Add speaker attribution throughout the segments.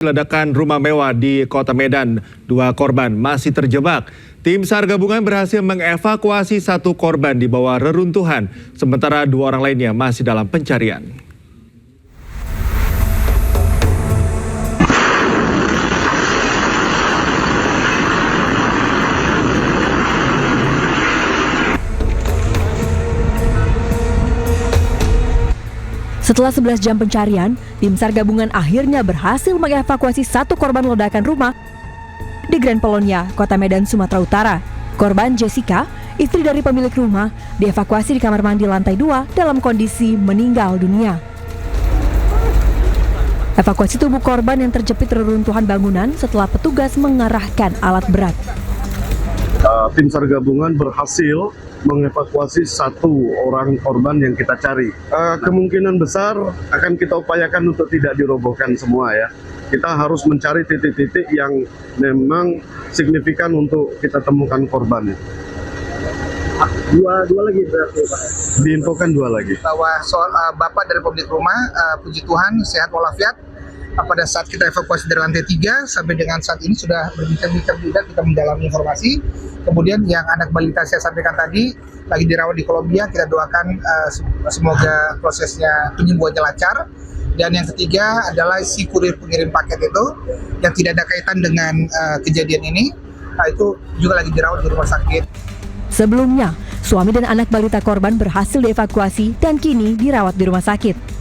Speaker 1: Ledakan rumah mewah di Kota Medan, 2 korban masih terjebak. Tim SAR gabungan berhasil mengevakuasi 1 korban di bawah reruntuhan, sementara 2 orang lainnya masih dalam pencarian.
Speaker 2: Setelah 11 jam pencarian, tim SAR gabungan akhirnya berhasil mengevakuasi 1 korban ledakan rumah di Grand Polonia, Kota Medan, Sumatera Utara. Korban Jessica, istri dari pemilik rumah, dievakuasi di kamar mandi lantai 2 dalam kondisi meninggal dunia. Evakuasi tubuh korban yang terjepit reruntuhan bangunan setelah petugas mengarahkan alat berat.
Speaker 3: Tim SAR gabungan berhasil mengevakuasi 1 orang korban yang kita cari. Kemungkinan besar akan kita upayakan untuk tidak dirobohkan semua ya. Kita harus mencari titik-titik yang memang signifikan untuk kita temukan korbannya.
Speaker 4: Dua lagi berarti Pak?
Speaker 3: Diinfokan 2 lagi.
Speaker 4: Bahwa Bapak dari pemilik rumah, puji Tuhan, sehat walafiat. Pada saat kita evakuasi dari lantai 3 sampai dengan saat ini sudah berbincang-bincang juga, kita mendalami informasi. Kemudian yang anak balita saya sampaikan tadi lagi dirawat di Kolombia, kita doakan semoga prosesnya penyembuhannya lancar. Dan yang ketiga adalah si kurir pengirim paket itu yang tidak ada kaitan dengan kejadian ini, itu juga lagi dirawat di rumah sakit.
Speaker 2: Sebelumnya, suami dan anak balita korban berhasil dievakuasi dan kini dirawat di rumah sakit.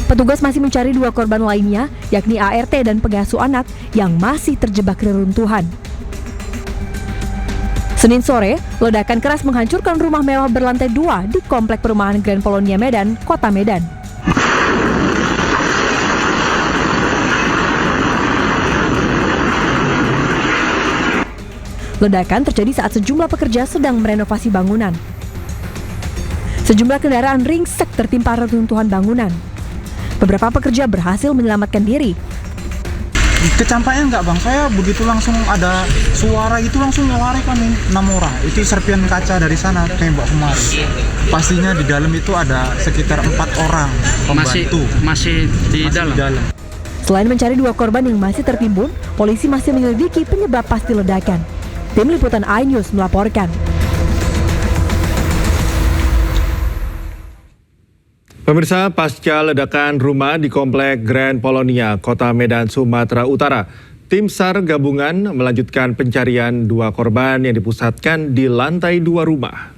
Speaker 2: Petugas masih mencari 2 korban lainnya, yakni ART dan pengasuh anak yang masih terjebak reruntuhan. Senin sore, ledakan keras menghancurkan rumah mewah berlantai 2 di Komplek Perumahan Grand Polonia Medan, Kota Medan. Ledakan terjadi saat sejumlah pekerja sedang merenovasi bangunan. Sejumlah kendaraan ringsek tertimpa reruntuhan bangunan. Beberapa pekerja berhasil menyelamatkan diri.
Speaker 5: Kecampaknya enggak bang, saya begitu langsung ada suara itu langsung melarikan nih 6 orang. Itu serpian kaca dari sana tembak kemari. Pastinya di dalam itu ada sekitar 4 orang pembantu. Masih di dalam.
Speaker 2: Selain mencari 2 korban yang masih tertimbun, polisi masih menyelidiki penyebab pasti ledakan. Tim Liputan iNews melaporkan.
Speaker 1: Pemirsa, pasca ledakan rumah di Komplek Grand Polonia, Kota Medan, Sumatera Utara, tim SAR gabungan melanjutkan pencarian 2 korban yang dipusatkan di lantai 2 rumah.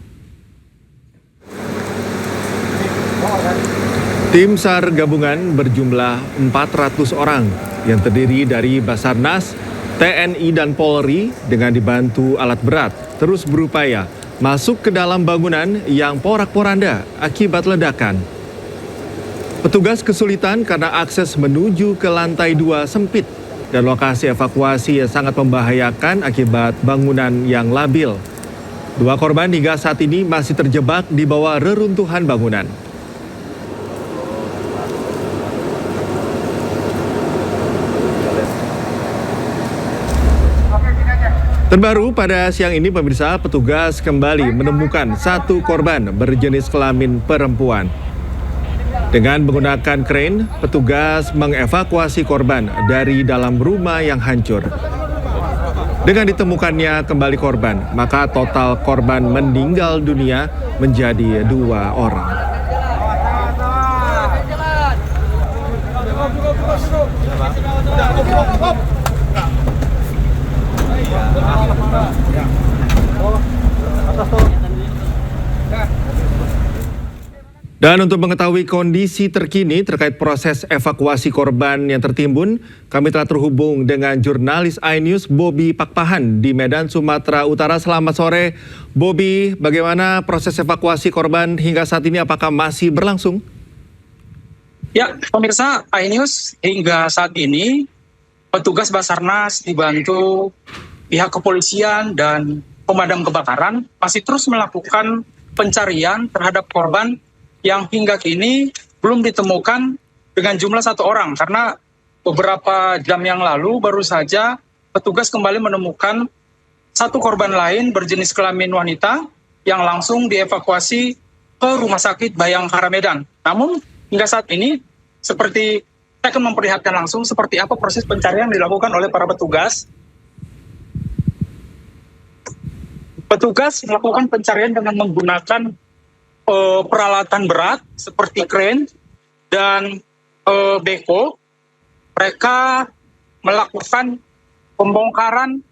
Speaker 1: Tim SAR gabungan berjumlah 400 orang yang terdiri dari Basarnas, TNI dan Polri dengan dibantu alat berat terus berupaya masuk ke dalam bangunan yang porak-poranda akibat ledakan. Petugas kesulitan karena akses menuju ke lantai 2 sempit dan lokasi evakuasi yang sangat membahayakan akibat bangunan yang labil. 2 korban hingga saat ini masih terjebak di bawah reruntuhan bangunan. Terbaru pada siang ini pemirsa, petugas kembali menemukan 1 korban berjenis kelamin perempuan. Dengan menggunakan krain, petugas mengevakuasi korban dari dalam rumah yang hancur. Dengan ditemukannya kembali korban, maka total korban meninggal dunia menjadi 2 orang. Dan untuk mengetahui kondisi terkini terkait proses evakuasi korban yang tertimbun, kami telah terhubung dengan jurnalis iNews Bobby Pakpahan di Medan, Sumatera Utara. Selamat sore, Bobby. Bagaimana proses evakuasi korban hingga saat ini? Apakah masih berlangsung?
Speaker 6: Ya, pemirsa iNews, hingga saat ini petugas Basarnas dibantu pihak kepolisian dan pemadam kebakaran masih terus melakukan pencarian terhadap korban yang hingga kini belum ditemukan dengan jumlah 1 orang, karena beberapa jam yang lalu baru saja petugas kembali menemukan 1 korban lain berjenis kelamin wanita yang langsung dievakuasi ke Rumah Sakit Bayangkara Medan. Namun hingga saat ini seperti saya akan memperlihatkan langsung seperti apa proses pencarian yang dilakukan oleh para petugas. Petugas melakukan pencarian dengan menggunakan peralatan berat seperti kren dan beko. Mereka melakukan pembongkaran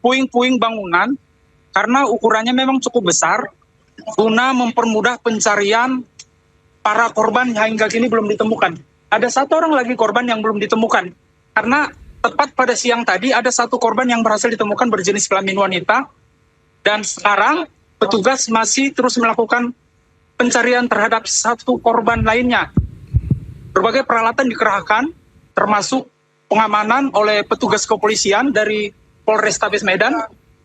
Speaker 6: puing-puing bangunan karena ukurannya memang cukup besar guna mempermudah pencarian para korban yang hingga kini belum ditemukan. Ada satu orang lagi korban yang belum ditemukan karena tepat pada siang tadi ada satu korban yang berhasil ditemukan berjenis kelamin wanita, dan sekarang petugas masih terus melakukan pencarian terhadap satu korban lainnya. Berbagai peralatan dikerahkan termasuk pengamanan oleh petugas kepolisian dari Polrestabes Medan.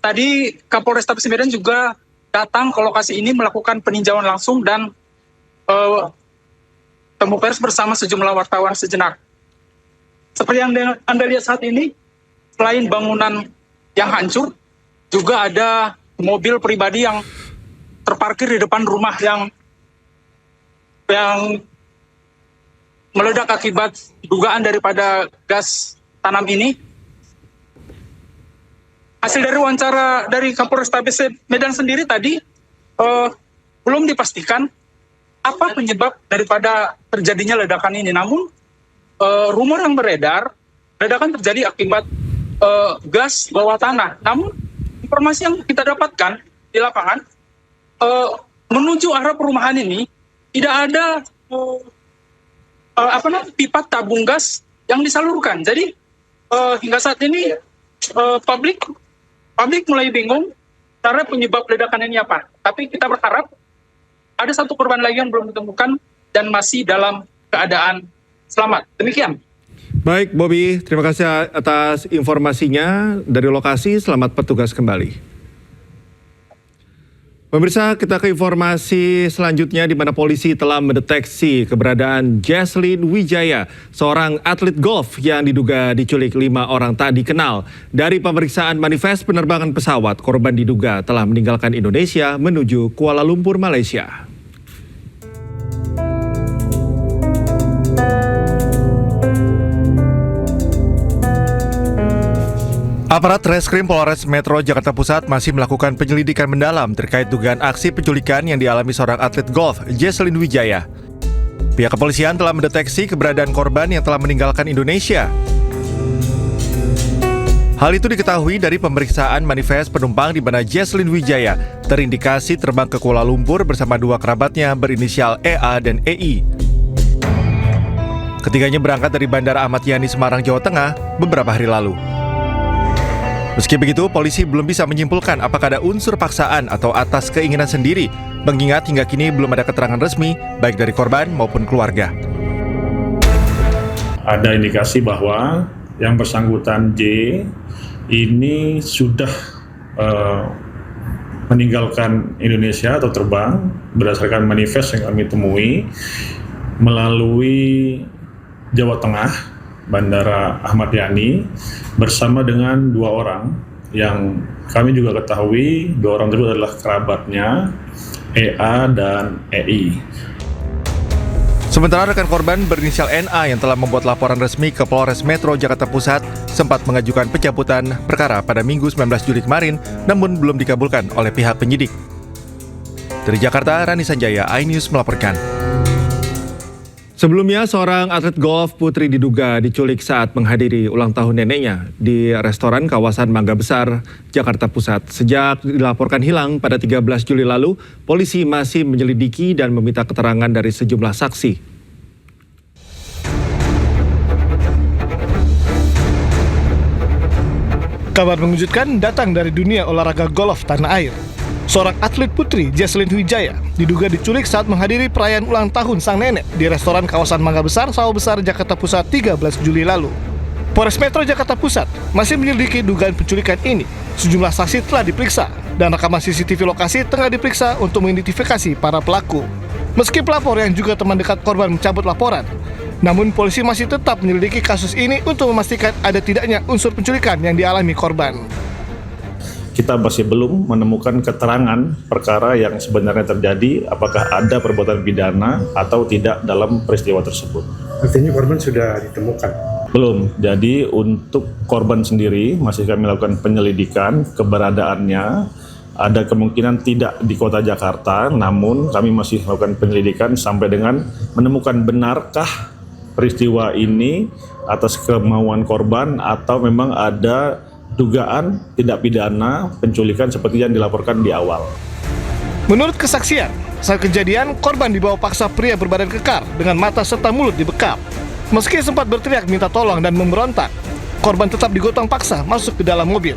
Speaker 6: Tadi Kapolrestabes Medan juga datang ke lokasi ini melakukan peninjauan langsung dan temu pers bersama sejumlah wartawan sejenak. Seperti yang Anda lihat saat ini, selain bangunan yang hancur, juga ada mobil pribadi yang terparkir di depan rumah yang meledak akibat dugaan daripada gas tanam ini. Hasil dari wawancara dari Kapolrestabes Medan sendiri tadi belum dipastikan apa penyebab daripada terjadinya ledakan ini. Namun rumor yang beredar, ledakan terjadi akibat gas bawah tanah. Namun informasi yang kita dapatkan di lapangan, menuju arah perumahan ini tidak ada pipa tabung gas yang disalurkan. Jadi hingga saat ini publik mulai bingung karena penyebab ledakan ini apa. Tapi kita berharap ada satu korban lagi yang belum ditemukan dan masih dalam keadaan selamat. Demikian.
Speaker 1: Baik, Bobby, terima kasih atas informasinya dari lokasi. Selamat bertugas kembali. Pemirsa, kita ke informasi selanjutnya di mana polisi telah mendeteksi keberadaan Jesslyn Wijaya, seorang atlet golf yang diduga diculik 5 orang tak dikenal. Dari pemeriksaan manifest penerbangan pesawat, korban diduga telah meninggalkan Indonesia menuju Kuala Lumpur, Malaysia. Aparat Reskrim Polres Metro Jakarta Pusat masih melakukan penyelidikan mendalam terkait dugaan aksi penculikan yang dialami seorang atlet golf, Jesslyn Wijaya. Pihak kepolisian telah mendeteksi keberadaan korban yang telah meninggalkan Indonesia. Hal itu diketahui dari pemeriksaan manifest penumpang di mana Jesslyn Wijaya terindikasi terbang ke Kuala Lumpur bersama 2 kerabatnya berinisial EA dan EI. Ketiganya berangkat dari Bandara Ahmad Yani, Semarang, Jawa Tengah beberapa hari lalu. Meski begitu, polisi belum bisa menyimpulkan apakah ada unsur paksaan atau atas keinginan sendiri, mengingat hingga kini belum ada keterangan resmi baik dari korban maupun keluarga.
Speaker 7: Ada indikasi bahwa yang bersangkutan J ini sudah meninggalkan Indonesia atau terbang berdasarkan manifest yang kami temui melalui Jawa Tengah, Bandara Ahmad Yani, bersama dengan 2 orang yang kami juga ketahui 2 orang tersebut adalah kerabatnya EA dan EI.
Speaker 1: Sementara rekan korban berinisial NA yang telah membuat laporan resmi ke Polres Metro Jakarta Pusat sempat mengajukan pencabutan perkara pada Minggu 19 Juli kemarin, namun belum dikabulkan oleh pihak penyidik. Dari Jakarta, Rani Sanjaya, iNews melaporkan. Sebelumnya, seorang atlet golf putri diduga diculik saat menghadiri ulang tahun neneknya di restoran kawasan Mangga Besar, Jakarta Pusat. Sejak dilaporkan hilang pada 13 Juli lalu, polisi masih menyelidiki dan meminta keterangan dari sejumlah saksi.
Speaker 8: Kabar mengejutkan datang dari dunia olahraga golf tanah air. Seorang atlet putri, Jesslyn Wijaya, diduga diculik saat menghadiri perayaan ulang tahun sang nenek di restoran kawasan Mangga Besar, Sawah Besar, Jakarta Pusat 13 Juli lalu. Polres Metro Jakarta Pusat masih menyelidiki dugaan penculikan ini. Sejumlah saksi telah diperiksa dan rekaman CCTV lokasi tengah diperiksa untuk mengidentifikasi para pelaku. Meski pelapor yang juga teman dekat korban mencabut laporan, namun polisi masih tetap menyelidiki kasus ini untuk memastikan ada tidaknya unsur penculikan yang dialami korban.
Speaker 7: Kita masih belum menemukan keterangan perkara yang sebenarnya terjadi, apakah ada perbuatan pidana atau tidak dalam peristiwa tersebut.
Speaker 9: Artinya korban sudah ditemukan?
Speaker 7: Belum. Jadi untuk korban sendiri masih kami lakukan penyelidikan keberadaannya. Ada kemungkinan tidak di kota Jakarta, namun kami masih melakukan penyelidikan sampai dengan menemukan benarkah peristiwa ini atas kemauan korban atau memang ada dugaan tindak pidana penculikan seperti yang dilaporkan di awal.
Speaker 8: Menurut kesaksian, saat kejadian korban dibawa paksa pria berbadan kekar dengan mata serta mulut dibekap. Meski sempat berteriak minta tolong dan memberontak, korban tetap digotong paksa masuk ke dalam mobil.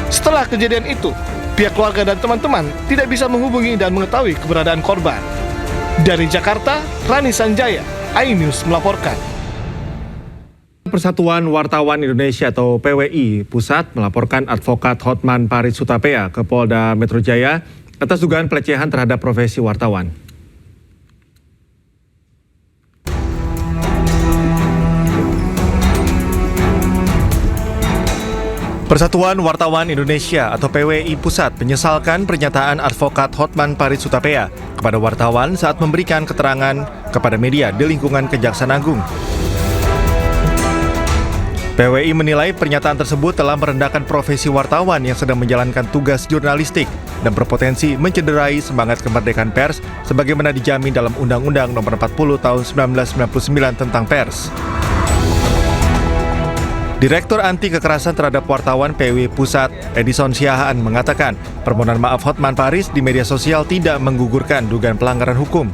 Speaker 8: Setelah kejadian itu, pihak keluarga dan teman-teman tidak bisa menghubungi dan mengetahui keberadaan korban. Dari Jakarta, Rani Sanjaya, iNews melaporkan.
Speaker 1: Persatuan Wartawan Indonesia atau PWI Pusat melaporkan advokat Hotman Paris Hutapea ke Polda Metro Jaya atas dugaan pelecehan terhadap profesi wartawan. Persatuan Wartawan Indonesia atau PWI Pusat menyesalkan pernyataan advokat Hotman Paris Hutapea kepada wartawan saat memberikan keterangan kepada media di lingkungan Kejaksaan Agung. PWI menilai pernyataan tersebut telah merendahkan profesi wartawan yang sedang menjalankan tugas jurnalistik dan berpotensi mencederai semangat kemerdekaan pers sebagaimana dijamin dalam Undang-Undang Nomor 40 Tahun 1999 tentang pers. Direktur Anti Kekerasan Terhadap Wartawan PWI Pusat, Edison Siahaan, mengatakan permohonan maaf Hotman Paris di media sosial tidak menggugurkan dugaan pelanggaran hukum.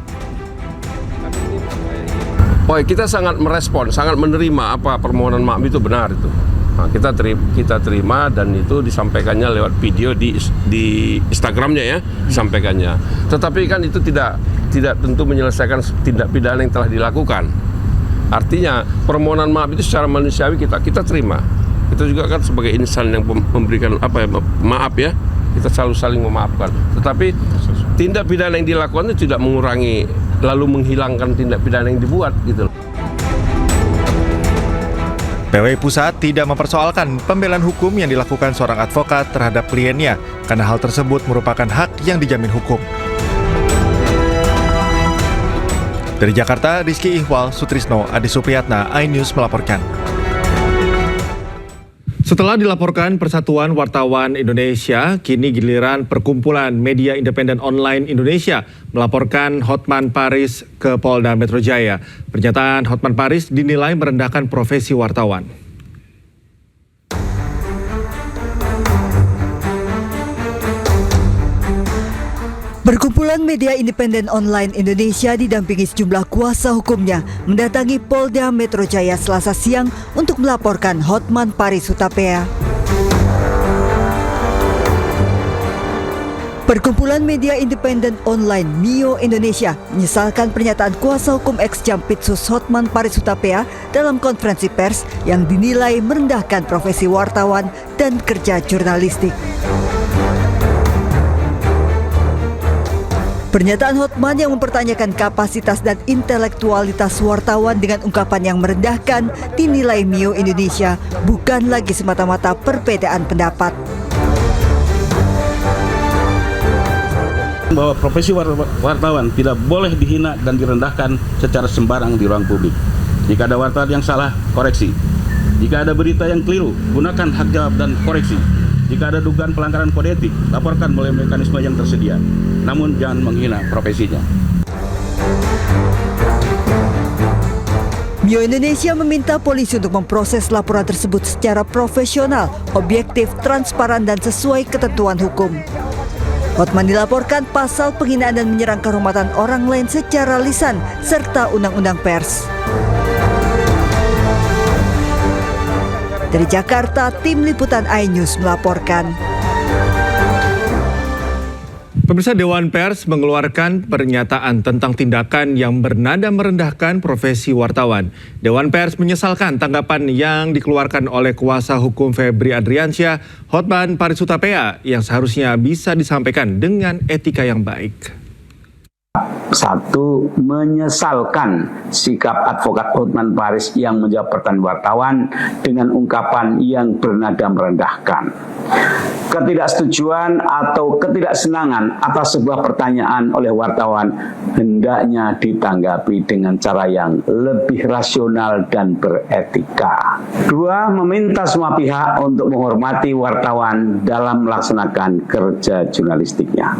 Speaker 10: Kita sangat merespon, sangat menerima apa permohonan maaf itu benar itu. Nah, kita terima dan itu disampaikannya lewat video di Instagramnya ya, disampaikannya. Tetapi kan itu tidak tentu menyelesaikan tindak pidana yang telah dilakukan. Artinya permohonan maaf itu secara manusiawi kita terima. Kita juga kan sebagai insan yang memberikan maaf ya, kita selalu saling memaafkan. Tetapi tindak pidana yang dilakukan itu tidak mengurangi lalu menghilangkan tindak pidana yang dibuat gitu.
Speaker 1: PWI Pusat tidak mempersoalkan pembelaan hukum yang dilakukan seorang advokat terhadap kliennya karena hal tersebut merupakan hak yang dijamin hukum. Dari Jakarta, Rizky Ihwal, Sutrisno, Adi Supriyatna, iNews melaporkan. Setelah dilaporkan Persatuan Wartawan Indonesia, kini giliran Perkumpulan Media Independen Online Indonesia melaporkan Hotman Paris ke Polda Metro Jaya. Pernyataan Hotman Paris dinilai merendahkan profesi wartawan.
Speaker 11: Perkumpulan Media Independen Online Indonesia didampingi sejumlah kuasa hukumnya mendatangi Polda Metro Jaya Selasa siang untuk melaporkan Hotman Paris Hutapea. Perkumpulan Media Independen Online MIO Indonesia menyesalkan pernyataan kuasa hukum ex-Jampitsus Hotman Paris Hutapea dalam konferensi pers yang dinilai merendahkan profesi wartawan dan kerja jurnalistik. Pernyataan Hotman yang mempertanyakan kapasitas dan intelektualitas wartawan dengan ungkapan yang merendahkan dinilai MIO Indonesia bukan lagi semata-mata perbedaan pendapat.
Speaker 12: Bahwa profesi wartawan tidak boleh dihina dan direndahkan secara sembarang di ruang publik. Jika ada wartawan yang salah, koreksi. Jika ada berita yang keliru, gunakan hak jawab dan koreksi. Jika ada dugaan pelanggaran kode etik, laporkan melalui mekanisme yang tersedia. Namun jangan menghina profesinya.
Speaker 11: MIO Indonesia meminta polisi untuk memproses laporan tersebut secara profesional, objektif, transparan, dan sesuai ketentuan hukum. Hotman dilaporkan pasal penghinaan dan menyerang kehormatan orang lain secara lisan, serta undang-undang pers. Dari Jakarta, tim liputan iNews melaporkan.
Speaker 1: Pemirsa, Dewan Pers mengeluarkan pernyataan tentang tindakan yang bernada merendahkan profesi wartawan. Dewan Pers menyesalkan tanggapan yang dikeluarkan oleh kuasa hukum Febri Adriansyah, Hotman Paris Hutapea, yang seharusnya bisa disampaikan dengan etika yang baik.
Speaker 13: Satu, menyesalkan sikap advokat Hotman Paris yang menjawab pertanyaan wartawan dengan ungkapan yang bernada merendahkan. Ketidaksetujuan atau ketidaksenangan atas sebuah pertanyaan oleh wartawan hendaknya ditanggapi dengan cara yang lebih rasional dan beretika. Dua, meminta semua pihak untuk menghormati wartawan dalam melaksanakan kerja jurnalistiknya.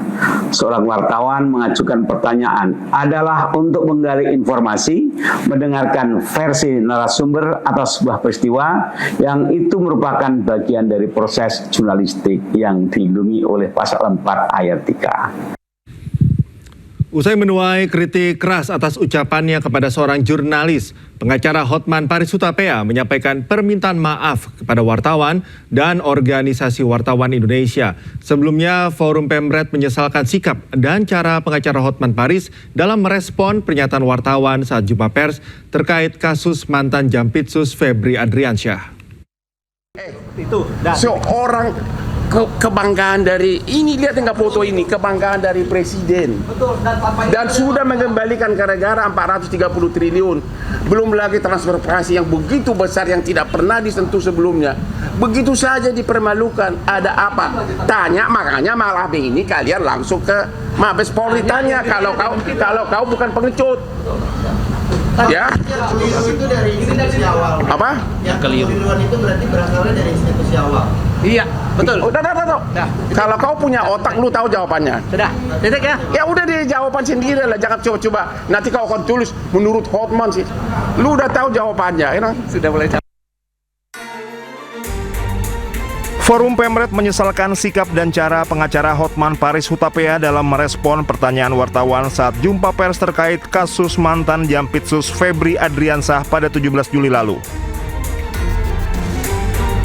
Speaker 13: Seorang wartawan mengajukan pertanyaan adalah untuk menggali informasi, mendengarkan versi narasumber atas sebuah peristiwa yang itu merupakan bagian dari proses jurnalistik yang dilindungi oleh pasal 4 ayat 3.
Speaker 1: Usai menuai kritik keras atas ucapannya kepada seorang jurnalis, pengacara Hotman Paris Hutapea menyampaikan permintaan maaf kepada wartawan dan organisasi wartawan Indonesia. Sebelumnya, Forum Pemret menyesalkan sikap dan cara pengacara Hotman Paris dalam merespon pernyataan wartawan saat jumpa pers terkait kasus mantan Jampitsus Febri Adriansyah.
Speaker 10: Seorang kebanggaan dari ini, lihat enggak foto ini, kebanggaan dari presiden. Dan sudah mengembalikan ke negara 430 triliun. Belum lagi transferasi yang begitu besar yang tidak pernah disentuh sebelumnya. Begitu saja dipermalukan. Ada apa? Tanya, makanya malam ini kalian langsung ke Mabes Polri tanya kalau kau bukan pengecut. Ya.
Speaker 14: Itu dari institusi awal.
Speaker 10: Apa?
Speaker 14: Yang keliruan itu berarti berasalnya dari institusi awal.
Speaker 10: Iya, betul. Udah. Kalau kau punya otak, lu tahu jawabannya.
Speaker 14: Sudah, titik ya?
Speaker 10: Ya udah deh, jawaban sendiri lah. Jangan coba-coba. Nanti kau akan tulis menurut Hotman sih. Lu udah tahu jawabannya, ya?
Speaker 14: Sudah mulai.
Speaker 8: Forum Pemret menyesalkan sikap dan cara pengacara Hotman Paris Hutapea dalam merespon pertanyaan wartawan saat jumpa pers terkait kasus mantan Jampitsus Febri Adriansyah pada 17 Juli lalu.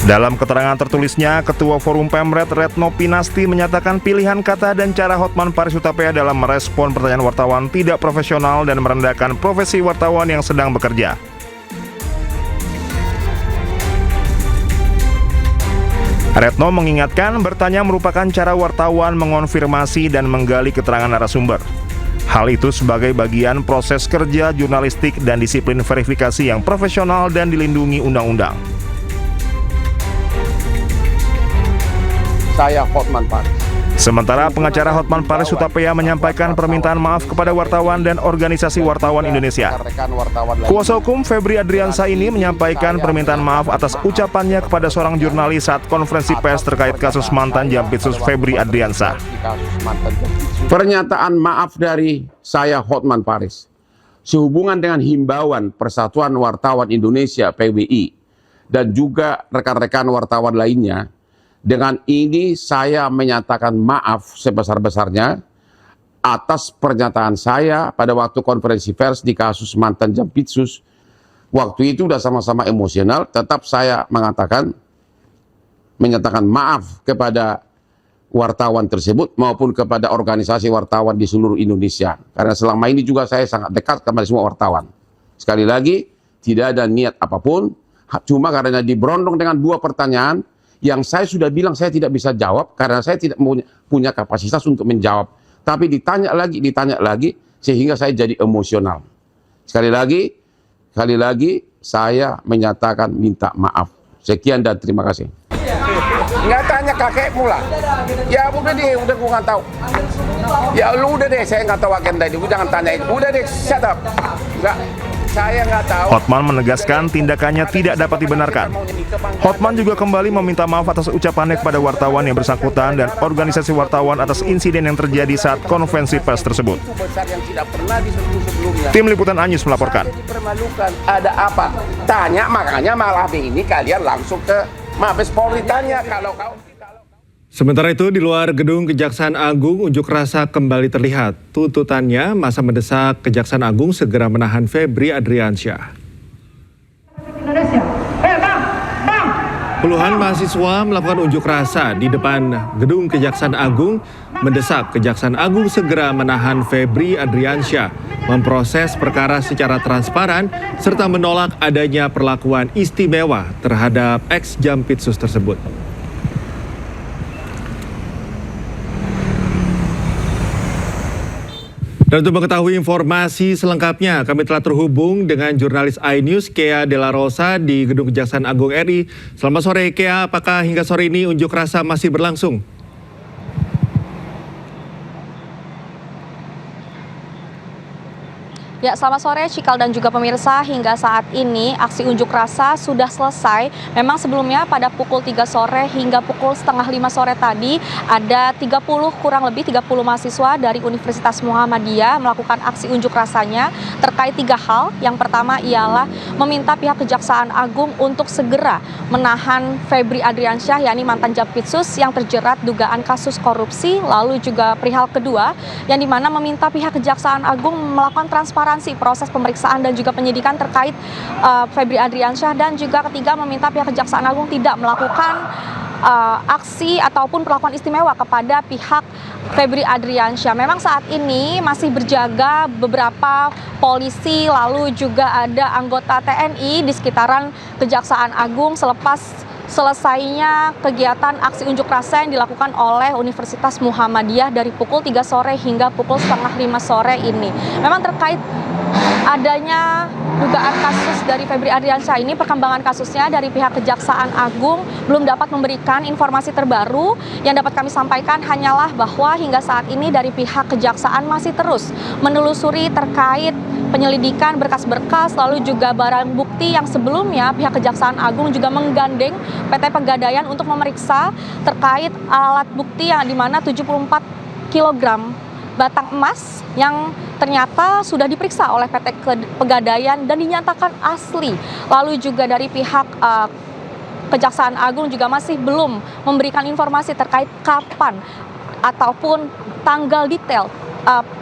Speaker 8: Dalam keterangan tertulisnya, Ketua Forum Pemret Retno Pinasti menyatakan pilihan kata dan cara Hotman Paris Hutapea dalam merespon pertanyaan wartawan tidak profesional dan merendahkan profesi wartawan yang sedang bekerja. Retno mengingatkan bertanya merupakan cara wartawan mengonfirmasi dan menggali keterangan narasumber. Hal itu sebagai bagian proses kerja jurnalistik dan disiplin verifikasi yang profesional dan dilindungi undang-undang.
Speaker 10: Saya Hotman Paris.
Speaker 8: Sementara pengacara Hotman Paris Hutapea menyampaikan permintaan maaf kepada wartawan dan organisasi wartawan Indonesia. Kuasa hukum Febri Adriansyah ini menyampaikan permintaan maaf atas ucapannya kepada seorang jurnalis saat konferensi pers terkait kasus mantan Jampitsus Febri Adriansyah.
Speaker 10: Pernyataan maaf dari saya Hotman Paris sehubungan dengan himbauan Persatuan Wartawan Indonesia PWI dan juga rekan-rekan wartawan lainnya. Dengan ini saya menyatakan maaf sebesar-besarnya atas pernyataan saya pada waktu konferensi pers di kasus mantan Jampitsus. Waktu itu sudah sama-sama emosional, tetap saya menyatakan maaf kepada wartawan tersebut maupun kepada organisasi wartawan di seluruh Indonesia. Karena selama ini juga saya sangat dekat kepada semua wartawan. Sekali lagi, tidak ada niat apapun, cuma karena diberondong dengan dua pertanyaan, yang saya sudah bilang saya tidak bisa jawab karena saya tidak punya kapasitas untuk menjawab. Tapi ditanya lagi sehingga saya jadi emosional. Sekali lagi saya menyatakan minta maaf. Sekian dan terima kasih. Nggak tanya kakekmu lah. Ya udah deh, udah gua nggak tahu. Ya lu udah deh, saya nggak tahu agenda ini. Jangan tanya itu. Udah deh, shut up. Nggak. Saya nggak tahu.
Speaker 8: Hotman menegaskan tindakannya tidak dapat dibenarkan. Hotman juga kembali meminta maaf atas ucapannya kepada wartawan yang bersangkutan dan organisasi wartawan atas insiden yang terjadi saat konferensi pers tersebut. Tim Liputan Anyus melaporkan.
Speaker 10: Ada apa? Tanya, makanya malam ini kalian langsung ke Mabes Polri tanya kalau kau.
Speaker 1: Sementara itu, di luar gedung Kejaksaan Agung, unjuk rasa kembali terlihat. Tuntutannya, masa mendesak Kejaksaan Agung segera menahan Febri Adriansyah. Puluhan mahasiswa melakukan unjuk rasa di depan gedung Kejaksaan Agung, mendesak Kejaksaan Agung segera menahan Febri Adriansyah, memproses perkara secara transparan, serta menolak adanya perlakuan istimewa terhadap ex-Jampitsus tersebut. Dan untuk mengetahui informasi selengkapnya, kami telah terhubung dengan jurnalis iNews Kea Della Rosa di Gedung Kejaksaan Agung RI. Selamat sore Kea, apakah hingga sore ini unjuk rasa masih berlangsung?
Speaker 15: Ya, selamat sore Cikal dan juga pemirsa. Hingga saat ini aksi unjuk rasa sudah selesai. Memang sebelumnya pada pukul 3 sore hingga pukul setengah 5 sore tadi ada kurang lebih 30 mahasiswa dari Universitas Muhammadiyah melakukan aksi unjuk rasanya terkait 3 hal. Yang pertama ialah meminta pihak Kejaksaan Agung untuk segera menahan Febri Adriansyah, yakni mantan Jampitsus yang terjerat dugaan kasus korupsi. Lalu juga perihal kedua yang dimana meminta pihak Kejaksaan Agung melakukan transparansi proses pemeriksaan dan juga penyidikan terkait Febri Adriansyah, dan juga ketiga meminta pihak Kejaksaan Agung tidak melakukan aksi ataupun perlakuan istimewa kepada pihak Febri Adriansyah. Memang saat ini masih berjaga beberapa polisi, lalu juga ada anggota TNI di sekitaran Kejaksaan Agung selepas selesainya kegiatan aksi unjuk rasa yang dilakukan oleh Universitas Muhammadiyah dari pukul 3 sore hingga pukul setengah 5 sore ini. Memang terkait adanya dugaan kasus dari Febri Adriansyah ini, perkembangan kasusnya dari pihak Kejaksaan Agung belum dapat memberikan informasi terbaru. Yang dapat kami sampaikan hanyalah bahwa hingga saat ini dari pihak Kejaksaan masih terus menelusuri terkait penyelidikan berkas-berkas, lalu juga barang bukti yang sebelumnya pihak Kejaksaan Agung juga menggandeng PT Pegadaian untuk memeriksa terkait alat bukti yang dimana 74 kg batang emas yang ternyata sudah diperiksa oleh PT Pegadaian dan dinyatakan asli. Lalu juga dari pihak Kejaksaan Agung juga masih belum memberikan informasi terkait kapan ataupun tanggal detail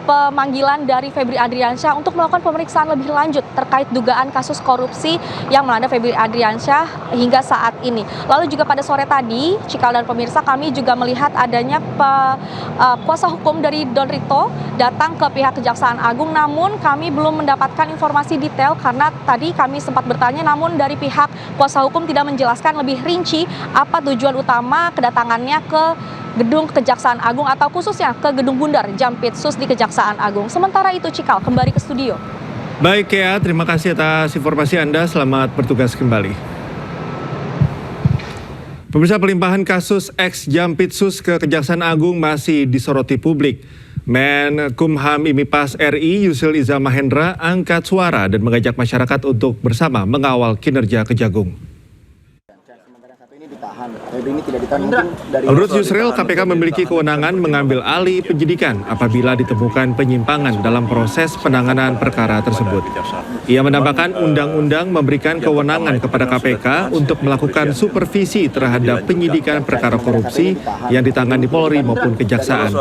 Speaker 15: pemanggilan dari Febri Adriansyah untuk melakukan pemeriksaan lebih lanjut terkait dugaan kasus korupsi yang melanda Febri Adriansyah hingga saat ini. Lalu juga pada sore tadi, Cikal dan pemirsa, kami juga melihat adanya kuasa hukum dari Don Rito datang ke pihak Kejaksaan Agung, namun kami belum mendapatkan informasi detail karena tadi kami sempat bertanya, namun dari pihak kuasa hukum tidak menjelaskan lebih rinci apa tujuan utama kedatangannya ke Gedung Kejaksaan Agung atau khususnya ke Gedung Bundar Jampitsus di Kejaksaan Agung. Sementara itu Cikal, kembali ke studio.
Speaker 1: Baik Kea, terima kasih atas informasi Anda. Selamat bertugas kembali. Pemirsa, pelimpahan kasus ex-Jampitsus ke Kejaksaan Agung masih disoroti publik. Menkumham IMIPAS RI Yusril Iza Mahendra angkat suara dan mengajak masyarakat untuk bersama mengawal kinerja Kejagung. Menurut Yusril, KPK memiliki kewenangan mengambil alih penyidikan apabila ditemukan penyimpangan dalam proses penanganan perkara tersebut. Ia menambahkan undang-undang memberikan kewenangan kepada KPK untuk melakukan supervisi terhadap penyidikan perkara korupsi yang ditangani Polri maupun Kejaksaan.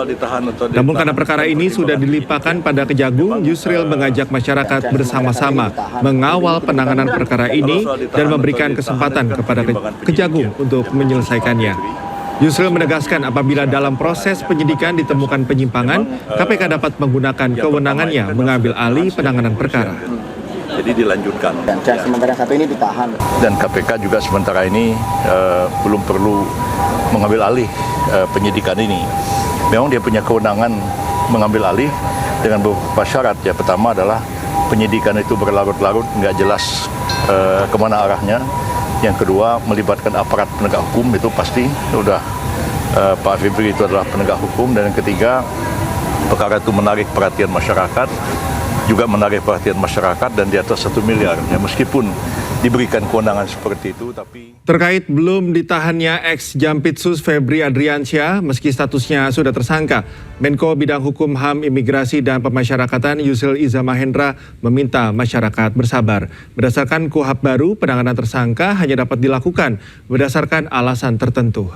Speaker 1: Namun karena perkara ini sudah dilimpahkan pada Kejagung, Yusril mengajak masyarakat bersama-sama mengawal penanganan perkara ini dan memberikan kesempatan kepada Kejagung untuk menyelesaikannya. Yusril menegaskan apabila dalam proses penyidikan ditemukan penyimpangan, KPK dapat menggunakan kewenangannya mengambil alih penanganan perkara.
Speaker 16: Jadi dilanjutkan. Dan sementara satu ini ditahan. Dan KPK juga sementara ini belum perlu mengambil alih penyidikan ini. Memang dia punya kewenangan mengambil alih dengan beberapa syarat. Ya, pertama adalah penyidikan itu berlarut-larut, nggak jelas kemana arahnya. Yang kedua, melibatkan aparat penegak hukum, itu pasti sudah Pak Febri itu adalah penegak hukum. Dan yang ketiga, perkara itu menarik perhatian masyarakat, juga menarik perhatian masyarakat dan di atas 1 miliar. Ya, meskipun diberikan kewenangan seperti itu, tapi...
Speaker 1: Terkait belum ditahannya ex-Jampitsus Febri Adriansyah, meski statusnya sudah tersangka, Menko Bidang Hukum, HAM, Imigrasi, dan Pemasyarakatan Yusril Iza Mahendra meminta masyarakat bersabar. Berdasarkan KUHP baru, penanganan tersangka hanya dapat dilakukan berdasarkan alasan tertentu.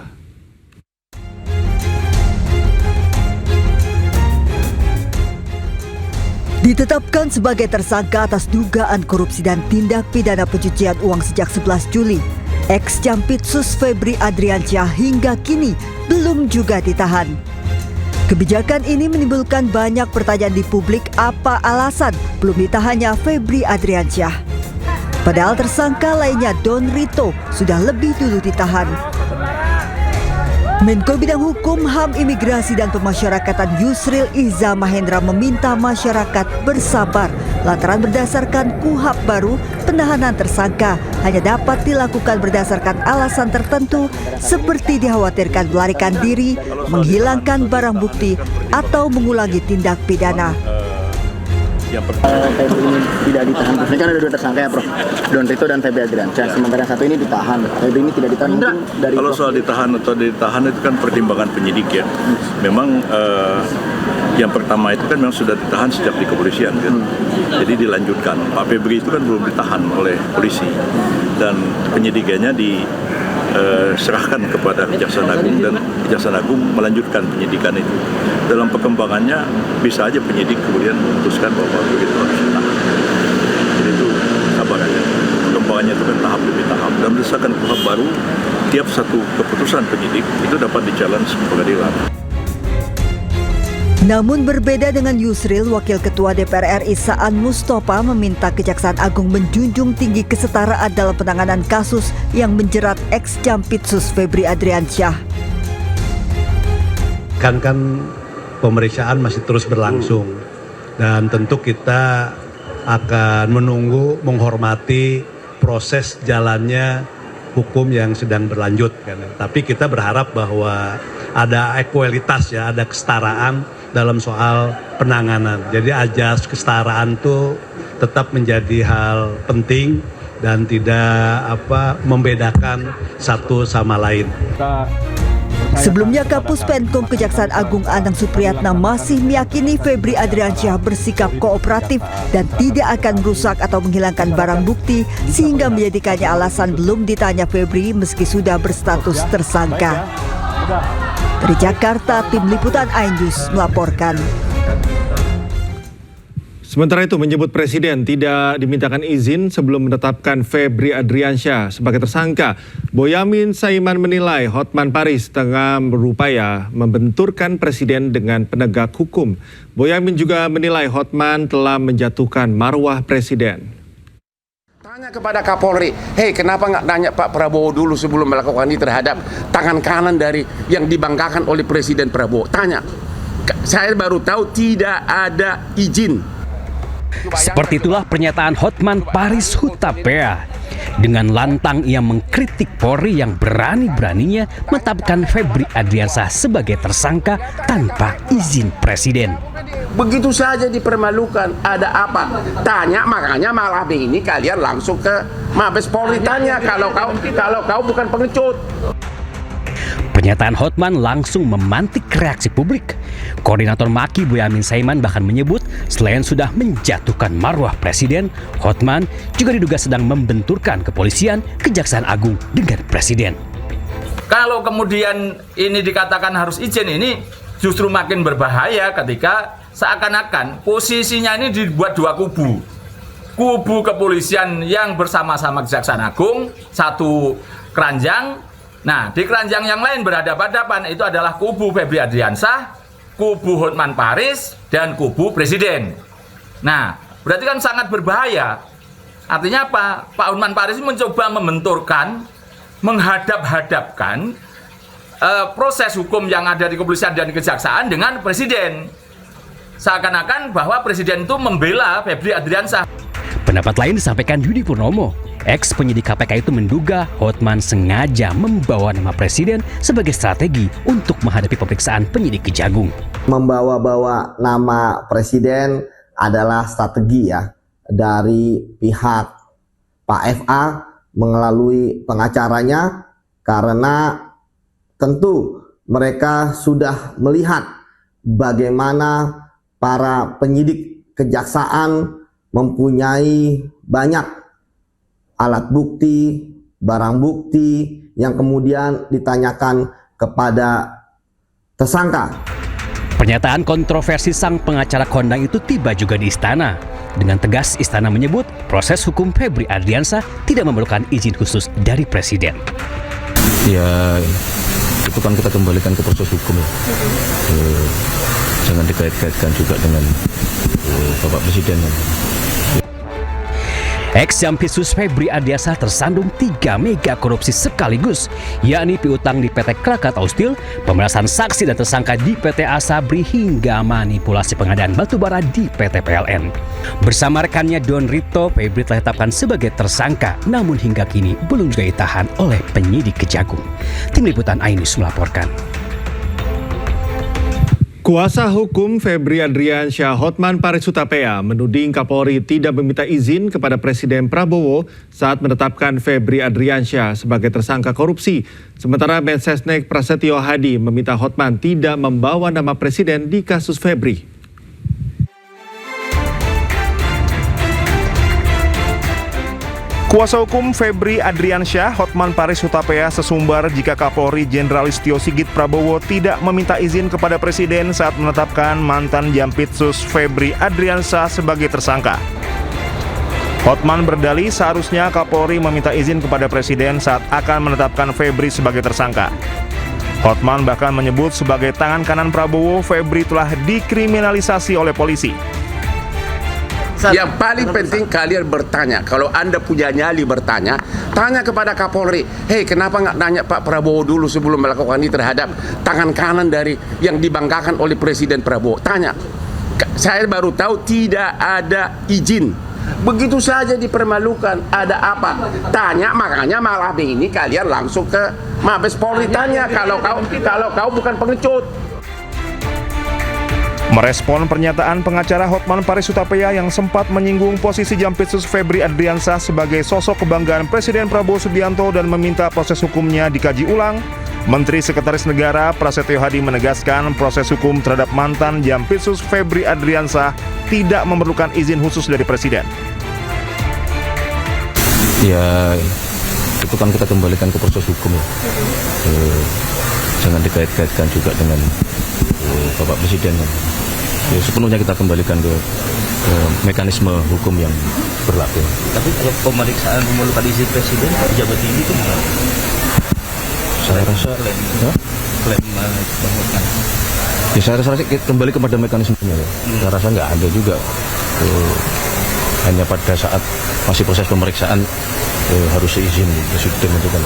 Speaker 11: Ditetapkan sebagai tersangka atas dugaan korupsi dan tindak pidana pencucian uang sejak 11 Juli. Ex-Jampitsus Febri Adriansyah hingga kini belum juga ditahan. Kebijakan ini menimbulkan banyak pertanyaan di publik, apa alasan belum ditahannya Febri Adriansyah. Padahal tersangka lainnya Don Rito sudah lebih dulu ditahan. Menko Bidang Hukum, HAM, Imigrasi dan Pemasyarakatan Yusril Iza Mahendra meminta masyarakat bersabar lantaran berdasarkan KUHP baru, penahanan tersangka hanya dapat dilakukan berdasarkan alasan tertentu seperti dikhawatirkan melarikan diri, menghilangkan barang bukti, atau mengulangi tindak pidana.
Speaker 14: Febri ini tidak ditahan. Ini kan ada 2 tersangka ya, Prof. Don Rito dan Febri Adriansyah. Sementara yang satu ini ditahan. Febri ini tidak ditahan. Dari
Speaker 16: kalau soal ditahan atau ditahan itu kan pertimbangan penyidik ya. Memang yang pertama itu kan memang sudah ditahan sejak di kepolisian kan. Jadi dilanjutkan. Pak Febri itu kan belum ditahan oleh polisi dan penyidikannya diserahkan kepada Kejaksaan Agung dan Kejaksaan Agung melanjutkan penyidikan itu. Dalam perkembangannya bisa aja penyidik kemudian memutuskan bahwa begitu harus ditahan. Jadi itu sabar aja. Perkembangannya itu kan tahap demi tahap. Dan berdasarkan KUHP baru, tiap satu keputusan penyidik itu dapat di-challenge ke pengadilan.
Speaker 11: Namun berbeda dengan Yusril, Wakil Ketua DPR RI Saan Mustafa meminta Kejaksaan Agung menjunjung tinggi kesetaraan dalam penanganan kasus yang menjerat ex-Jampitsus Febri Adriansyah.
Speaker 17: Kan pemeriksaan masih terus berlangsung dan tentu kita akan menunggu, menghormati proses jalannya hukum yang sedang berlanjut. Tapi kita berharap bahwa ada ekualitas ya, ada kesetaraan dalam soal penanganan. Jadi ajas kesetaraan itu tetap menjadi hal penting dan tidak membedakan satu sama lain.
Speaker 11: Sebelumnya Kapus Penkum Kejaksaan Agung Anang Supriyatna masih meyakini Febri Adriansyah bersikap kooperatif dan tidak akan merusak atau menghilangkan barang bukti sehingga menjadikannya alasan belum ditanya Febri meski sudah berstatus tersangka. Dari Jakarta, Tim Liputan iNews melaporkan.
Speaker 1: Sementara itu menyebut Presiden tidak dimintakan izin sebelum menetapkan Febri Adriansyah sebagai tersangka. Boyamin Saiman menilai Hotman Paris tengah berupaya membenturkan Presiden dengan penegak hukum. Boyamin juga menilai Hotman telah menjatuhkan marwah Presiden.
Speaker 18: Tanya kepada Kapolri, kenapa nggak tanya Pak Prabowo dulu sebelum melakukan ini terhadap tangan kanan dari yang dibanggakan oleh Presiden Prabowo. Tanya, saya baru tahu tidak ada izin.
Speaker 19: Seperti itulah pernyataan Hotman Paris Hutapea. Dengan lantang ia mengkritik Polri yang berani-beraninya menetapkan Febri Adriansyah sebagai tersangka tanpa izin Presiden.
Speaker 18: Begitu saja dipermalukan, ada apa? Tanya, makanya malam ini kalian langsung ke Mabes Polri tanya kalau kau bukan pengecut.
Speaker 19: Pernyataan Hotman langsung memantik reaksi publik. Koordinator Maki Boyamin Saiman bahkan menyebut selain sudah menjatuhkan marwah Presiden, Hotman juga diduga sedang membenturkan kepolisian, Kejaksaan Agung dengan Presiden.
Speaker 20: Kalau kemudian ini dikatakan harus izin, ini justru makin berbahaya ketika seakan-akan posisinya ini dibuat 2 kubu. Kubu kepolisian yang bersama-sama Kejaksaan Agung, satu keranjang. Nah, di keranjang yang lain berhadapan-hadapan itu adalah kubu Febri Adriansyah, kubu Hotman Paris, dan kubu Presiden. Nah, berarti kan sangat berbahaya. Artinya apa? Pak Hotman Paris mencoba membenturkan, menghadap-hadapkan proses hukum yang ada di kepolisian dan kejaksaan dengan Presiden. Seakan-akan bahwa Presiden itu membela Febri Adriansyah.
Speaker 19: Pendapat lain disampaikan Yudi Purnomo. Ex-penyidik KPK itu menduga Hotman sengaja membawa nama Presiden sebagai strategi untuk menghadapi pemeriksaan penyidik Kejagung.
Speaker 21: Membawa-bawa nama Presiden adalah strategi ya dari pihak Pak FA melalui pengacaranya karena tentu mereka sudah melihat bagaimana para penyidik kejaksaan mempunyai banyak alat bukti, barang bukti yang kemudian ditanyakan kepada tersangka.
Speaker 19: Pernyataan kontroversi sang pengacara kondang itu tiba juga di istana. Dengan tegas istana menyebut proses hukum Febri Adriansyah tidak memerlukan izin khusus dari Presiden.
Speaker 22: Ya, itu kan kita kembalikan ke proses hukum ya. Jangan dikait-kaitkan juga dengan Bapak Presiden.
Speaker 19: Ex-Jampitsus Febri Ardiansah tersandung 3 mega korupsi sekaligus, yakni piutang di PT Krakatau Steel, pemerasan saksi dan tersangka di PT Asabri, hingga manipulasi pengadaan batubara di PT PLN. Bersama rekannya Don Rito, Febri telah ditetapkan sebagai tersangka, namun hingga kini belum juga ditahan oleh penyidik Kejagung. Tim Liputan iNews melaporkan.
Speaker 1: Kuasa hukum Febri Adriansyah, Hotman Paris Hutapea, menuding Kapolri tidak meminta izin kepada Presiden Prabowo saat menetapkan Febri Adriansyah sebagai tersangka korupsi. Sementara Mensesnek Prasetyo Hadi meminta Hotman tidak membawa nama Presiden di kasus Febri.
Speaker 3: Kuasa hukum Febri Adriansyah, Hotman Paris Hutapea, sesumbar jika Kapolri Jenderal Listio Sigit Prabowo tidak meminta izin kepada Presiden saat menetapkan mantan Jampitsus Febri Adriansyah sebagai tersangka. Hotman berdalih seharusnya Kapolri meminta izin kepada Presiden saat akan menetapkan Febri sebagai tersangka. Hotman bahkan menyebut sebagai tangan kanan Prabowo, Febri telah dikriminalisasi oleh polisi.
Speaker 18: Yang paling penting kalian bertanya, kalau Anda punya nyali bertanya, tanya kepada Kapolri, hei kenapa nggak nanya Pak Prabowo dulu sebelum melakukan ini terhadap tangan kanan dari yang dibanggakan oleh Presiden Prabowo. Tanya, saya baru tahu tidak ada izin. Begitu saja dipermalukan, ada apa? Tanya, makanya malam ini kalian langsung ke Mabes Polri tanya kalau kau bukan pengecut.
Speaker 3: Merespon pernyataan pengacara Hotman Paris Hutapea yang sempat menyinggung posisi Jampitsus Febri Adriansyah sebagai sosok kebanggaan Presiden Prabowo Subianto dan meminta proses hukumnya dikaji ulang, Menteri Sekretaris Negara Prasetyo Hadi menegaskan proses hukum terhadap mantan Jampitsus Febri Adriansyah tidak memerlukan izin khusus dari Presiden.
Speaker 22: Ya, itu kan kita kembalikan ke proses hukum ya. Jangan dikait-kaitkan juga dengan Bapak Presiden. Ya, sepenuhnya kita kembalikan ke mekanisme hukum yang berlaku.
Speaker 4: Tapi kalau pemeriksaan memerlukan izin Presiden, pejabat tinggi itu bukan?
Speaker 22: Saya rasa ya, saya rasa kembali kepada mekanismenya ya. Saya rasa nggak ada juga. Hanya pada saat masih proses pemeriksaan harus izin Presiden itu kan.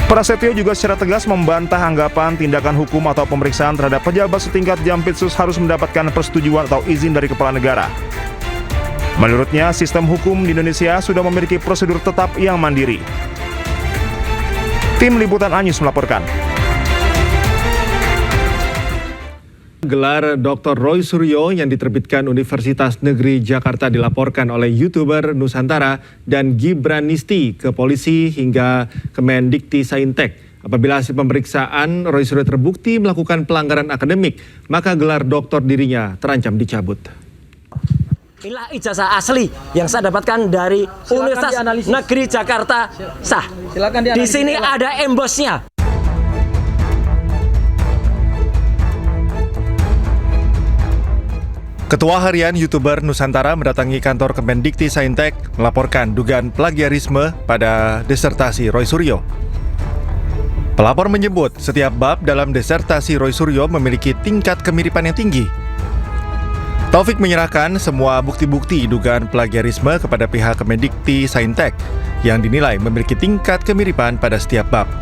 Speaker 3: Prasetyo juga secara tegas membantah anggapan tindakan hukum atau pemeriksaan terhadap pejabat setingkat Jampitsus harus mendapatkan persetujuan atau izin dari kepala negara. Menurutnya, sistem hukum di Indonesia sudah memiliki prosedur tetap yang mandiri. Tim Liputan iNews melaporkan.
Speaker 1: Gelar Dr. Roy Suryo yang diterbitkan Universitas Negeri Jakarta dilaporkan oleh YouTuber Nusantara dan Gibranisti ke polisi hingga Kemendikti Saintek. Apabila hasil pemeriksaan Roy Suryo terbukti melakukan pelanggaran akademik, maka gelar doktor dirinya terancam dicabut.
Speaker 23: Inilah ijazah asli yang saya dapatkan dari Universitas Negeri Jakarta sah. Di sini ada embosnya.
Speaker 3: Ketua Harian YouTuber Nusantara mendatangi kantor Kemendikti Saintek melaporkan dugaan plagiarisme pada disertasi Roy Suryo. Pelapor menyebut setiap bab dalam disertasi Roy Suryo memiliki tingkat kemiripan yang tinggi. Taufik menyerahkan semua bukti-bukti dugaan plagiarisme kepada pihak Kemendikti Saintek yang dinilai memiliki tingkat kemiripan pada setiap bab.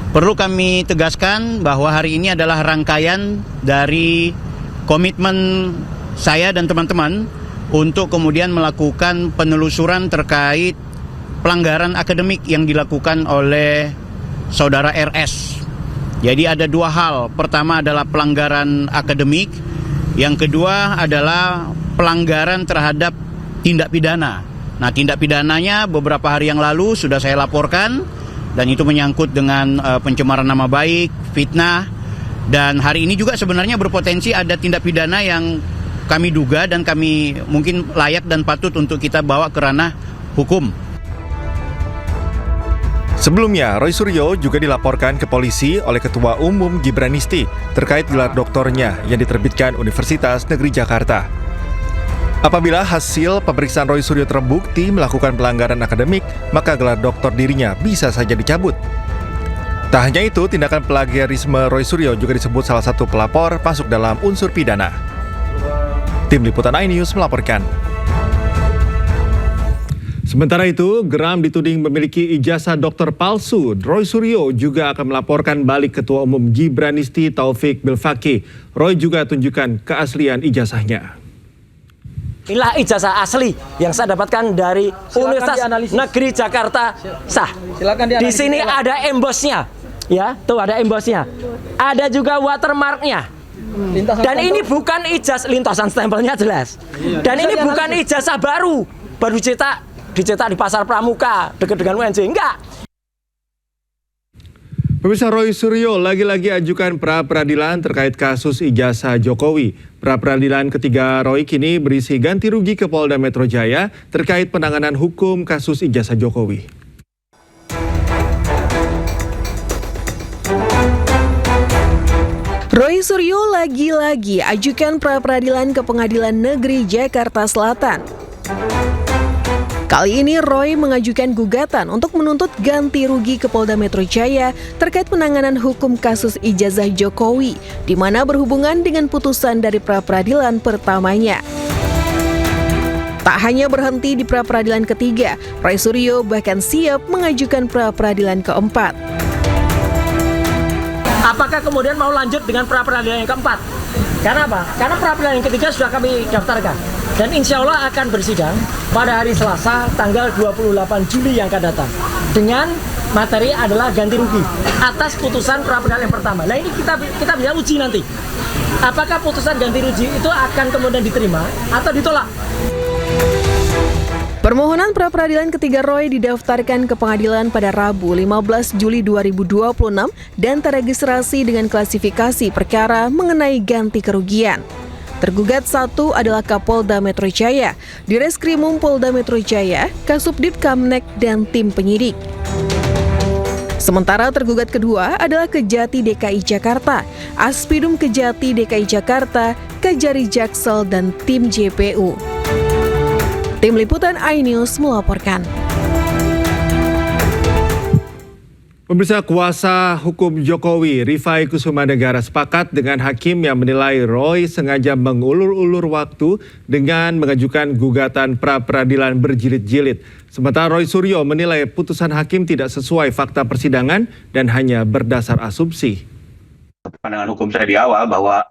Speaker 24: Perlu kami tegaskan bahwa hari ini adalah rangkaian dari komitmen saya dan teman-teman untuk kemudian melakukan penelusuran terkait pelanggaran akademik yang dilakukan oleh saudara RS. Jadi ada dua hal. Pertama adalah pelanggaran akademik, yang kedua adalah pelanggaran terhadap tindak pidana. Nah, tindak pidananya beberapa hari yang lalu sudah saya laporkan dan itu menyangkut dengan pencemaran nama baik, fitnah. Dan hari ini juga sebenarnya berpotensi ada tindak pidana yang kami duga dan kami mungkin layak dan patut untuk kita bawa ke ranah hukum.
Speaker 3: Sebelumnya, Roy Suryo juga dilaporkan ke polisi oleh Ketua Umum Gibranisti terkait gelar doktornya yang diterbitkan Universitas Negeri Jakarta. Apabila hasil pemeriksaan Roy Suryo terbukti melakukan pelanggaran akademik, maka gelar doktor dirinya bisa saja dicabut. Tak hanya itu, tindakan plagiarisme Roy Suryo juga disebut salah satu pelapor masuk dalam unsur pidana. Tim Liputan iNews melaporkan.
Speaker 1: Sementara itu, Geram dituding memiliki ijazah dokter palsu. Roy Suryo juga akan melaporkan balik Ketua Umum Gibranisti Taufik Bilfaqih. Roy juga tunjukkan keaslian ijazahnya.
Speaker 23: Inilah ijazah asli yang saya dapatkan dari Universitas Negeri Jakarta sah. Di sini ada embosnya, ya, tuh ada embosnya. Ada juga watermarknya. Dan ini bukan ijazah, lintasan stempelnya jelas. Dan ini bukan ijazah baru dicetak di Pasar Pramuka dekat dengan UNJ, enggak.
Speaker 1: Pemirsa, Roy Suryo lagi-lagi ajukan pra-peradilan terkait kasus ijazah Jokowi. Pra-peradilan ketiga Roy kini berisi ganti rugi ke Polda Metro Jaya terkait penanganan hukum kasus ijazah Jokowi.
Speaker 2: Roy Suryo lagi-lagi ajukan pra-peradilan ke Pengadilan Negeri Jakarta Selatan. Kali ini Roy mengajukan gugatan untuk menuntut ganti rugi ke Polda Metro Jaya terkait penanganan hukum kasus ijazah Jokowi, di mana berhubungan dengan putusan dari pra-peradilan pertamanya. Tak hanya berhenti di pra-peradilan ketiga, Roy Suryo bahkan siap mengajukan pra-peradilan keempat.
Speaker 23: Apakah kemudian mau lanjut dengan pra-peradilan yang keempat? Karena apa? Karena pra-peradilan yang ketiga sudah kami daftarkan. Dan insya Allah akan bersidang pada hari Selasa tanggal 28 Juli yang akan datang. Dengan materi adalah ganti rugi atas putusan pra-peradilan yang pertama. Nah ini kita bisa uji nanti. Apakah putusan ganti rugi itu akan kemudian diterima atau ditolak?
Speaker 2: Permohonan pra-peradilan ketiga Roy didaftarkan ke pengadilan pada Rabu 15 Juli 2026 dan teregistrasi dengan klasifikasi perkara mengenai ganti kerugian. Tergugat satu adalah Kapolda Metro Jaya, Direskrimum Polda Metro Jaya, Kasubdit Kamnek, dan tim penyidik. Sementara tergugat kedua adalah Kejati DKI Jakarta, Aspidum Kejati DKI Jakarta, Kejari Jaksel, dan tim JPU. Tim Liputan iNews melaporkan.
Speaker 1: Pemirsa, kuasa hukum Jokowi, Rifai Kusumanegara, sepakat dengan hakim yang menilai Roy sengaja mengulur-ulur waktu dengan mengajukan gugatan pra-peradilan berjilid-jilid. Sementara Roy Suryo menilai putusan hakim tidak sesuai fakta persidangan dan hanya berdasar asumsi.
Speaker 12: Pandangan hukum saya di awal bahwa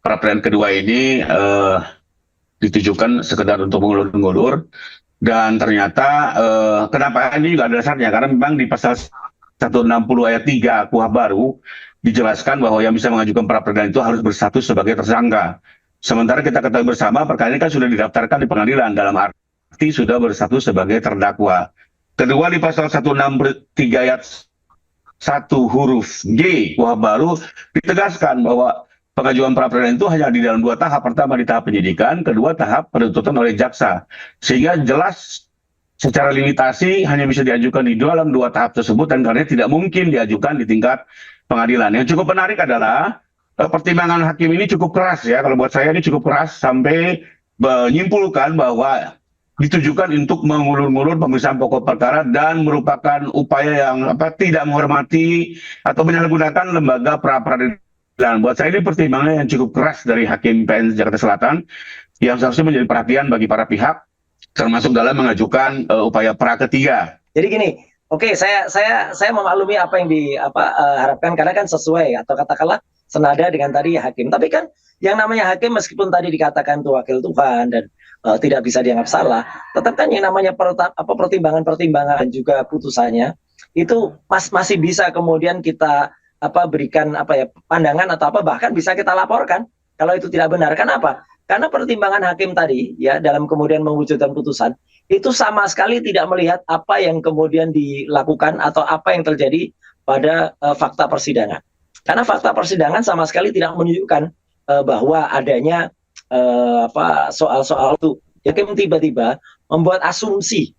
Speaker 12: pra-peradilan kedua ini ditujukan sekedar untuk mengulur-ngulur, dan ternyata kenapa ini juga ada dasarnya, karena memang di pasal 160 ayat 3 KUH baru dijelaskan bahwa yang bisa mengajukan pra-peradilan itu harus berstatus sebagai tersangka. Sementara kita ketahui bersama perkara ini kan sudah didaftarkan di pengadilan, dalam arti sudah berstatus sebagai terdakwa. Kedua, di pasal 163 ayat 1 huruf G KUH baru ditegaskan bahwa pengajuan pra-peradilan itu hanya di dalam dua tahap. Pertama di tahap penyidikan, kedua tahap penuntutan oleh jaksa. Sehingga jelas secara limitasi hanya bisa diajukan di dalam dua tahap tersebut, dan karena tidak mungkin diajukan di tingkat pengadilan. Yang cukup menarik adalah pertimbangan hakim ini cukup keras ya. Kalau buat saya ini cukup keras sampai menyimpulkan bahwa ditujukan untuk mengulur-ngulur pemeriksaan pokok perkara dan merupakan upaya yang tidak menghormati atau menyalahgunakan lembaga pra-peradilan. Buat saya ini pertimbangan yang cukup keras dari Hakim PN Jakarta Selatan yang seharusnya menjadi perhatian bagi para pihak, termasuk dalam mengajukan upaya pra ketiga.
Speaker 23: Jadi gini, oke, saya memaklumi apa yang diharapkan karena kan sesuai atau katakanlah senada dengan tadi hakim. Tapi kan yang namanya hakim meskipun tadi dikatakan itu wakil Tuhan dan tidak bisa dianggap salah, tetap kan yang namanya pertimbangan-pertimbangan dan juga putusannya itu masih bisa kemudian kita berikan pandangan atau bahkan bisa kita laporkan kalau itu tidak benar. Kenapa? Karena pertimbangan hakim tadi ya dalam kemudian mewujudkan putusan itu sama sekali tidak melihat apa yang kemudian dilakukan atau apa yang terjadi pada fakta persidangan. Karena fakta persidangan sama sekali tidak menunjukkan bahwa adanya soal-soal itu. Hakim tiba-tiba membuat asumsi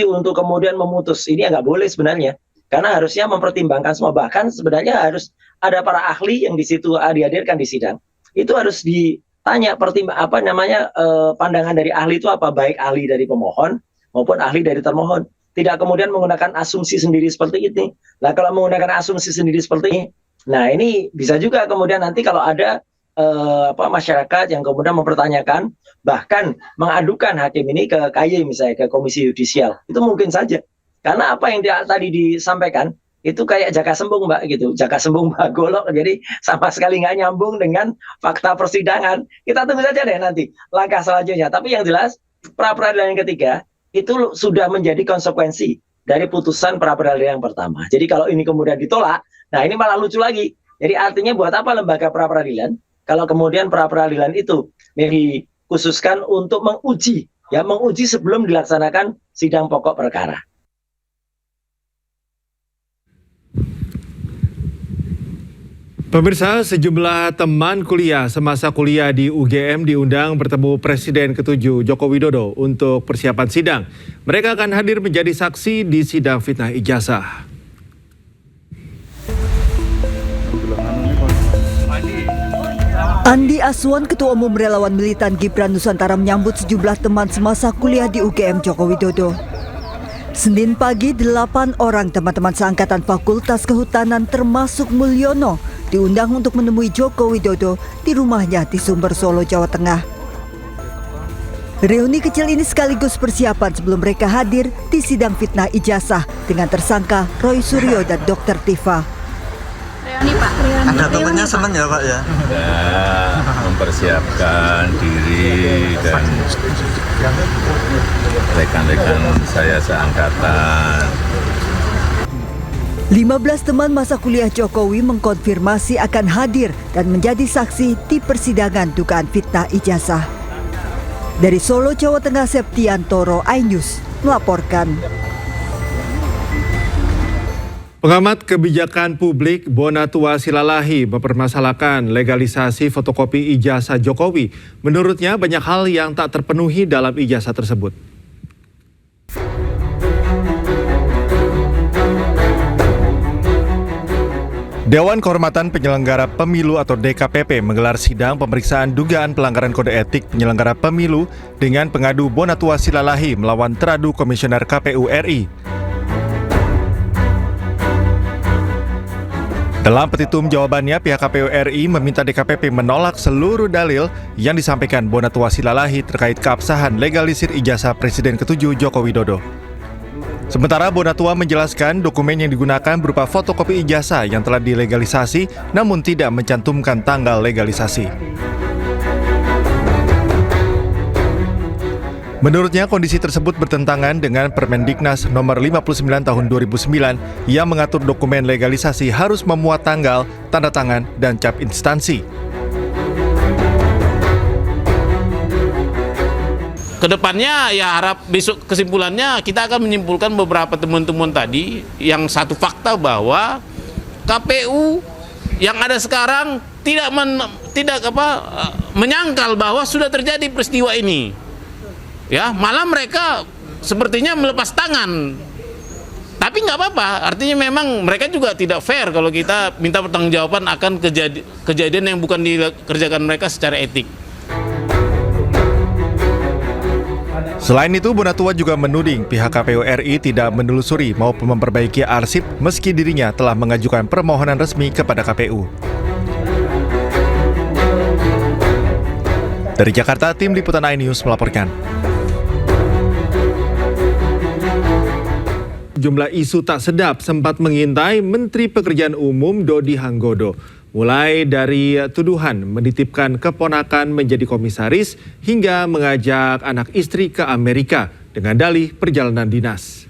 Speaker 23: untuk kemudian memutus. Ini nggak boleh sebenarnya. Karena harusnya mempertimbangkan semua, bahkan sebenarnya harus ada para ahli yang di situ dihadirkan di sidang. Itu harus ditanya pandangan dari ahli itu apa, baik ahli dari pemohon maupun ahli dari termohon. Tidak kemudian menggunakan asumsi sendiri seperti ini. Nah, kalau menggunakan asumsi sendiri seperti ini, nah ini bisa juga kemudian nanti kalau ada masyarakat yang kemudian mempertanyakan, bahkan mengadukan hakim ini ke KY misalnya, ke Komisi Yudisial. Itu mungkin saja. Karena apa yang tadi disampaikan, itu kayak jaka sembung Mbak gitu, jaka sembung Mbak Golok, jadi sama sekali nggak nyambung dengan fakta persidangan. Kita tunggu saja deh nanti langkah selanjutnya. Tapi yang jelas, pra-peradilan yang ketiga itu sudah menjadi konsekuensi dari putusan pra-peradilan yang pertama. Jadi kalau ini kemudian ditolak, nah ini malah lucu lagi. Jadi artinya buat apa lembaga pra-peradilan kalau kemudian pra-peradilan itu dikhususkan untuk menguji sebelum dilaksanakan sidang pokok perkara.
Speaker 1: Pemirsa, sejumlah teman kuliah semasa kuliah di UGM diundang bertemu Presiden ke-7 Joko Widodo untuk persiapan sidang. Mereka akan hadir menjadi saksi di sidang fitnah ijazah.
Speaker 11: Andi Aswan, Ketua Umum Relawan Militan Gibran Nusantara menyambut sejumlah teman semasa kuliah di UGM Joko Widodo. Senin pagi, 8 orang teman-teman seangkatan Fakultas Kehutanan termasuk Mulyono diundang untuk menemui Joko Widodo di rumahnya di Sumber, Solo, Jawa Tengah. Reuni kecil ini sekaligus persiapan sebelum mereka hadir di sidang fitnah ijazah dengan tersangka Roy Suryo dan Dr. Tifa.
Speaker 5: Reuni Pak,
Speaker 6: Anda temannya senang ya Pak ya? Mempersiapkan diri dan rekan-rekan saya seangkatan.
Speaker 11: 15 teman masa kuliah Jokowi mengkonfirmasi akan hadir dan menjadi saksi di persidangan dugaan fitnah ijazah. Dari Solo, Jawa Tengah, Septiantoro, iNews melaporkan.
Speaker 1: Pengamat kebijakan publik Bonatua Silalahi mempermasalahkan legalisasi fotokopi ijazah Jokowi. Menurutnya banyak hal yang tak terpenuhi dalam ijazah tersebut. Dewan Kehormatan Penyelenggara Pemilu atau DKPP menggelar sidang pemeriksaan dugaan pelanggaran kode etik penyelenggara pemilu dengan pengadu Bonatua Silalahi melawan teradu Komisioner KPU RI. Dalam petitum jawabannya, pihak KPU RI meminta DKPP menolak seluruh dalil yang disampaikan Bonatua Silalahi terkait keabsahan legalisir ijazah Presiden ke-7 Joko Widodo. Sementara Bonatua menjelaskan dokumen yang digunakan berupa fotokopi ijazah yang telah dilegalisasi namun tidak mencantumkan tanggal legalisasi. Menurutnya kondisi tersebut bertentangan dengan Permendiknas nomor 59 tahun 2009 yang mengatur dokumen legalisasi harus memuat tanggal, tanda tangan, dan cap instansi.
Speaker 7: Kedepannya ya harap besok kesimpulannya kita akan menyimpulkan beberapa temuan-temuan tadi yang satu fakta bahwa KPU yang ada sekarang tidak menyangkal bahwa sudah terjadi peristiwa ini. Ya, malah mereka sepertinya melepas tangan. Tapi nggak apa-apa, artinya memang mereka juga tidak fair kalau kita minta pertanggungjawaban akan kejadian yang bukan dikerjakan mereka secara etik.
Speaker 1: Selain itu, Bonatua juga menuding pihak KPU RI tidak menelusuri maupun memperbaiki arsip meski dirinya telah mengajukan permohonan resmi kepada KPU. Dari Jakarta, tim liputan iNews melaporkan. Jumlah isu tak sedap sempat mengintai Menteri Pekerjaan Umum Dodi Hanggodo. Mulai dari tuduhan menitipkan keponakan menjadi komisaris hingga mengajak anak istri ke Amerika dengan dalih perjalanan dinas.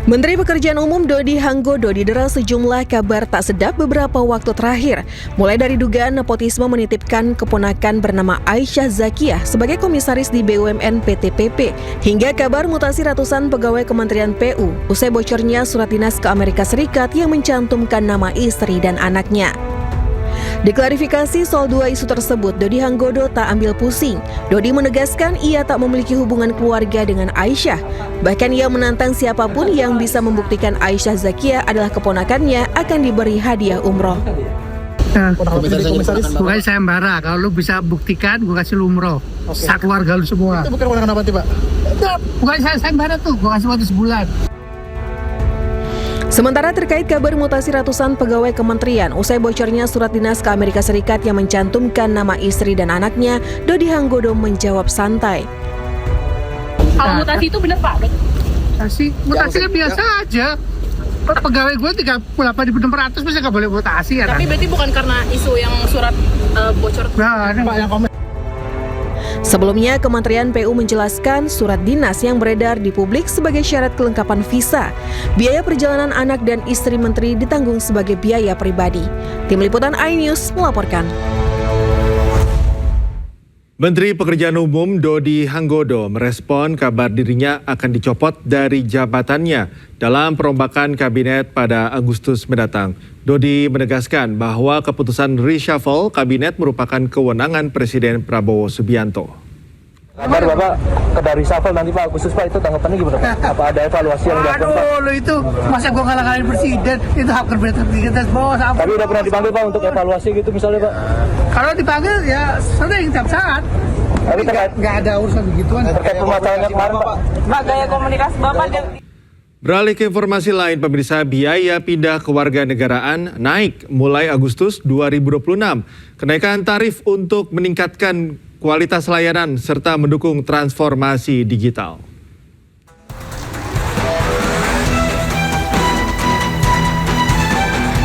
Speaker 2: Menteri Pekerjaan Umum Dodi Hanggodo didera sejumlah kabar tak sedap beberapa waktu terakhir. Mulai dari dugaan nepotisme menitipkan keponakan bernama Aisyah Zakiah sebagai komisaris di BUMN PT PP, hingga kabar mutasi ratusan pegawai Kementerian PU usai bocornya surat dinas ke Amerika Serikat yang mencantumkan nama istri dan anaknya. Diklarifikasi soal dua isu tersebut, Dodi Hanggodo tak ambil pusing. Dodi menegaskan ia tak memiliki hubungan keluarga dengan Aisyah. Bahkan ia menantang siapapun yang bisa membuktikan Aisyah Zakiah adalah keponakannya akan diberi hadiah umroh.
Speaker 9: Pokoknya saya embara, kalau lu bisa buktikan, gue kasih lu umroh. Sak keluarga lu semua. Itu bukan keponakan apa, Pak? Bukan saya embara tuh, gue kasih waktu sebulan.
Speaker 2: Sementara terkait kabar mutasi ratusan pegawai kementerian, usai bocornya surat dinas ke Amerika Serikat yang mencantumkan nama istri dan anaknya, Dodi Hanggodo menjawab santai.
Speaker 5: Kalau mutasi itu benar Pak?
Speaker 9: Mutasi kan biasa aja. Pegawai gue 38.600 masih nggak boleh mutasi ya.
Speaker 5: Tapi berarti bukan karena isu yang surat bocor?
Speaker 9: Nah, Pak yang komen.
Speaker 2: Sebelumnya, Kementerian PU menjelaskan surat dinas yang beredar di publik sebagai syarat kelengkapan visa. Biaya perjalanan anak dan istri menteri ditanggung sebagai biaya pribadi. Tim Liputan iNews melaporkan.
Speaker 1: Menteri Pekerjaan Umum Dodi Hanggodo merespon kabar dirinya akan dicopot dari jabatannya dalam perombakan kabinet pada Agustus mendatang. Dodi menegaskan bahwa keputusan reshuffle kabinet merupakan kewenangan Presiden Prabowo Subianto.
Speaker 4: Kabar Bapak dari reshuffle nanti Pak Agustus Pak, itu tanggapannya gimana Pak? Apa ada evaluasi yang dilakukan Pak?
Speaker 9: Aduh, itu masa gue ngalah-ngalahin presiden, itu hak kerja kita bos.
Speaker 4: Tapi udah pernah dipanggil Pak untuk evaluasi gitu misalnya Pak?
Speaker 9: Kalau dipanggil ya sering tiap saat. Tapi nggak ada urusan begituan.
Speaker 4: Terkait permasalahannya kemarin Pak?
Speaker 5: Pak, gaya komunikasi Bapak
Speaker 1: Beralih ke informasi lain, pemirsa, biaya pindah kewarganegaraan naik mulai Agustus 2026. Kenaikan tarif untuk meningkatkan kualitas layanan serta mendukung transformasi digital.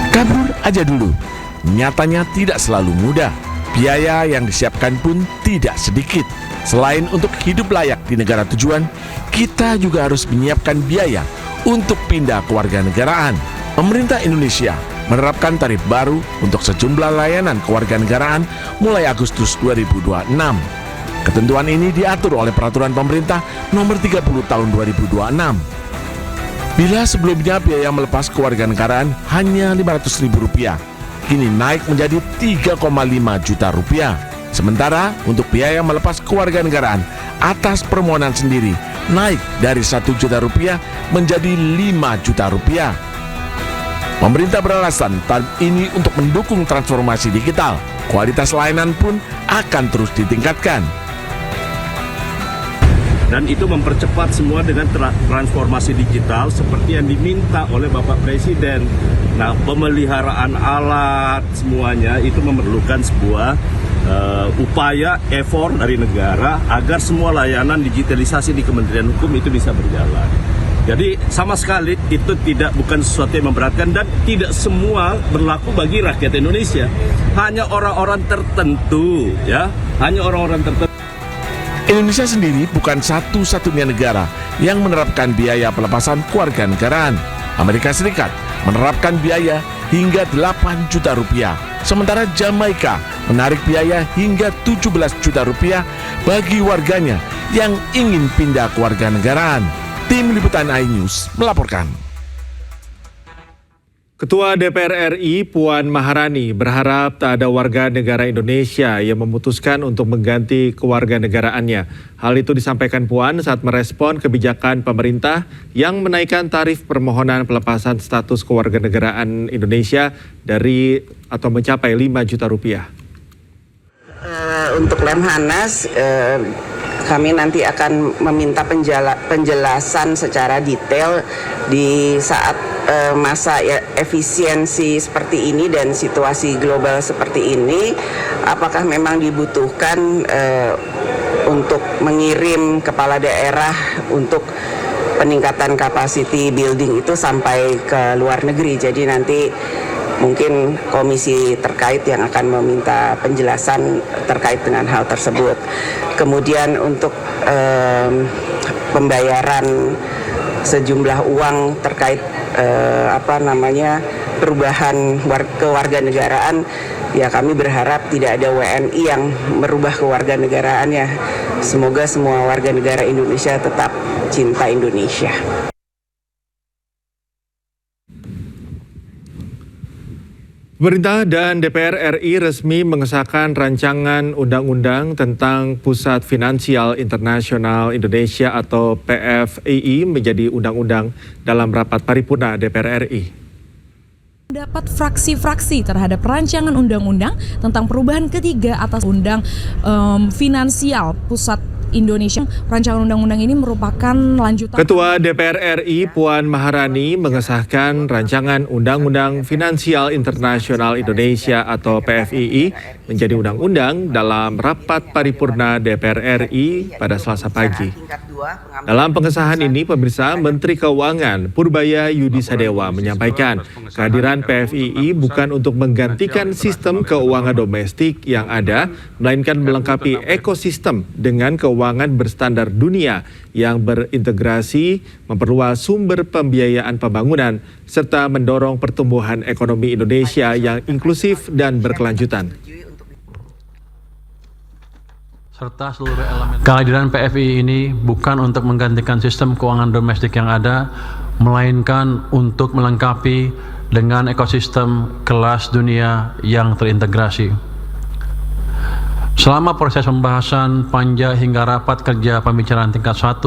Speaker 8: Kabur aja dulu. Nyatanya tidak selalu mudah. Biaya yang disiapkan pun tidak sedikit. Selain untuk hidup layak di negara tujuan, kita juga harus menyiapkan biaya untuk pindah kewarganegaraan. Pemerintah Indonesia menerapkan tarif baru untuk sejumlah layanan kewarganegaraan mulai Agustus 2026. Ketentuan ini diatur oleh Peraturan Pemerintah Nomor 30 Tahun 2026. Bila sebelumnya biaya melepas kewarganegaraan hanya Rp500.000, kini naik menjadi Rp3,5 juta. Sementara untuk biaya melepas kewarganegaraan atas permohonan sendiri naik dari Rp1 juta menjadi Rp5 juta. Pemerintah beralasan tarif ini untuk mendukung transformasi digital. Kualitas layanan pun akan terus ditingkatkan.
Speaker 12: Dan itu mempercepat semua dengan transformasi digital seperti yang diminta oleh Bapak Presiden. Nah, pemeliharaan alat semuanya itu memerlukan sebuah upaya, effort dari negara agar semua layanan digitalisasi di Kementerian Hukum itu bisa berjalan. Jadi sama sekali itu bukan sesuatu yang memberatkan dan tidak semua berlaku bagi rakyat Indonesia. Hanya orang-orang tertentu, ya, hanya orang-orang tertentu.
Speaker 8: Indonesia sendiri bukan satu-satunya negara yang menerapkan biaya pelepasan kewarganegaraan. Amerika Serikat menerapkan biaya hingga Rp8 juta. Sementara Jamaika menarik biaya hingga Rp17 juta bagi warganya yang ingin pindah kewarganegaraan. Tim Liputan iNews melaporkan.
Speaker 1: Ketua DPR RI Puan Maharani berharap tak ada warga negara Indonesia yang memutuskan untuk mengganti kewarganegaraannya. Hal itu disampaikan Puan saat merespon kebijakan pemerintah yang menaikkan tarif permohonan pelepasan status kewarganegaraan Indonesia dari atau mencapai Rp5 juta.
Speaker 10: Untuk Lemhanas, kami nanti akan meminta penjelasan secara detail di saat masa efisiensi seperti ini dan situasi global seperti ini. Apakah memang dibutuhkan untuk mengirim kepala daerah untuk peningkatan capacity building itu sampai ke luar negeri. Jadi nanti mungkin komisi terkait yang akan meminta penjelasan terkait dengan hal tersebut. Kemudian untuk pembayaran sejumlah uang terkait perubahan kewarganegaraan, ya kami berharap tidak ada WNI yang merubah kewarganegaraannya. Semoga semua warga negara Indonesia tetap cinta Indonesia.
Speaker 1: Pemerintah dan DPR RI resmi mengesahkan rancangan undang-undang tentang Pusat Finansial Internasional Indonesia atau PFII menjadi undang-undang dalam rapat paripurna DPR RI.
Speaker 13: Dapat fraksi-fraksi terhadap rancangan undang-undang tentang perubahan ketiga atas undang finansial Pusat Indonesia. Rancangan undang-undang ini merupakan lanjutan.
Speaker 1: Ketua DPR RI Puan Maharani mengesahkan rancangan Undang-Undang Finansial Internasional Indonesia atau PFII menjadi undang-undang dalam rapat paripurna DPR RI pada Selasa pagi. Dalam pengesahan ini, pemirsa, Menteri Keuangan Purbaya Yudi Sadewa menyampaikan kehadiran PFII bukan untuk menggantikan sistem keuangan domestik yang ada, melainkan melengkapi ekosistem dengan keuangan berstandar dunia yang berintegrasi, memperluas sumber pembiayaan pembangunan, serta mendorong pertumbuhan ekonomi Indonesia yang inklusif dan berkelanjutan.
Speaker 14: Serta seluruh elemen. Kehadiran PFII ini bukan untuk menggantikan sistem keuangan domestik yang ada, melainkan untuk melengkapi dengan ekosistem kelas dunia yang terintegrasi. Selama proses pembahasan panja hingga rapat kerja pembicaraan tingkat 1,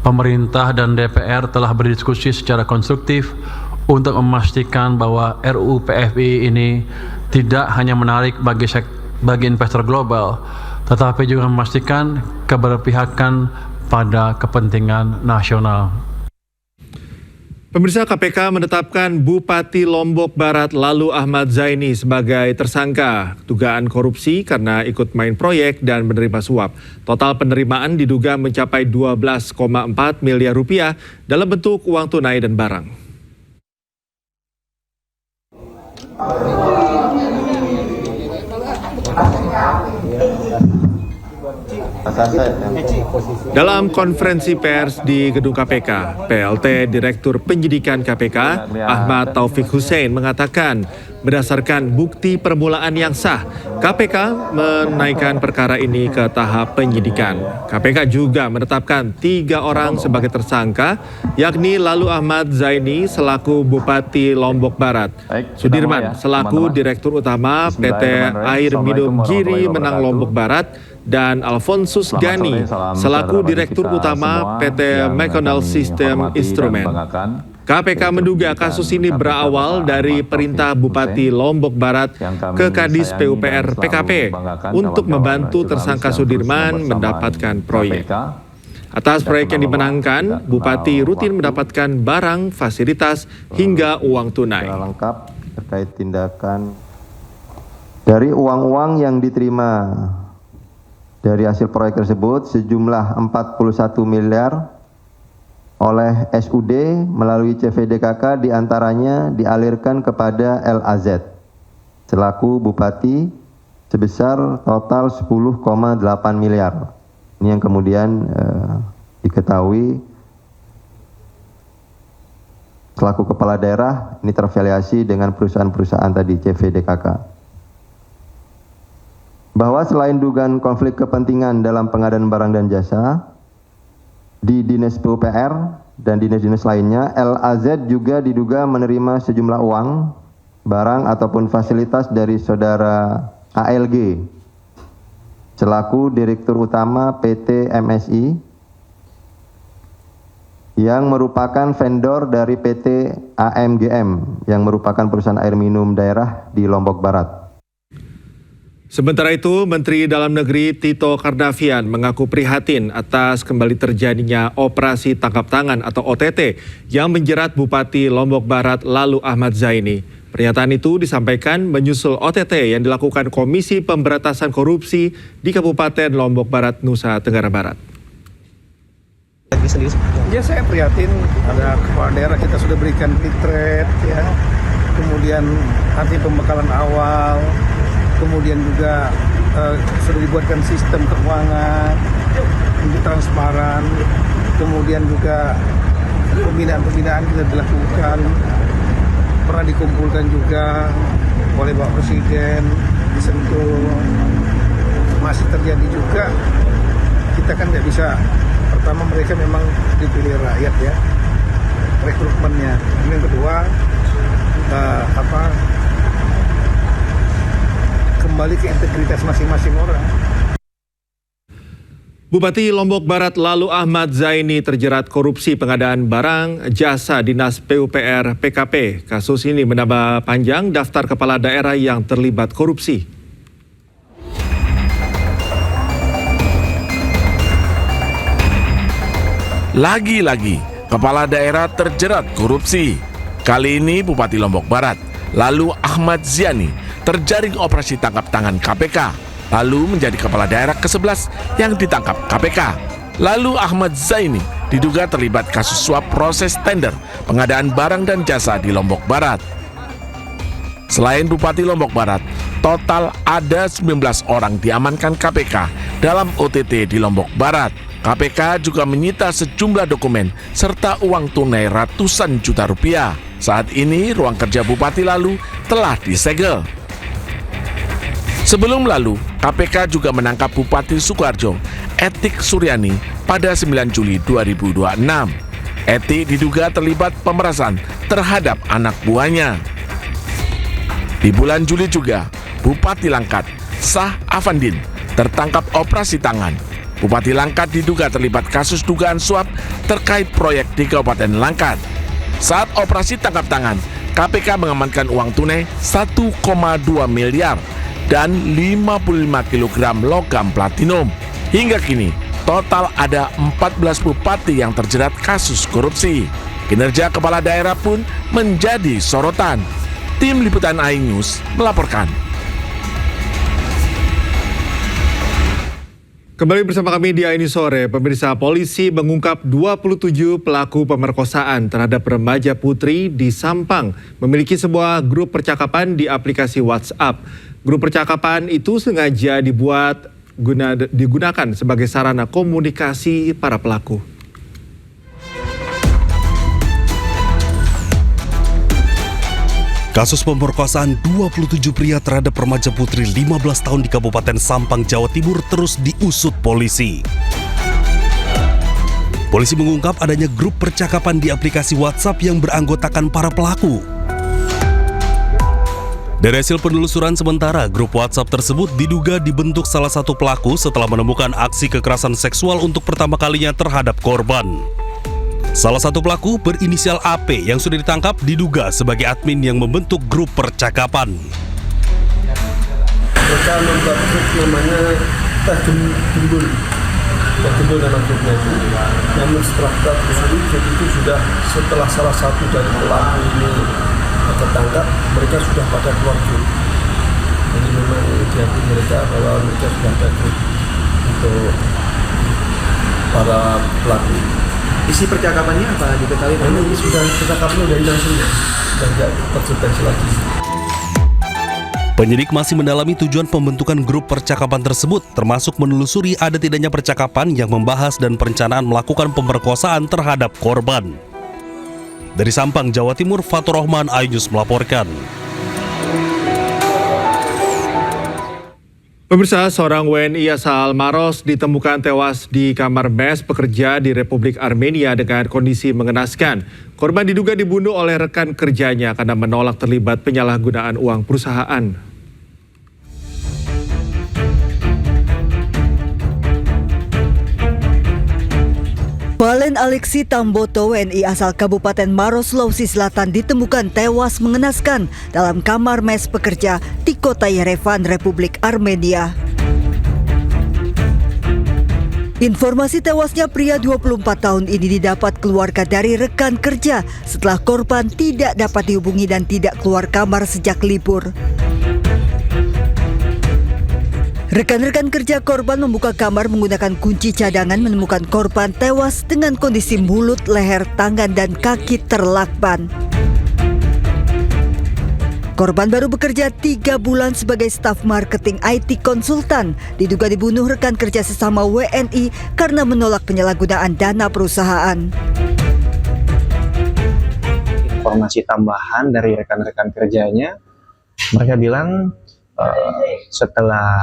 Speaker 14: pemerintah dan DPR telah berdiskusi secara konstruktif untuk memastikan bahwa RUU PFII ini tidak hanya menarik bagi investor global, tetapi juga memastikan keberpihakan pada kepentingan nasional.
Speaker 1: Pemirsa, KPK menetapkan Bupati Lombok Barat Lalu Ahmad Zaini sebagai tersangka dugaan korupsi karena ikut main proyek dan menerima suap. Total penerimaan diduga mencapai 12,4 miliar rupiah dalam bentuk uang tunai dan barang. Dalam konferensi pers di gedung KPK, PLT Direktur Penyidikan KPK Ahmad Taufik Hussein mengatakan berdasarkan bukti permulaan yang sah, KPK menaikkan perkara ini ke tahap penyidikan. KPK juga menetapkan 3 orang sebagai tersangka, yakni Lalu Ahmad Zaini selaku Bupati Lombok Barat, Sudirman selaku Direktur Utama PT Air Minum Giri Menang Lombok Barat, dan Alfonsus Gani selaku Direktur Utama PT McConnell System Instrument. KPK menduga kasus ini berawal dari perintah Bupati Lombok Barat ke Kadis PUPR PKP untuk membantu tersangka Sudirman mendapatkan proyek. Atas proyek yang dimenangkan, Bupati rutin mendapatkan barang, fasilitas, hingga uang tunai.
Speaker 15: Lengkap terkait tindakan dari uang-uang yang diterima dari hasil proyek tersebut sejumlah 41 miliar oleh SUD melalui CVDKK, diantaranya dialirkan kepada LAZ selaku Bupati sebesar total 10,8 miliar. Ini yang kemudian diketahui selaku kepala daerah ini terafiliasi dengan perusahaan-perusahaan tadi CVDKK. Bahwa selain dugaan konflik kepentingan dalam pengadaan barang dan jasa di Dinas PUPR dan dinas-dinas lainnya, LAZ juga diduga menerima sejumlah uang, barang ataupun fasilitas dari saudara ALG selaku Direktur Utama PT MSI yang merupakan vendor dari PT AMGM yang merupakan perusahaan air minum daerah di Lombok Barat.
Speaker 1: Sementara itu, Menteri Dalam Negeri Tito Karnavian mengaku prihatin atas kembali terjadinya operasi tangkap tangan atau OTT yang menjerat Bupati Lombok Barat Lalu Ahmad Zaini. Pernyataan itu disampaikan menyusul OTT yang dilakukan Komisi Pemberantasan Korupsi di Kabupaten Lombok Barat, Nusa Tenggara Barat.
Speaker 16: Ya, saya prihatin, ada kepala daerah kita sudah berikan retreat, ya, kemudian nanti pembekalan awal, kemudian juga sudah dibuatkan sistem keuangan untuk transparan, kemudian juga pembinaan-pembinaan sudah dilakukan, pernah dikumpulkan juga oleh Bapak Presiden di Sentul. Masih terjadi juga, kita kan nggak bisa, pertama mereka memang dipilih rakyat ya, rekrutmennya. Yang kedua, kembali ke integritas masing-masing orang.
Speaker 1: Bupati Lombok Barat Lalu Ahmad Zaini terjerat korupsi pengadaan barang jasa Dinas PUPR PKP. Kasus ini menambah panjang daftar kepala daerah yang terlibat korupsi.
Speaker 8: Lagi-lagi, kepala daerah terjerat korupsi. Kali ini Bupati Lombok Barat, lalu Ahmad Ziani, terjaring operasi tangkap tangan KPK, lalu menjadi kepala daerah ke-11 yang ditangkap KPK. Lalu Ahmad Zaini diduga terlibat kasus suap proses tender pengadaan barang dan jasa di Lombok Barat. Selain Bupati Lombok Barat, total ada 19 orang diamankan KPK dalam OTT di Lombok Barat. KPK juga menyita sejumlah dokumen serta uang tunai ratusan juta rupiah. Saat ini ruang kerja Bupati lalu telah disegel. Sebelum lalu, KPK juga menangkap Bupati Sukoharjo, Etik Suryani, pada 9 Juli 2026. Etik diduga terlibat pemerasan terhadap anak buahnya. Di bulan Juli juga, Bupati Langkat, Sah Afandin, tertangkap operasi tangan. Bupati Langkat diduga terlibat kasus dugaan suap terkait proyek di Kabupaten Langkat. Saat operasi tangkap tangan, KPK mengamankan uang tunai 1,2 miliar dan 55 kg logam platinum. Hingga kini, total ada 14 bupati yang terjerat kasus korupsi. Kinerja kepala daerah pun menjadi sorotan. Tim Liputan iNews melaporkan.
Speaker 1: Kembali bersama kami di iNews Sore, pemirsa, polisi mengungkap 27 pelaku pemerkosaan terhadap remaja putri di Sampang memiliki sebuah grup percakapan di aplikasi WhatsApp. Grup percakapan itu sengaja digunakan sebagai sarana komunikasi para pelaku.
Speaker 17: Kasus pemerkosaan 27 pria terhadap remaja putri 15 tahun di Kabupaten Sampang, Jawa Timur terus diusut polisi. Polisi mengungkap adanya grup percakapan di aplikasi WhatsApp yang beranggotakan para pelaku. Dari hasil penelusuran sementara, grup WhatsApp tersebut diduga dibentuk salah satu pelaku setelah menemukan aksi kekerasan seksual untuk pertama kalinya terhadap korban. Salah satu pelaku berinisial AP yang sudah ditangkap diduga sebagai admin yang membentuk grup percakapan.
Speaker 19: Mereka membuat grup namanya Tajembul nama grupnya itu. Namun setelah kita telusuri, jadi itu sudah setelah salah satu dari pelaku ini tertangkap, mereka sudah pada keluar grup. Jadi memang diakui mereka bahwa mereka sudah ada grup untuk para pelaku.
Speaker 20: Isi percakapannya apa diketahui?
Speaker 19: Ini sudah percakapan dari langsungnya, dan tidak terdeteksi lagi.
Speaker 17: Penyidik masih mendalami tujuan pembentukan grup percakapan tersebut, termasuk menelusuri ada tidaknya percakapan yang membahas dan perencanaan melakukan pemerkosaan terhadap korban. Dari Sampang, Jawa Timur, Fatur Rahman, iNews melaporkan.
Speaker 1: Pemirsa, seorang WNI asal Maros ditemukan tewas di kamar mes pekerja di Republik Armenia dengan kondisi mengenaskan. Korban diduga dibunuh oleh rekan kerjanya karena menolak terlibat penyalahgunaan uang perusahaan.
Speaker 11: Valen Alexi Tamboto, WNI asal Kabupaten Maros, Sulawesi Selatan, ditemukan tewas mengenaskan dalam kamar mes pekerja di kota Yerevan, Republik Armenia. Informasi tewasnya pria 24 tahun ini didapat keluarga dari rekan kerja setelah korban tidak dapat dihubungi dan tidak keluar kamar sejak libur. Rekan-rekan kerja korban membuka kamar menggunakan kunci cadangan, menemukan korban tewas dengan kondisi mulut, leher, tangan, dan kaki terlakban. Korban baru bekerja 3 bulan sebagai staf marketing IT konsultan, diduga dibunuh rekan kerja sesama WNI karena menolak penyalahgunaan dana perusahaan.
Speaker 21: Informasi tambahan dari rekan-rekan kerjanya, mereka bilang setelah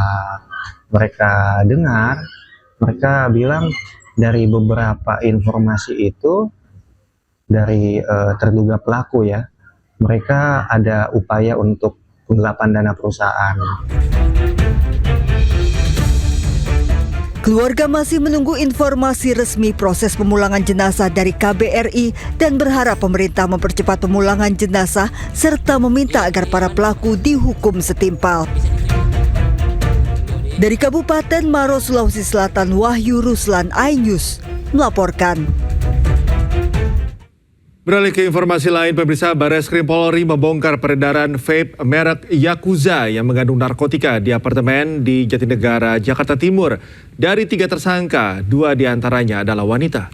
Speaker 21: mereka dengar, mereka bilang dari beberapa informasi itu dari terduga pelaku ya, mereka ada upaya untuk penggelapan dana perusahaan.
Speaker 11: Keluarga masih menunggu informasi resmi proses pemulangan jenazah dari KBRI dan berharap pemerintah mempercepat pemulangan jenazah serta meminta agar para pelaku dihukum setimpal. Dari Kabupaten Maros, Sulawesi Selatan, Wahyu Ruslan, iNews melaporkan.
Speaker 1: Beralih ke informasi lain, pemirsa, Barreskrim Polri membongkar peredaran vape merek Yakuza yang mengandung narkotika di apartemen di Jatinegara, Jakarta Timur. Dari 3 tersangka, 2 diantaranya adalah wanita.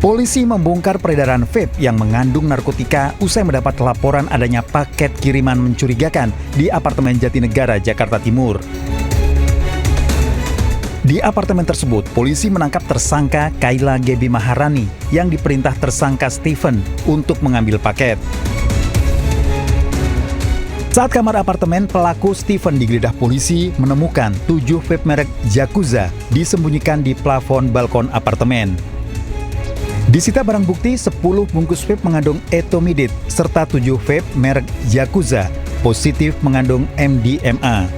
Speaker 3: Polisi membongkar peredaran vape yang mengandung narkotika usai mendapat laporan adanya paket kiriman mencurigakan di apartemen Jatinegara, Jakarta Timur. Di apartemen tersebut, polisi menangkap tersangka Kayla Gebi Maharani yang diperintah tersangka Steven untuk mengambil paket. Saat kamar apartemen, pelaku Steven digeledah polisi menemukan 7 vape merek Yakuza disembunyikan di plafon balkon apartemen. Disita barang bukti 10 bungkus vape mengandung etomidate serta 7 vape merek Yakuza positif mengandung MDMA.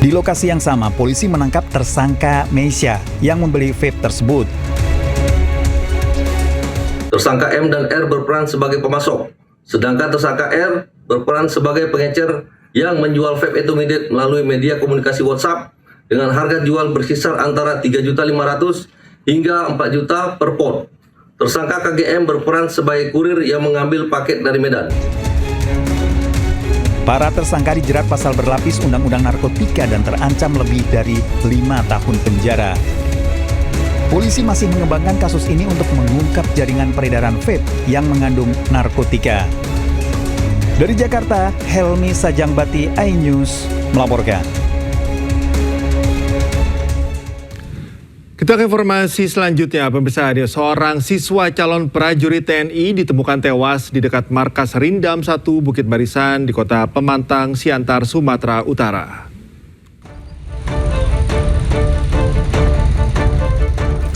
Speaker 3: Di lokasi yang sama, polisi menangkap tersangka Meisha yang membeli vape tersebut.
Speaker 18: Tersangka M dan R berperan sebagai pemasok, sedangkan tersangka R berperan sebagai pengecer yang menjual vape etomidate melalui media komunikasi WhatsApp dengan harga jual berkisar antara 3.500.000 hingga 4 juta per pot. Tersangka KGM berperan sebagai kurir yang mengambil paket dari Medan.
Speaker 3: Para tersangka dijerat pasal berlapis Undang-Undang Narkotika dan terancam lebih dari 5 tahun penjara. Polisi masih mengembangkan kasus ini untuk mengungkap jaringan peredaran vape yang mengandung narkotika. Dari Jakarta, Helmi Sajangbati, iNews melaporkan.
Speaker 1: Kita ke informasi selanjutnya, pemirsa. Seorang siswa calon prajurit TNI ditemukan tewas di dekat markas Rindam 1 Bukit Barisan di Kota Pemantang, Siantar, Sumatera Utara.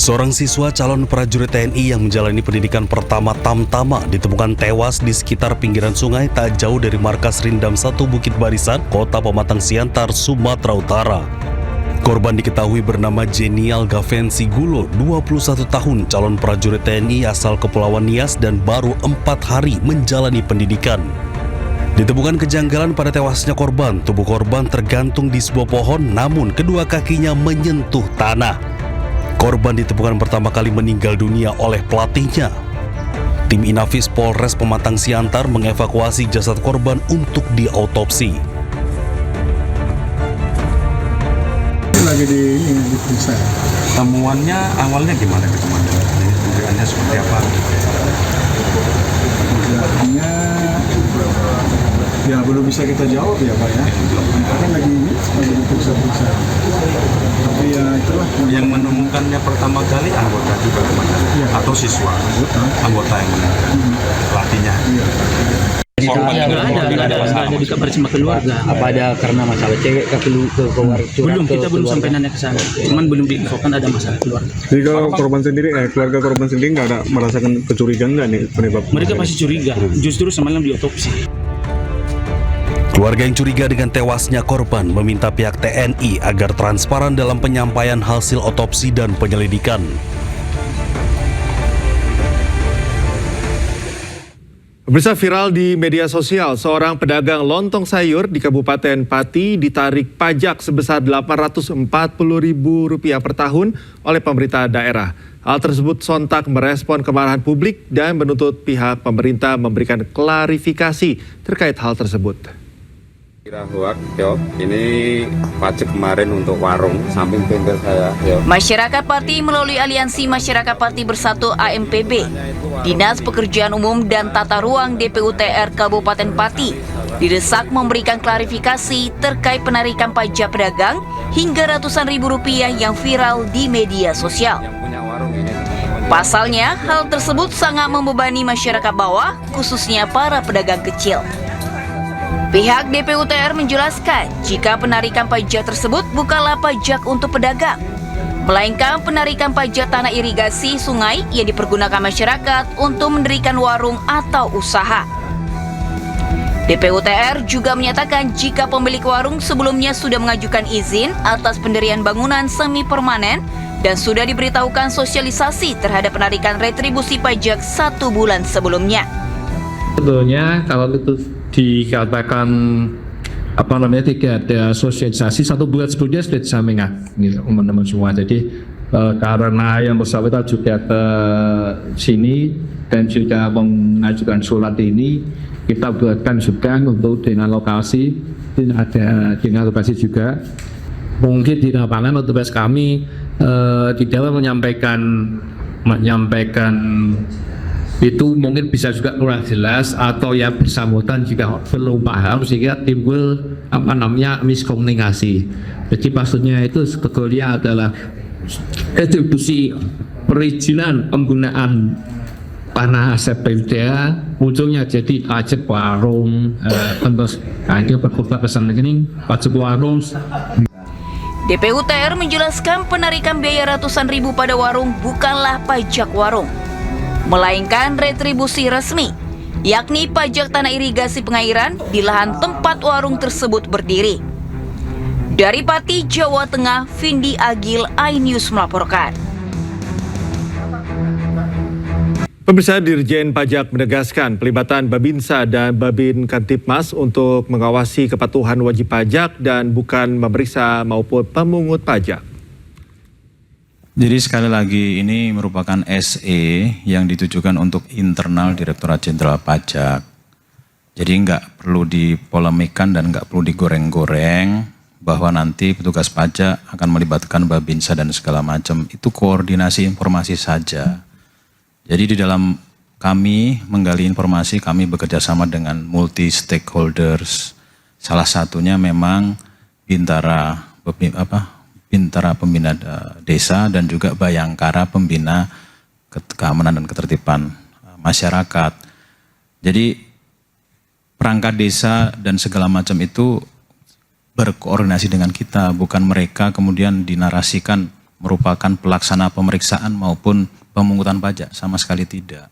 Speaker 17: Seorang siswa calon prajurit TNI yang menjalani pendidikan pertama Tamtama ditemukan tewas di sekitar pinggiran sungai tak jauh dari markas Rindam 1 Bukit Barisan, Kota Pemantang, Siantar, Sumatera Utara. Korban diketahui bernama Jenial Gavensi Gulo, 21 tahun, calon prajurit TNI asal Kepulauan Nias dan baru 4 hari menjalani pendidikan. Ditemukan kejanggalan pada tewasnya korban, tubuh korban tergantung di sebuah pohon namun kedua kakinya menyentuh tanah. Korban ditemukan pertama kali meninggal dunia oleh pelatihnya. Tim Inafis Polres Pemantang Siantar mengevakuasi jasad korban untuk diautopsi.
Speaker 22: Lagi diperiksa. Temuannya awalnya gimana ke teman-teman? Dugaannya seperti apa? Dugaannya ya belum bisa kita jawab ya Pak ya. Karena lagi diperiksa. Tapi ya itulah. Yang menemukannya pertama kali anggota juga teman-teman ya. Atau siswa? Anggota yang menemukan pelatihnya.
Speaker 24: Nggak ada dikabar sama keluarga. Apa ada karena masalah cewek ke belum, kita belum sampai nanya ke sana. Cuman belum diinfokan ada masalah keluarga.
Speaker 25: Jadi kalau korban sendiri, keluarga korban sendiri nggak ada merasakan kecurigaan nggak nih penyebab?
Speaker 24: Mereka pasti curiga, justru semalam diotopsi.
Speaker 17: Keluarga yang curiga dengan tewasnya korban meminta pihak TNI agar transparan dalam penyampaian hasil otopsi dan penyelidikan.
Speaker 1: Pemirsa, viral di media sosial, seorang pedagang lontong sayur di Kabupaten Pati ditarik pajak sebesar Rp840.000 per tahun oleh pemerintah daerah. Hal tersebut sontak merespon kemarahan publik dan menuntut pihak pemerintah memberikan klarifikasi terkait hal tersebut.
Speaker 26: Ini pajak kemarin untuk warung samping bengkel saya.
Speaker 27: Masyarakat Pati melalui Aliansi Masyarakat Pati Bersatu AMPB, Dinas Pekerjaan Umum dan Tata Ruang DPUTR Kabupaten Pati didesak memberikan klarifikasi terkait penarikan pajak pedagang hingga ratusan ribu rupiah yang viral di media sosial. Pasalnya, hal tersebut sangat membebani masyarakat bawah, khususnya para pedagang kecil. Pihak DPUTR menjelaskan jika penarikan pajak tersebut bukanlah pajak untuk pedagang, melainkan penarikan pajak tanah irigasi sungai yang dipergunakan masyarakat untuk mendirikan warung atau usaha. DPUTR juga menyatakan jika pemilik warung sebelumnya sudah mengajukan izin atas pendirian bangunan semi permanen dan sudah diberitahukan sosialisasi terhadap penarikan retribusi pajak 1 bulan sebelumnya.
Speaker 2: Sebetulnya kalau itu dikatakan tidak ada sosialisasi, 1 bulan sebelumnya sudah disampaikan gitu, teman-teman semua. Jadi karena yang bersangkutan juga ke sini dan juga mengajukan surat ini, kita buatkan juga untuk dengan lokasi, ada dengan lokasi juga. Mungkin di lapangan petugas kami di dalam menyampaikan itu mungkin bisa juga kurang jelas atau yang bersangkutan juga belum paham sehingga timbul miskomunikasi. Jadi maksudnya itu sebetulnya adalah distribusi perizinan penggunaan tanah aset PUDA, ujungnya jadi pajak warung, terus itu berubah pesan rekening pajak warung.
Speaker 27: DPUTR menjelaskan penarikan biaya ratusan ribu pada warung bukanlah pajak warung, melainkan retribusi resmi, yakni pajak tanah irigasi pengairan di lahan tempat warung tersebut berdiri. Dari Pati, Jawa Tengah, Vindi Agil, iNews melaporkan.
Speaker 1: Pemirsa, Dirjen Pajak menegaskan pelibatan Babinsa dan Babin Kantipmas untuk mengawasi kepatuhan wajib pajak dan bukan memeriksa maupun pemungut pajak.
Speaker 4: Jadi sekali lagi ini merupakan SE yang ditujukan untuk internal Direktorat Jenderal Pajak. Jadi nggak perlu dipolemikan dan nggak perlu digoreng-goreng bahwa nanti petugas pajak akan melibatkan Babinsa dan segala macam. Itu koordinasi informasi saja. Jadi di dalam kami menggali informasi, kami bekerja sama dengan multi stakeholders. Salah satunya memang Bintara Pembina Desa dan juga Bayangkara Pembina Keamanan dan Ketertiban Masyarakat. Jadi perangkat desa dan segala macam itu berkoordinasi dengan kita, bukan mereka kemudian dinarasikan merupakan pelaksana pemeriksaan maupun pemungutan pajak, sama sekali tidak.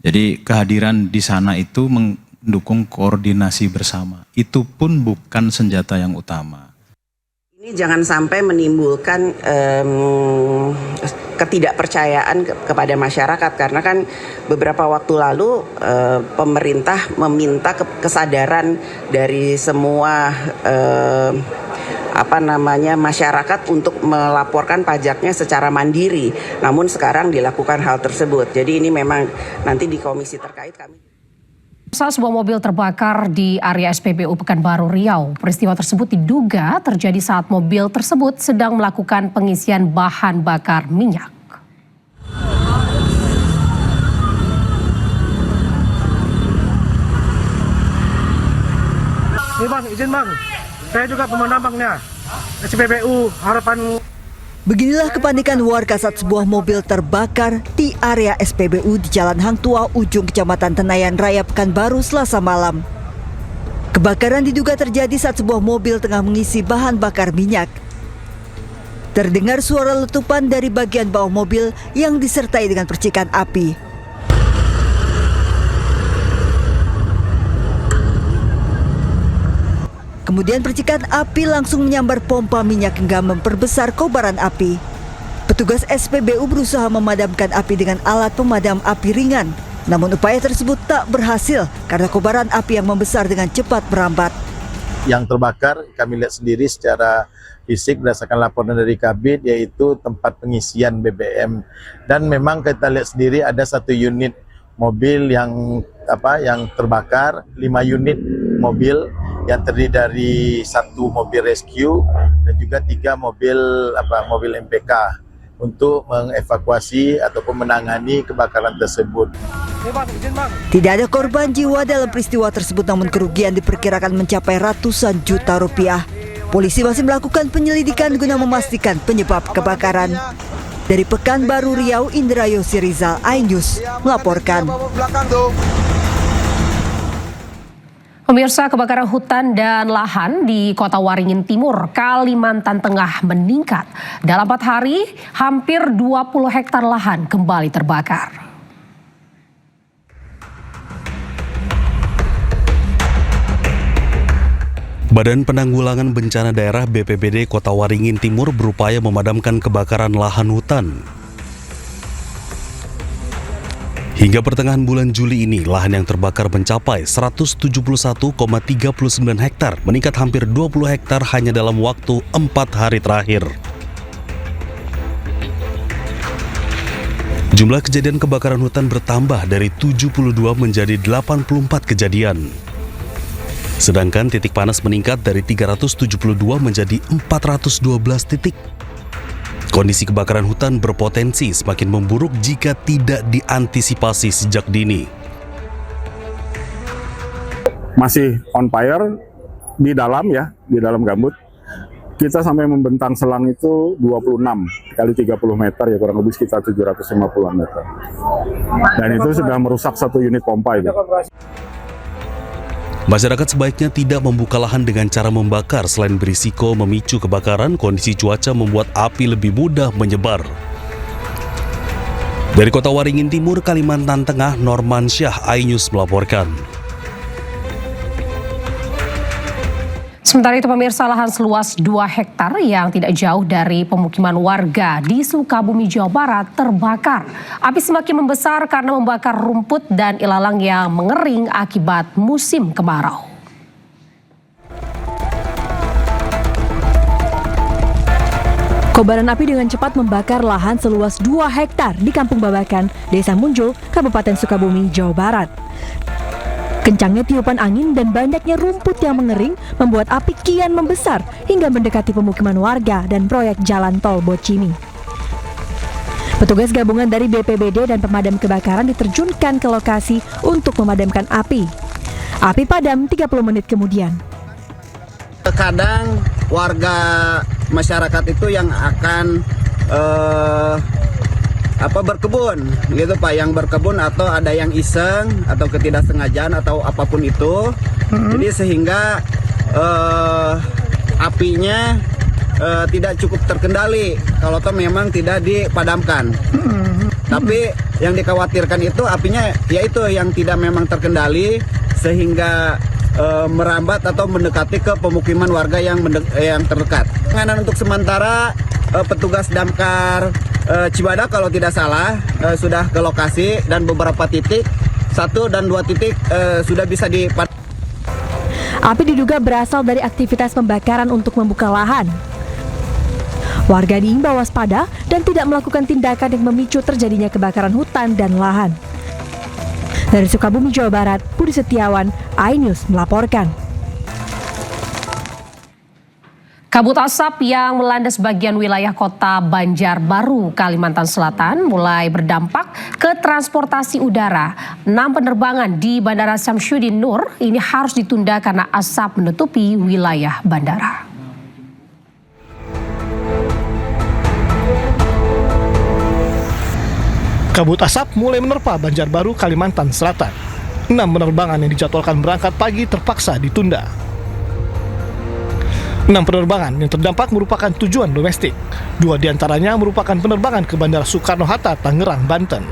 Speaker 4: Jadi kehadiran di sana itu mendukung koordinasi bersama. Itu pun bukan senjata yang utama.
Speaker 10: Ini jangan sampai menimbulkan ketidakpercayaan kepada masyarakat, karena kan beberapa waktu lalu pemerintah meminta kesadaran dari semua masyarakat untuk melaporkan pajaknya secara mandiri. Namun sekarang dilakukan hal tersebut. Jadi ini memang nanti di komisi terkait kami.
Speaker 5: Saat sebuah mobil terbakar di area SPBU Pekanbaru Riau. Peristiwa tersebut diduga terjadi saat mobil tersebut sedang melakukan pengisian bahan bakar minyak.
Speaker 16: Ini Bang, izin Bang. Saya juga pemenambangnya. SPBU Harapan.
Speaker 11: Beginilah kepanikan warga saat sebuah mobil terbakar di area SPBU di Jalan Hang Tua, ujung Kecamatan Tenayan Raya, Pekanbaru, Selasa malam. Kebakaran diduga terjadi saat sebuah mobil tengah mengisi bahan bakar minyak. Terdengar suara letupan dari bagian bawah mobil yang disertai dengan percikan api. Kemudian percikan api langsung menyambar pompa minyak hingga memperbesar kobaran api. Petugas SPBU berusaha memadamkan api dengan alat pemadam api ringan. Namun upaya tersebut tak berhasil karena kobaran api yang membesar dengan cepat merambat.
Speaker 6: Yang terbakar kami lihat sendiri secara fisik berdasarkan laporan dari Kabid, yaitu tempat pengisian BBM. Dan memang kita lihat sendiri ada 1 unit mobil yang terbakar, 5 unit mobil yang terdiri dari 1 mobil rescue dan juga 3 mobil MPK untuk mengevakuasi ataupun menangani kebakaran tersebut.
Speaker 11: Tidak ada korban jiwa dalam peristiwa tersebut, namun kerugian diperkirakan mencapai ratusan juta rupiah. Polisi masih melakukan penyelidikan guna memastikan penyebab kebakaran. Dari Pekanbaru Riau, Indra Yosi Rizal, iNews melaporkan.
Speaker 5: Pemirsa, kebakaran hutan dan lahan di Kota Waringin Timur, Kalimantan Tengah meningkat. Dalam 4 hari, hampir 20 hektar lahan kembali terbakar.
Speaker 17: Badan Penanggulangan Bencana Daerah BPBD Kota Waringin Timur berupaya memadamkan kebakaran lahan hutan. Hingga pertengahan bulan Juli ini, lahan yang terbakar mencapai 171,39 hektar, meningkat hampir 20 hektar hanya dalam waktu 4 hari terakhir. Jumlah kejadian kebakaran hutan bertambah dari 72 menjadi 84 kejadian. Sedangkan titik panas meningkat dari 372 menjadi 412 titik. Kondisi kebakaran hutan berpotensi semakin memburuk jika tidak diantisipasi sejak dini.
Speaker 25: Masih on fire di dalam gambut. Kita sampai membentang selang itu 26 kali 30 meter ya, kurang lebih sekitar 750 meter. Dan itu sudah merusak 1 unit pompa itu.
Speaker 17: Masyarakat sebaiknya tidak membuka lahan dengan cara membakar. Selain berisiko memicu kebakaran, kondisi cuaca membuat api lebih mudah menyebar. Dari Kota Waringin Timur, Kalimantan Tengah, Norman Syah, iNews melaporkan.
Speaker 5: Sementara itu pemirsa, lahan seluas 2 hektar yang tidak jauh dari pemukiman warga di Sukabumi, Jawa Barat terbakar. Api semakin membesar karena membakar rumput dan ilalang yang mengering akibat musim kemarau.
Speaker 7: Kobaran api dengan cepat membakar lahan seluas 2 hektar di Kampung Babakan, Desa Munjul, Kabupaten Sukabumi, Jawa Barat. Kencangnya tiupan angin dan banyaknya rumput yang mengering membuat api kian membesar hingga mendekati pemukiman warga dan proyek jalan tol Bocimi. Petugas gabungan dari BPBD dan pemadam kebakaran diterjunkan ke lokasi untuk memadamkan api. Api padam 30 menit kemudian.
Speaker 9: Kadang warga masyarakat itu yang akan berkebun gitu Pak, yang berkebun atau ada yang iseng atau ketidaksengajaan atau apapun itu. Jadi sehingga apinya tidak cukup terkendali kalau toh memang tidak dipadamkan. Tapi yang dikhawatirkan itu apinya yaitu yang tidak memang terkendali sehingga merambat atau mendekati ke pemukiman warga yang terdekat. Penanganan untuk sementara petugas damkar Cibadak kalau tidak salah sudah ke lokasi dan beberapa titik, 1 dan 2 titik sudah bisa dipadamkan.
Speaker 7: Api diduga berasal dari aktivitas pembakaran untuk membuka lahan. Warga diimbau waspada dan tidak melakukan tindakan yang memicu terjadinya kebakaran hutan dan lahan. Dari Sukabumi, Jawa Barat, Budi Setiawan, iNews melaporkan.
Speaker 5: Kabut asap yang melanda sebagian wilayah kota Banjarbaru, Kalimantan Selatan mulai berdampak ke transportasi udara. 6 penerbangan di Bandara Syamsuddin Nur ini harus ditunda karena asap menutupi wilayah bandara.
Speaker 12: Kabut asap mulai menerpa Banjarbaru, Kalimantan Selatan. 6 penerbangan yang dijadwalkan berangkat pagi terpaksa ditunda. 6 penerbangan yang terdampak merupakan tujuan domestik. 2 diantaranya merupakan penerbangan ke Bandara Soekarno-Hatta, Tangerang, Banten.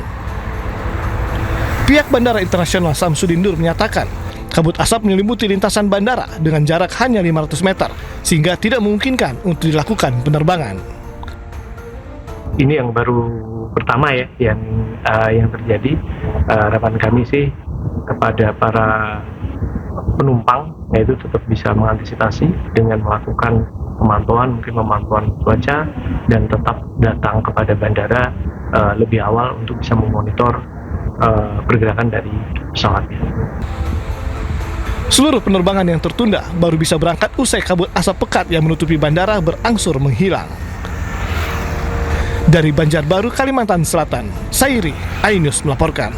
Speaker 12: Pihak Bandara Internasional Syamsuddin Nur menyatakan, kabut asap menyelimuti lintasan bandara dengan jarak hanya 500 meter, sehingga tidak memungkinkan untuk dilakukan penerbangan.
Speaker 13: Ini yang baru pertama ya yang terjadi. Harapan kami sih kepada para penumpang yaitu tetap bisa mengantisipasi dengan melakukan pemantauan, mungkin pemantauan cuaca, dan tetap datang kepada bandara lebih awal untuk bisa memonitor pergerakan dari pesawatnya.
Speaker 12: Seluruh penerbangan yang tertunda baru bisa berangkat usai kabut asap pekat yang menutupi bandara berangsur menghilang. Dari Banjarbaru, Kalimantan Selatan, Sairi, iNews melaporkan.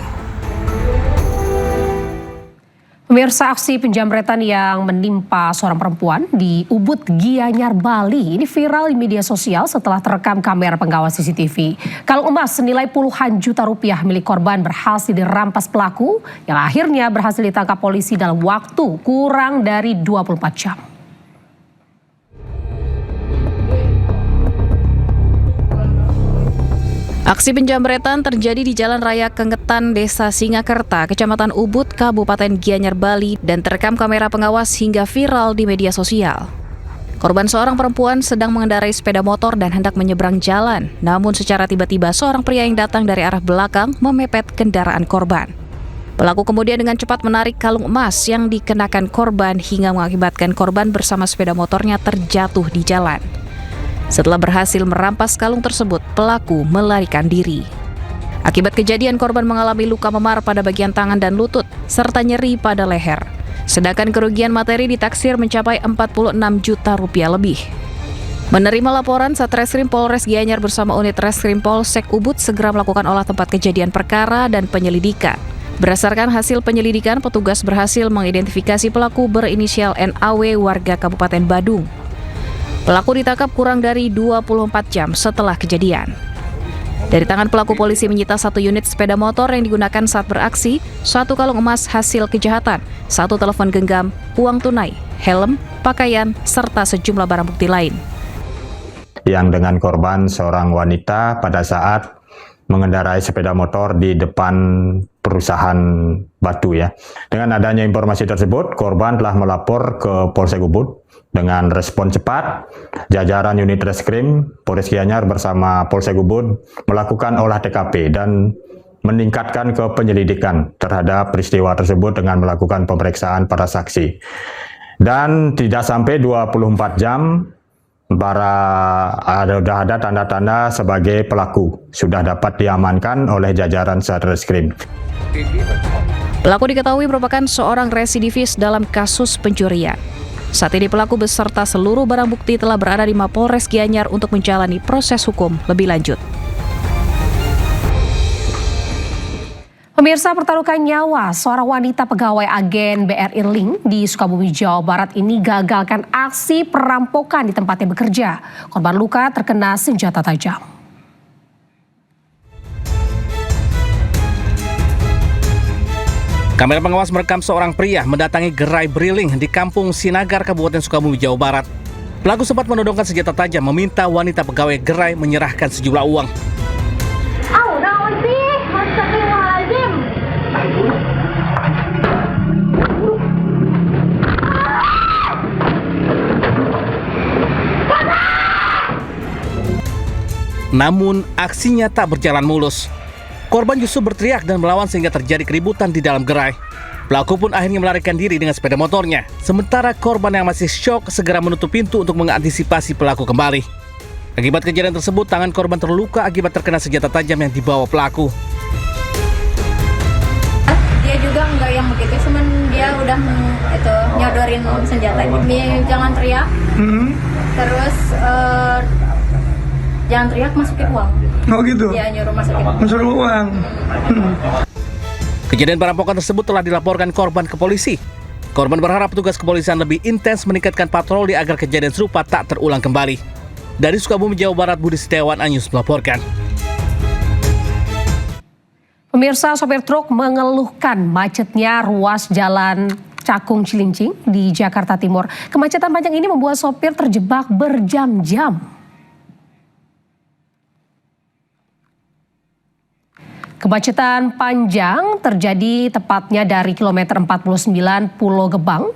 Speaker 5: Pemirsa, aksi penjamretan yang menimpa seorang perempuan di Ubud, Gianyar, Bali ini viral di media sosial setelah terekam kamera pengawas CCTV. Kalung emas senilai puluhan juta rupiah milik korban berhasil dirampas pelaku yang akhirnya berhasil ditangkap polisi dalam waktu kurang dari 24 jam.
Speaker 14: Aksi penjamretan terjadi di Jalan Raya Kengetan, Desa Singakerta, Kecamatan Ubud, Kabupaten Gianyar, Bali, dan terekam kamera pengawas hingga viral di media sosial. Korban seorang perempuan sedang mengendarai sepeda motor dan hendak menyeberang jalan. Namun secara tiba-tiba seorang pria yang datang dari arah belakang memepet kendaraan korban. Pelaku kemudian dengan cepat menarik kalung emas yang dikenakan korban hingga mengakibatkan korban bersama sepeda motornya terjatuh di jalan. Setelah berhasil merampas kalung tersebut, pelaku melarikan diri. Akibat kejadian, korban mengalami luka memar pada bagian tangan dan lutut, serta nyeri pada leher. Sedangkan kerugian materi ditaksir mencapai 46 juta rupiah lebih. Menerima laporan, Satreskrim Polres Gianyar bersama unit Reskrim Polsek Ubud segera melakukan olah tempat kejadian perkara dan penyelidikan. Berdasarkan hasil penyelidikan, petugas berhasil mengidentifikasi pelaku berinisial NAW warga Kabupaten Badung. Pelaku ditangkap kurang dari 24 jam setelah kejadian. Dari tangan pelaku, polisi menyita 1 unit sepeda motor yang digunakan saat beraksi, 1 kalung emas hasil kejahatan, 1 telepon genggam, uang tunai, helm, pakaian, serta sejumlah barang bukti lain.
Speaker 8: Yang dengan korban seorang wanita pada saat mengendarai sepeda motor di depan perusahaan batu ya. Dengan adanya informasi tersebut, korban telah melapor ke Polsek Ubud. Dengan respon cepat, jajaran unit Reskrim Polres Gianyar bersama Polsek Ubud melakukan olah TKP dan meningkatkan ke penyelidikan terhadap peristiwa tersebut dengan melakukan pemeriksaan para saksi. Dan tidak sampai 24 jam, sudah ada tanda-tanda sebagai pelaku sudah dapat diamankan oleh jajaran Satreskrim.
Speaker 14: Pelaku diketahui merupakan seorang residivis dalam kasus pencurian. Saat ini pelaku beserta seluruh barang bukti telah berada di Mapolres Gianyar untuk menjalani proses hukum lebih lanjut.
Speaker 5: Pemirsa, pertaruhkan nyawa seorang wanita pegawai agen BRI Link di Sukabumi, Jawa Barat ini gagalkan aksi perampokan di tempatnya bekerja. Korban luka terkena senjata tajam.
Speaker 15: Kamera pengawas merekam seorang pria mendatangi gerai Briling di Kampung Sinagar, Kabupaten Sukabumi, Jawa Barat. Pelaku sempat menodongkan senjata tajam meminta wanita pegawai gerai menyerahkan sejumlah uang. Namun aksinya tak berjalan mulus. Korban justru berteriak dan melawan sehingga terjadi keributan di dalam gerai. Pelaku pun akhirnya melarikan diri dengan sepeda motornya. Sementara korban yang masih syok segera menutup pintu untuk mengantisipasi pelaku kembali. Akibat kejadian tersebut, tangan korban terluka akibat terkena senjata tajam yang dibawa pelaku.
Speaker 18: Dia juga enggak yang begitu, cuman dia udah nyodorin senjatanya. Jangan teriak. Terus jangan teriak, masukin uang.
Speaker 16: Oh gitu?
Speaker 18: Dia nyuruh masukin uang.
Speaker 16: Masukin uang.
Speaker 15: Kejadian perampokan tersebut telah dilaporkan korban ke polisi. Korban berharap petugas kepolisian lebih intens meningkatkan patroli agar kejadian serupa tak terulang kembali. Dari Sukabumi, Jawa Barat, Budi Setiawan, Anyus melaporkan.
Speaker 5: Pemirsa, sopir truk mengeluhkan macetnya ruas jalan Cakung Cilincing di Jakarta Timur. Kemacetan panjang ini membuat sopir terjebak berjam-jam. Kemacetan panjang terjadi tepatnya dari kilometer 49 Pulau Gebang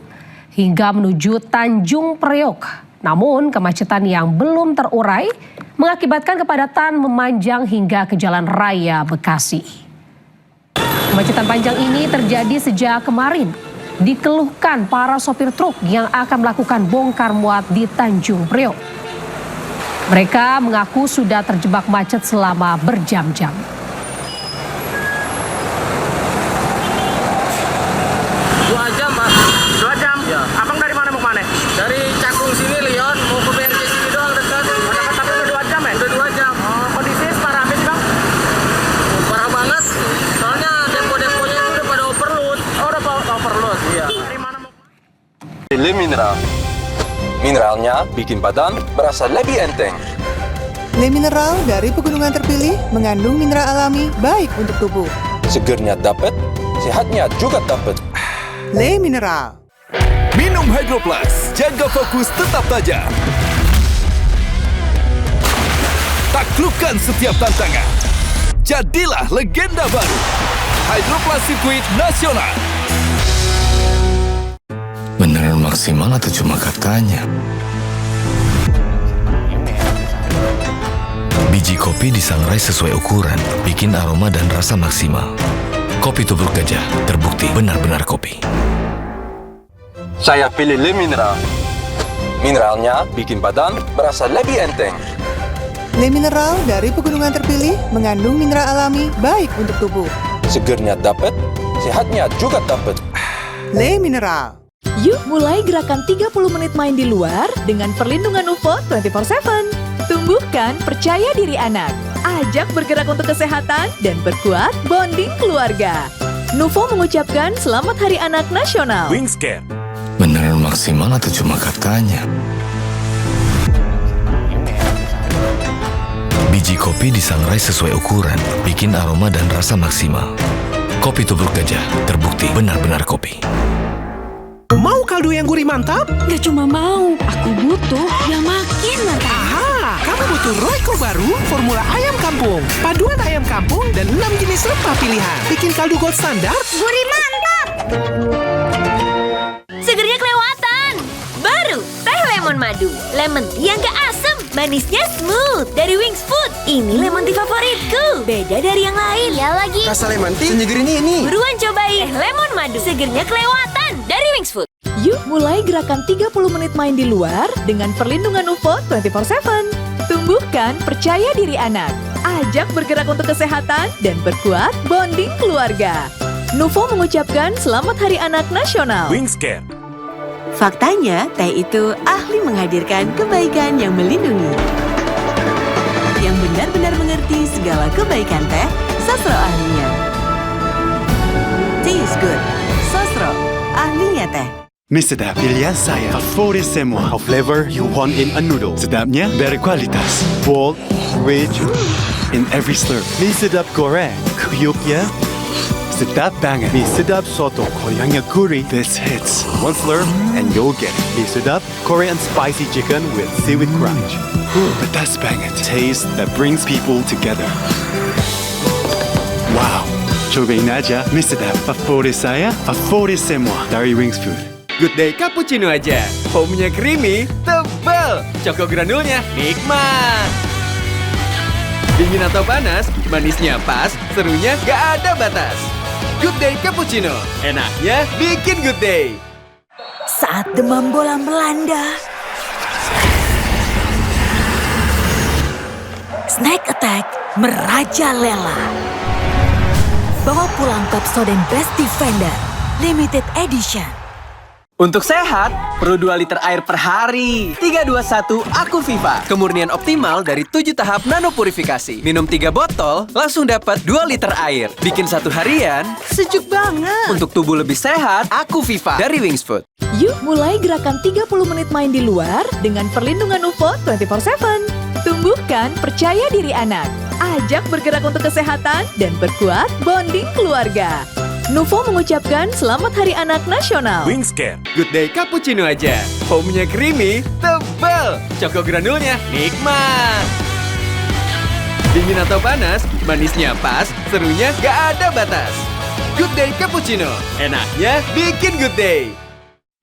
Speaker 5: hingga menuju Tanjung Priok. Namun kemacetan yang belum terurai mengakibatkan kepadatan memanjang hingga ke Jalan Raya Bekasi. Kemacetan panjang ini terjadi sejak kemarin. Dikeluhkan para sopir truk yang akan melakukan bongkar muat di Tanjung Priok. Mereka mengaku sudah terjebak macet selama berjam-jam.
Speaker 15: Abang dari mana mau kemana?
Speaker 19: Dari Cakung sini, Leon, mau ke BRJ sini doang dekat.
Speaker 15: Tapi udah 2 jam ya?
Speaker 19: Udah 2 jam.
Speaker 15: Oh, kondisi parah habis bang?
Speaker 19: Parah banget, soalnya depo-deponya itu udah pada overload.
Speaker 15: Oh, udah overload?
Speaker 19: Iya.
Speaker 15: Dari mana mau?
Speaker 20: Le Mineral. Mineralnya bikin badan berasa lebih enteng.
Speaker 21: Le Mineral dari pegunungan terpilih mengandung mineral alami baik untuk tubuh.
Speaker 20: Segernya dapat, sehatnya juga dapat.
Speaker 21: Le Mineral.
Speaker 23: Minum Hydro Plus, jaga fokus tetap tajam. Taklukkan setiap tantangan. Jadilah legenda baru. Hydro Plus Sirkuit Nasional.
Speaker 28: Beneran maksimal atau cuma katanya?
Speaker 1: Biji kopi disangrai sesuai ukuran, bikin aroma dan rasa maksimal. Kopi Tubruk Gajah, terbukti benar-benar kopi.
Speaker 20: Saya pilih Le Mineral. Mineralnya bikin badan berasa lebih enteng.
Speaker 21: Le Mineral dari pegunungan terpilih mengandung mineral alami baik untuk tubuh.
Speaker 20: Segernya dapat, sehatnya juga dapat.
Speaker 21: Le Mineral.
Speaker 7: Yuk mulai gerakan 30 menit main di luar dengan perlindungan UFO 24/7. Tumbuhkan percaya diri anak. Ajak bergerak untuk kesehatan dan perkuat bonding keluarga. Nuvo mengucapkan Selamat Hari Anak Nasional.
Speaker 1: Wingscare. Beneran maksimal atau cuma katanya? Biji kopi disangrai sesuai ukuran, bikin aroma dan rasa maksimal. Kopi Tubruk Gajah, terbukti benar-benar kopi.
Speaker 2: Mau kaldu yang gurih mantap?
Speaker 3: Gak cuma mau, aku butuh yang makin mantap.
Speaker 2: Aha, kamu butuh Royco baru, formula ayam kampung. Paduan ayam kampung dan 6 jenis rempah pilihan. Bikin kaldu gold standar.
Speaker 3: Gurih mantap! Segernya kelewatan. Baru, teh lemon madu. Lemon tea yang gak asem, manisnya smooth. Dari Wings Food, ini lemon tea favoritku. Beda dari yang lain. Ya lagi.
Speaker 2: Rasa lemon tea senyeger ini.
Speaker 3: Buruan cobain teh lemon madu. Segernya kelewatan dari Wings Food.
Speaker 7: Yuk mulai gerakan 30 menit main di luar dengan perlindungan UFO 24/7. Tumbuhkan percaya diri anak. Ajak bergerak untuk kesehatan dan perkuat bonding keluarga. Nuvo mengucapkan Selamat Hari Anak Nasional.
Speaker 1: Wingscare.
Speaker 22: Faktanya, teh itu ahli menghadirkan kebaikan yang melindungi. Yang benar-benar mengerti segala kebaikan teh, Sosro ahlinya. Tea is good. Sosro, ahlinya teh.
Speaker 24: Mie sedap pilihan saya, favorit semua. Flavor you want in a noodle. Sedapnya berkualitas, bold, rich, in every slurp. Mie sedap goreng, kuyuknya sedap banget. Mie sedap soto, koreanya gurih. This hits. One slurp and you'll get it. Mie sedap Korean spicy chicken with seaweed crunch. Pedas banget. Taste that brings people together. Wow, cobain aja mie sedap. Favorit saya, favorit semua dari Wings Food.
Speaker 26: Good Day Cappuccino aja. Foamnya creamy, tebal. Choco granulnya nikmat. Dingin atau panas, manisnya pas, serunya gak ada batas. Good Day Cappuccino, enaknya bikin good day.
Speaker 22: Saat demam bola melanda, Snack Attack merajalela. Bawa pulang Pepsodent Best Defender Limited Edition.
Speaker 26: Untuk sehat, perlu 2 liter air per hari. 321 Aku Viva. Kemurnian optimal dari 7 tahap nanopurifikasi. Minum 3 botol, langsung dapat 2 liter air. Bikin 1 harian, sejuk banget. Untuk tubuh lebih sehat, Aku Viva dari Wings Food.
Speaker 7: Yuk mulai gerakan 30 menit main di luar dengan perlindungan UFO 24/7. Tumbuhkan percaya diri anak. Ajak bergerak untuk kesehatan dan perkuat bonding keluarga. Nuvo mengucapkan Selamat Hari Anak Nasional.
Speaker 1: Wingscare.
Speaker 26: Good Day Cappuccino aja. Foamnya creamy, tebal. Choco granulnya nikmat. Dingin atau panas, manisnya pas, serunya gak ada batas. Good Day Cappuccino, enaknya bikin good day.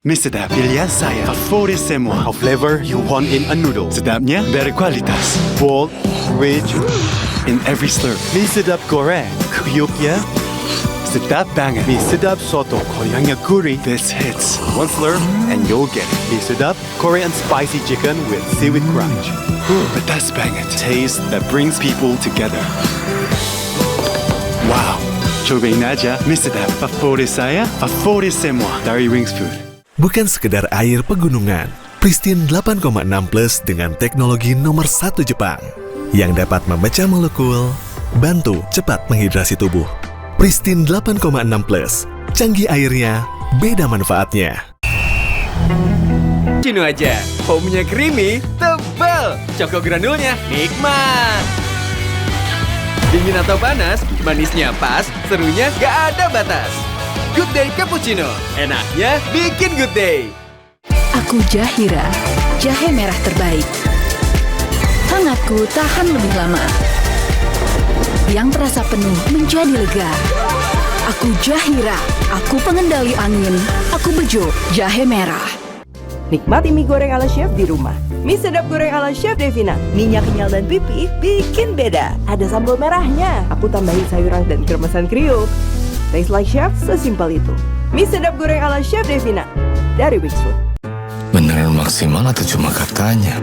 Speaker 24: Mie sedap pilihan saya, favorit semua. Flavor you want in a noodle. Sedapnya berkualitas, bold, rich, in every slurp. Mie sedap goreng, kuyuknya sedap banget. Mie sedap soto, koreanya gurih. This hits. One slurp and you'll get it. Mie sedap Korean spicy chicken with seaweed crunch. Pedas banget. Taste that brings people together. Wow, cobain aja mie sedap. Favorit saya, favorit semua dari Wings Food.
Speaker 27: Bukan sekedar air pegunungan, Pristine 8,6 Plus dengan teknologi nomor 1 Jepang yang dapat memecah molekul, bantu cepat menghidrasi tubuh. Pristine 8,6 Plus, canggih airnya, beda manfaatnya.
Speaker 26: Cappuccino aja, foamnya creamy, tebal. Choco granulnya nikmat. Dingin atau panas, manisnya pas, serunya gak ada batas. Good Day Cappuccino, enaknya bikin good day.
Speaker 3: Aku Jahira, jahe merah terbaik. Hangatku tahan lebih lama. Yang terasa penuh menjadi lega. Aku Jahira, aku pengendali angin, aku bejo, jahe merah.
Speaker 28: Nikmati mie goreng ala chef di rumah.
Speaker 4: Mie sedap goreng ala Chef Devina. Minyak kenyal dan pipih bikin beda. Ada sambal merahnya. Aku tambahin sayuran dan kremesan Creole. Taste like chef, sesimpel itu. Mie sedap goreng ala Chef Devina dari Wings Food.
Speaker 1: Beneran maksimal atau cuma katanya?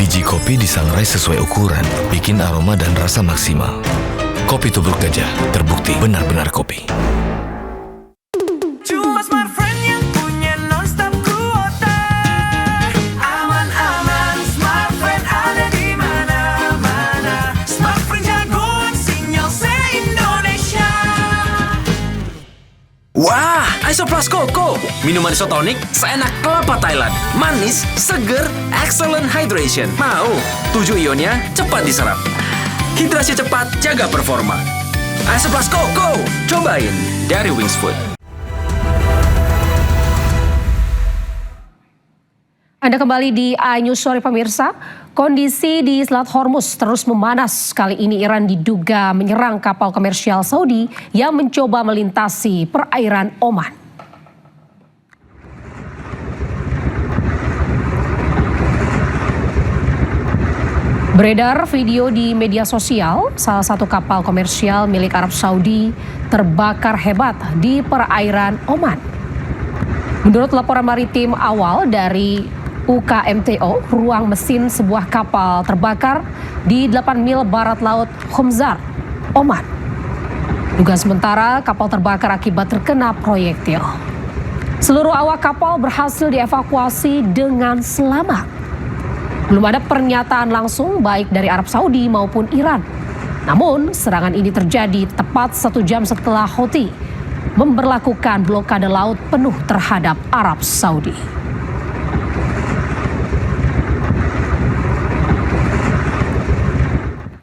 Speaker 1: Biji kopi disangrai sesuai ukuran, bikin aroma dan rasa maksimal. Kopi Tubruk Gajah, terbukti benar-benar kopi.
Speaker 6: Cuma smartfriend yang punya non-stop kuota. Aman-aman, smartfriend ada di mana-mana. Smartfriend jagoan sinyal se-Indonesia.
Speaker 9: Wah, Isoplas Coco, minuman isotonik seenak kelapa Thailand. Manis, seger, excellent hydration. Mau? 7 ionnya cepat diserap. Hidrasi cepat, jaga performa. Isoplas Coco, cobain dari Wings Food.
Speaker 5: Anda kembali di iNews Sore pemirsa. Kondisi di Selat Hormuz terus memanas. Kali ini Iran diduga menyerang kapal komersial Saudi yang mencoba melintasi perairan Oman. Beredar video di media sosial, salah satu kapal komersial milik Arab Saudi terbakar hebat di perairan Oman. Menurut laporan maritim awal dari UKMTO, ruang mesin sebuah kapal terbakar di 8 mil barat laut Khumzar, Oman. Dugaan sementara kapal terbakar akibat terkena proyektil. Seluruh awak kapal berhasil dievakuasi dengan selamat. Belum ada pernyataan langsung baik dari Arab Saudi maupun Iran. Namun serangan ini terjadi tepat 1 jam setelah Houthi memberlakukan blokade laut penuh terhadap Arab Saudi.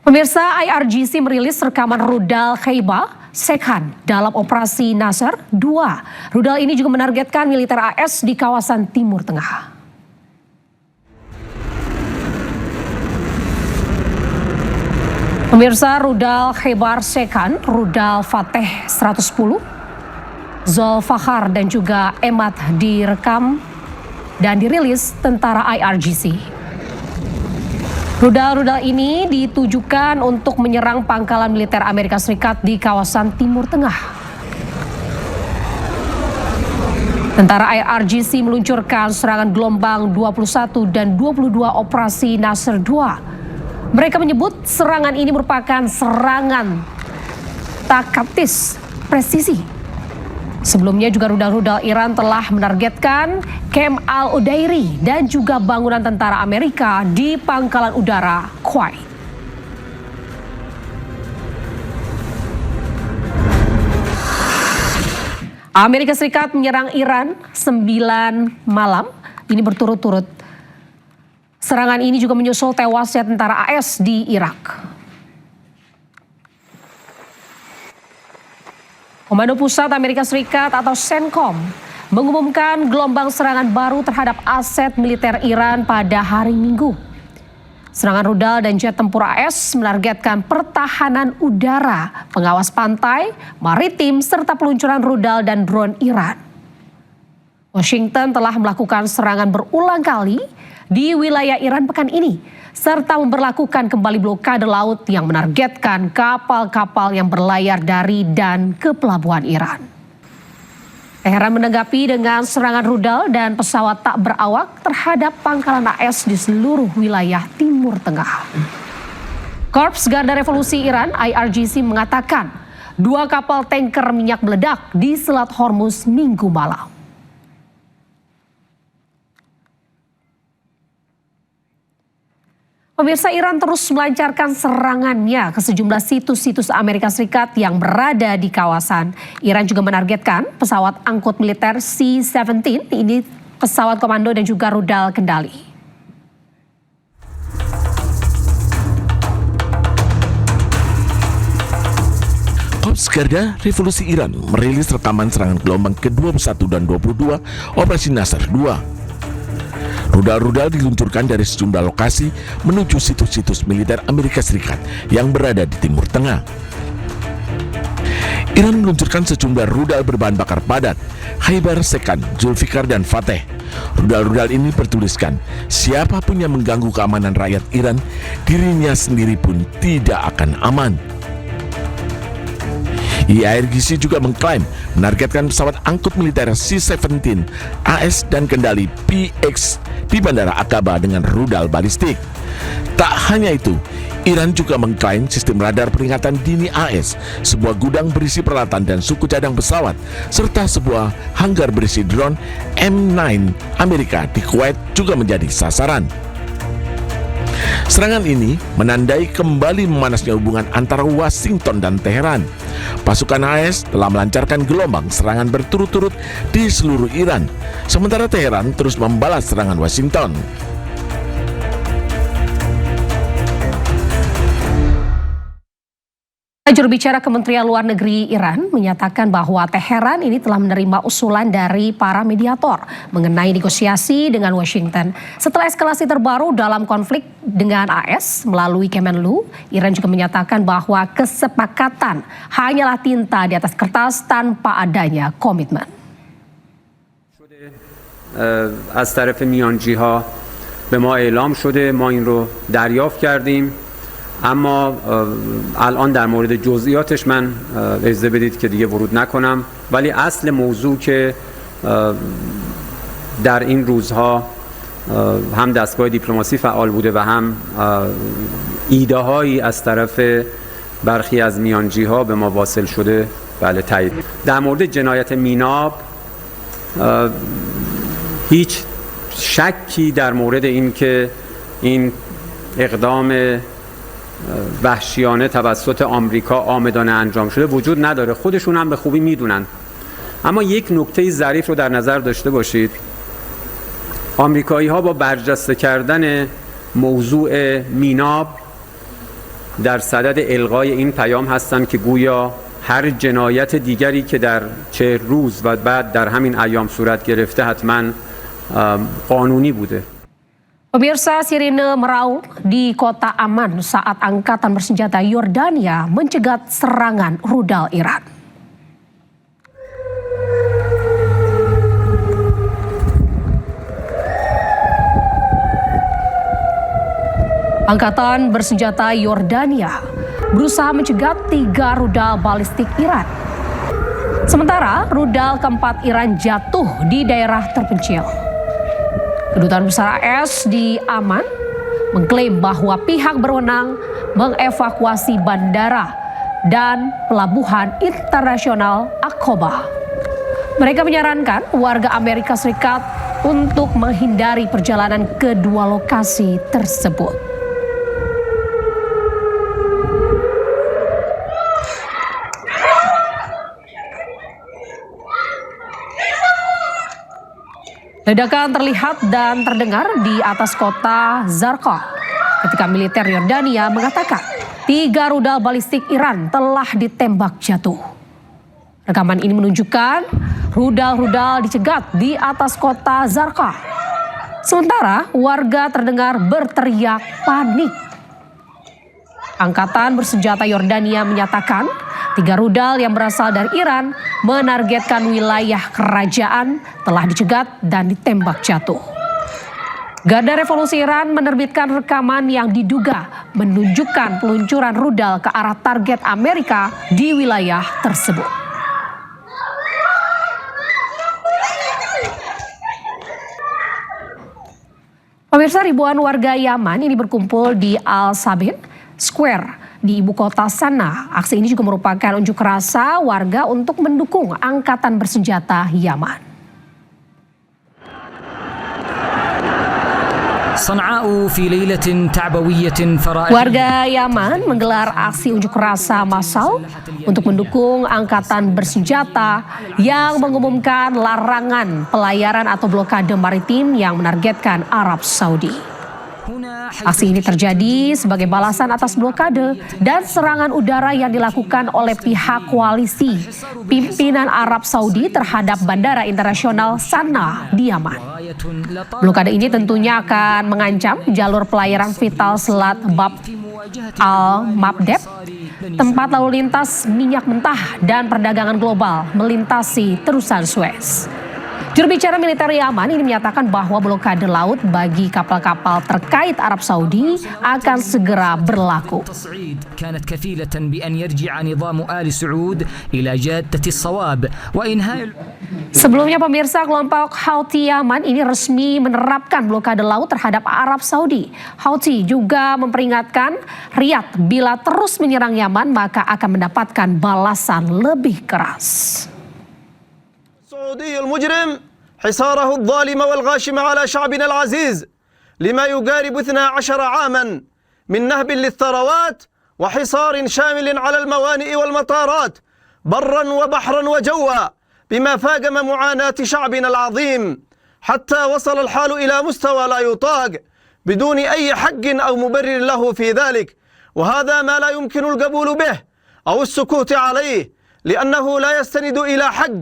Speaker 5: Pemirsa, IRGC merilis rekaman rudal Khaibar Sekhan dalam operasi Nasr 2. Rudal ini juga menargetkan militer AS di kawasan Timur Tengah. Pemirsa, rudal Khaibar Sekhan, rudal Fateh 110, Zulfakhar dan juga Emad direkam dan dirilis tentara IRGC. Rudal-rudal ini ditujukan untuk menyerang pangkalan militer Amerika Serikat di kawasan Timur Tengah. Tentara IRGC meluncurkan serangan gelombang 21 dan 22 operasi Nasr 2. Mereka menyebut serangan ini merupakan serangan taktis presisi. Sebelumnya juga rudal-rudal Iran telah menargetkan Camp Al-Udairi dan juga bangunan tentara Amerika di pangkalan udara Kuwait. Amerika Serikat menyerang Iran 9 malam, ini berturut-turut. Serangan ini juga menyusul tewasnya tentara AS di Irak. Komando Pusat Amerika Serikat atau CENTCOM mengumumkan gelombang serangan baru terhadap aset militer Iran pada hari Minggu. Serangan rudal dan jet tempur AS menargetkan pertahanan udara, pengawas pantai, maritim, serta peluncuran rudal dan drone Iran. Washington telah melakukan serangan berulang kali di wilayah Iran pekan ini, serta memberlakukan kembali blokade laut yang menargetkan kapal-kapal yang berlayar dari dan ke pelabuhan Iran. Teheran menanggapi dengan serangan rudal dan pesawat tak berawak terhadap pangkalan AS di seluruh wilayah Timur Tengah. Korps Garda Revolusi Iran IRGC mengatakan 2 kapal tanker minyak meledak di Selat Hormuz Minggu malam. Pemirsa, Iran terus melancarkan serangannya ke sejumlah situs-situs Amerika Serikat yang berada di kawasan. Iran juga menargetkan pesawat angkut militer C-17, ini pesawat komando dan juga rudal kendali.
Speaker 10: Korps Garda Revolusi Iran merilis rekaman serangan gelombang ke-21 dan 22 Operasi Nasr 2. Rudal-rudal diluncurkan dari sejumlah lokasi menuju situs-situs militer Amerika Serikat yang berada di Timur Tengah. Iran meluncurkan sejumlah rudal berbahan bakar padat, Khaibar, Sekan, Zulfikar, dan Fateh. Rudal-rudal ini bertuliskan, siapapun yang mengganggu keamanan rakyat Iran, dirinya sendiri pun tidak akan aman. IRGC juga mengklaim menargetkan pesawat angkut militer C-17 AS dan kendali PX di Bandara Aqaba dengan rudal balistik. Tak hanya itu, Iran juga mengklaim sistem radar peringatan dini AS, sebuah gudang berisi peralatan dan suku cadang pesawat, serta sebuah hanggar berisi drone M9 Amerika di Kuwait juga menjadi sasaran. Serangan ini menandai kembali memanasnya hubungan antara Washington dan Teheran. Pasukan AS telah melancarkan gelombang serangan berturut-turut di seluruh Iran, sementara Teheran terus membalas serangan Washington.
Speaker 5: Juru bicara Kementerian Luar Negeri Iran menyatakan bahwa Teheran ini telah menerima usulan dari para mediator mengenai negosiasi dengan Washington. Setelah eskalasi terbaru dalam konflik dengan AS melalui Kemenlu, Iran juga menyatakan bahwa kesepakatan hanyalah tinta di atas kertas tanpa adanya komitmen.
Speaker 8: از طرف میانجی‌ها به ما اعلام شده، ما این رو دریافت کردیم. اما الان در مورد جزئیاتش من اجازه بدید که دیگه ورود نکنم، ولی اصل موضوع که در این روزها هم دستگاه دیپلماسی فعال بوده و هم ایده هایی از طرف برخی از میانجی‌ها به ما واصل شده، بله تایید. در مورد جنایت میناب هیچ شکی در مورد این که این اقدام وحشیانه توسط آمریکا آمدانه انجام شده وجود نداره، خودشون هم به خوبی میدونن. اما یک نکته ظریف رو در نظر داشته باشید، آمریکایی ها با برجسته کردن موضوع میناب در صدد الغای این پیام هستند که گویا هر جنایت دیگری که در 40 روز و بعد در همین ایام صورت گرفته حتما قانونی بوده.
Speaker 5: Pemirsa, sirine meraung di kota aman saat angkatan bersenjata Yordania mencegat serangan rudal Iran. Angkatan bersenjata Yordania berusaha mencegat 3 rudal balistik Iran. Sementara rudal keempat Iran jatuh di daerah terpencil. Kedutaan besar AS di Aman mengklaim bahwa pihak berwenang mengevakuasi bandara dan pelabuhan internasional Aqaba. Mereka menyarankan warga Amerika Serikat untuk menghindari perjalanan ke dua lokasi tersebut. Ledakan terlihat dan terdengar di atas kota Zarqa ketika militer Yordania mengatakan 3 rudal balistik Iran telah ditembak jatuh. Rekaman ini menunjukkan rudal-rudal dicegat di atas kota Zarqa. Sementara warga terdengar berteriak panik. Angkatan bersenjata Yordania menyatakan 3 rudal yang berasal dari Iran menargetkan wilayah kerajaan telah dicegat dan ditembak jatuh. Garda Revolusi Iran menerbitkan rekaman yang diduga menunjukkan peluncuran rudal ke arah target Amerika di wilayah tersebut. Pemirsa, ribuan warga Yaman ini berkumpul di Al-Sabin Square di ibu kota Sanaa. Aksi ini juga merupakan unjuk rasa warga untuk mendukung angkatan bersenjata Yaman. Warga Yaman menggelar aksi unjuk rasa massal untuk mendukung angkatan bersenjata yang mengumumkan larangan pelayaran atau blokade maritim yang menargetkan Arab Saudi. Aksi ini terjadi sebagai balasan atas blokade dan serangan udara yang dilakukan oleh pihak koalisi pimpinan Arab Saudi terhadap Bandara Internasional Sanaa di Yaman. Blokade ini tentunya akan mengancam jalur pelayaran vital Selat Bab al-Mandeb tempat lalu lintas minyak mentah dan perdagangan global melintasi terusan Suez. Juru bicara militer Yaman ini menyatakan bahwa blokade laut bagi kapal-kapal terkait Arab Saudi akan segera berlaku.
Speaker 11: كانت كفيلة بأن يرجع نظام آل سعود إلى جادة الصواب وإنهاء.
Speaker 5: Sebelumnya pemirsa, kelompok Houthi Yaman ini resmi menerapkan blokade laut terhadap Arab Saudi. Houthi juga memperingatkan Riyadh bila terus menyerang Yaman maka akan mendapatkan balasan lebih keras.
Speaker 12: السعودي المجرم حصاره الظالم والغاشم على شعبنا العزيز لما يقارب 12 عاما من نهب للثروات وحصار شامل على الموانئ والمطارات برا وبحرا وجوا بما فاقم معاناة شعبنا العظيم حتى وصل الحال إلى مستوى لا يطاق بدون أي حق أو مبرر له في ذلك، وهذا ما لا يمكن القبول به أو السكوت عليه لأنه لا يستند إلى حق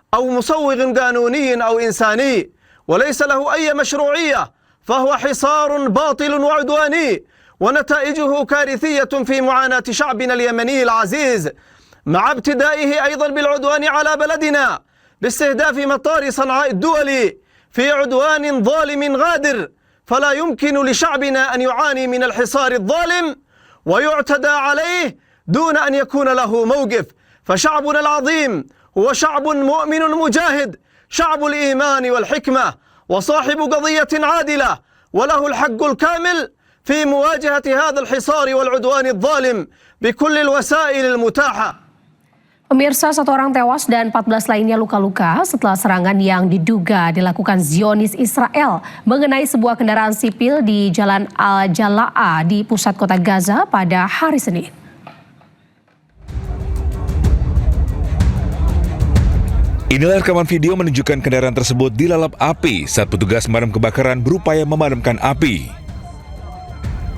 Speaker 12: أو مصوغ قانوني أو إنساني وليس له أي مشروعية، فهو حصار باطل وعدواني ونتائجه كارثية في معاناة شعبنا اليمني العزيز، مع ابتدائه أيضا بالعدوان على بلدنا باستهداف مطار صنعاء الدولي في عدوان ظالم غادر. فلا يمكن لشعبنا أن يعاني من الحصار الظالم ويعتدى عليه دون أن يكون له موقف، فشعبنا العظيم هو شعب مؤمن مجاهد، شعب الإيمان والحكمة وصاحب قضية عادلة، وله الحق الكامل في مواجهة هذا الحصار والعدوان الظالم بكل الوسائل المتاحة.
Speaker 5: Pemirsa, 1 orang tewas dan 14 lainnya luka-luka setelah serangan yang diduga dilakukan Zionis Israel mengenai sebuah kendaraan sipil di Jalan Al-Jala'a di pusat kota Gaza pada hari Senin.
Speaker 13: Inilah rekaman video menunjukkan kendaraan tersebut dilalap api saat petugas pemadam kebakaran berupaya memadamkan api.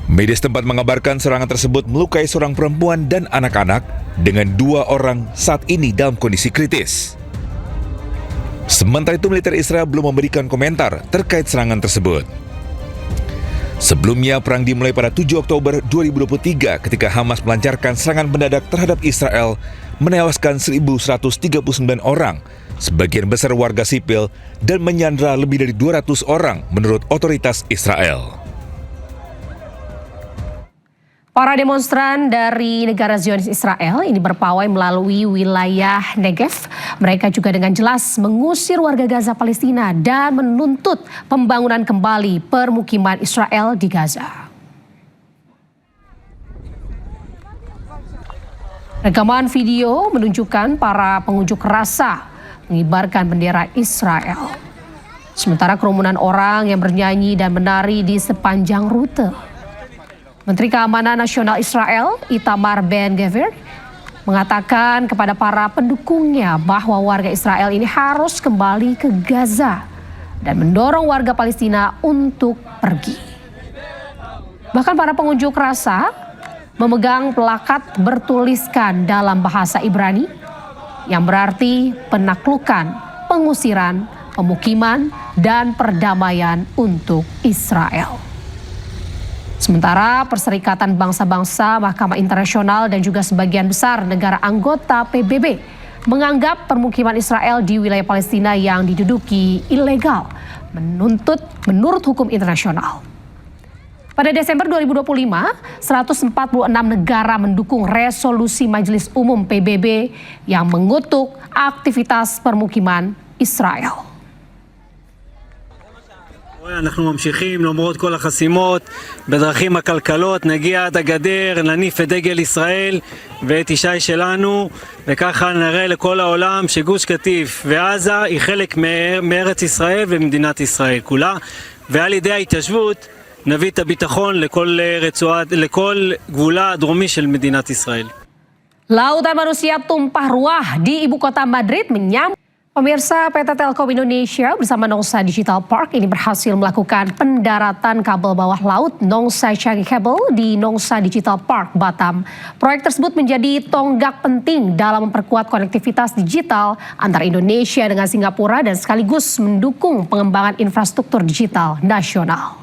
Speaker 13: Media setempat mengabarkan serangan tersebut melukai seorang perempuan dan anak-anak dengan 2 orang saat ini dalam kondisi kritis. Sementara itu militer Israel belum memberikan komentar terkait serangan tersebut. Sebelumnya perang dimulai pada 7 Oktober 2023 ketika Hamas melancarkan serangan mendadak terhadap Israel menewaskan 1.139 orang, sebagian besar warga sipil, dan menyandra lebih dari 200 orang menurut otoritas Israel.
Speaker 5: Para demonstran dari negara Zionis Israel ini berpawai melalui wilayah Negev. Mereka juga dengan jelas mengusir warga Gaza Palestina dan menuntut pembangunan kembali permukiman Israel di Gaza. Rekaman video menunjukkan para pengunjuk rasa mengibarkan bendera Israel. Sementara kerumunan orang yang bernyanyi dan menari di sepanjang rute. Menteri Keamanan Nasional Israel, Itamar Ben-Gvir, mengatakan kepada para pendukungnya bahwa warga Israel ini harus kembali ke Gaza dan mendorong warga Palestina untuk pergi. Bahkan para pengunjuk rasa memegang plakat bertuliskan dalam bahasa Ibrani yang berarti penaklukan, pengusiran, pemukiman, dan perdamaian untuk Israel. Sementara Perserikatan Bangsa-Bangsa, Mahkamah Internasional, dan juga sebagian besar negara anggota PBB menganggap permukiman Israel di wilayah Palestina yang diduduki ilegal, menurut hukum internasional. Pada Desember 2025, 146 negara mendukung resolusi Majelis Umum PBB yang mengutuk aktivitas permukiman Israel.
Speaker 14: אנחנו ממשיכים למרות כל החסימות בדרכים הכלכלות, נגיע עד הגדר, נניף את דגל ישראל ואת ישי שלנו, וככה נראה לכל העולם שגוש קטיף ועזה היא חלק מארץ ישראל ומדינת ישראל כולה, ועל ידי ההתיישבות נביא את הביטחון לכל גבולה הדרומי של מדינת ישראל.
Speaker 5: Lautan manusia tumpah ruah di ibu kota Madrid menyambut. Pemirsa, PT Telkom Indonesia bersama Nongsa Digital Park ini berhasil melakukan pendaratan kabel bawah laut Nongsa Changi Cable di Nongsa Digital Park, Batam. Proyek tersebut menjadi tonggak penting dalam memperkuat konektivitas digital antara Indonesia dengan Singapura dan sekaligus mendukung pengembangan infrastruktur digital nasional.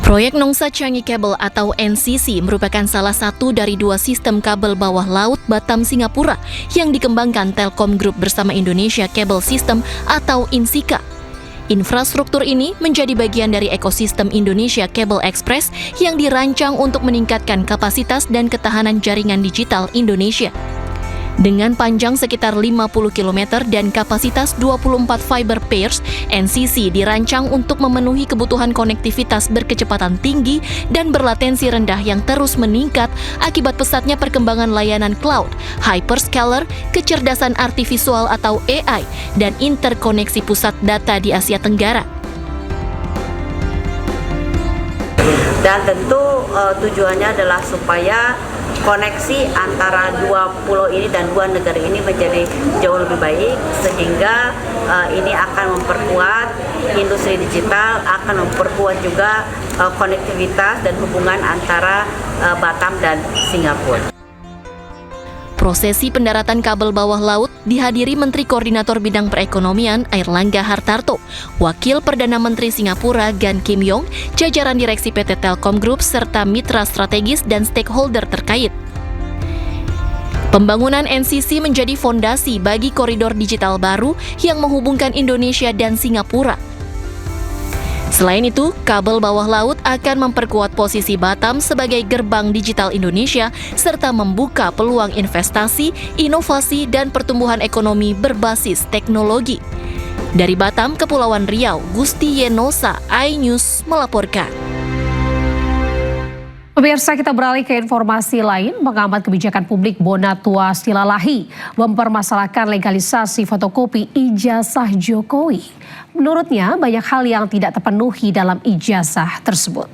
Speaker 15: Proyek Nongsa Changi Cable atau NCC merupakan salah satu dari 2 sistem kabel bawah laut Batam Singapura yang dikembangkan Telkom Group bersama Indonesia Cable System atau INSICA. Infrastruktur ini menjadi bagian dari ekosistem Indonesia Cable Express yang dirancang untuk meningkatkan kapasitas dan ketahanan jaringan digital Indonesia. Dengan panjang sekitar 50 km dan kapasitas 24 fiber pairs, NCC dirancang untuk memenuhi kebutuhan konektivitas berkecepatan tinggi dan berlatensi rendah yang terus meningkat akibat pesatnya perkembangan layanan cloud, hyperscaler, kecerdasan artifisial atau AI, dan interkoneksi pusat data di Asia Tenggara.
Speaker 16: Dan tentu tujuannya adalah supaya koneksi antara 2 pulau ini dan 2 negara ini menjadi jauh lebih baik, sehingga ini akan memperkuat industri digital, akan memperkuat juga konektivitas dan hubungan antara Batam dan Singapura.
Speaker 15: Prosesi pendaratan kabel bawah laut dihadiri Menteri Koordinator Bidang Perekonomian Airlangga Hartarto, Wakil Perdana Menteri Singapura Gan Kim Yong, jajaran direksi PT Telkom Group serta mitra strategis dan stakeholder terkait. Pembangunan NCC menjadi fondasi bagi koridor digital baru yang menghubungkan Indonesia dan Singapura. Selain itu, kabel bawah laut akan memperkuat posisi Batam sebagai gerbang digital Indonesia serta membuka peluang investasi, inovasi, dan pertumbuhan ekonomi berbasis teknologi. Dari Batam, Kepulauan Riau, Gusti Yenosa, iNews melaporkan.
Speaker 5: Pemirsa, kita beralih ke informasi lain. Pengamat kebijakan publik Bonatua Silalahi mempermasalahkan legalisasi fotokopi ijazah Jokowi. Menurutnya, banyak hal yang tidak terpenuhi dalam ijazah tersebut.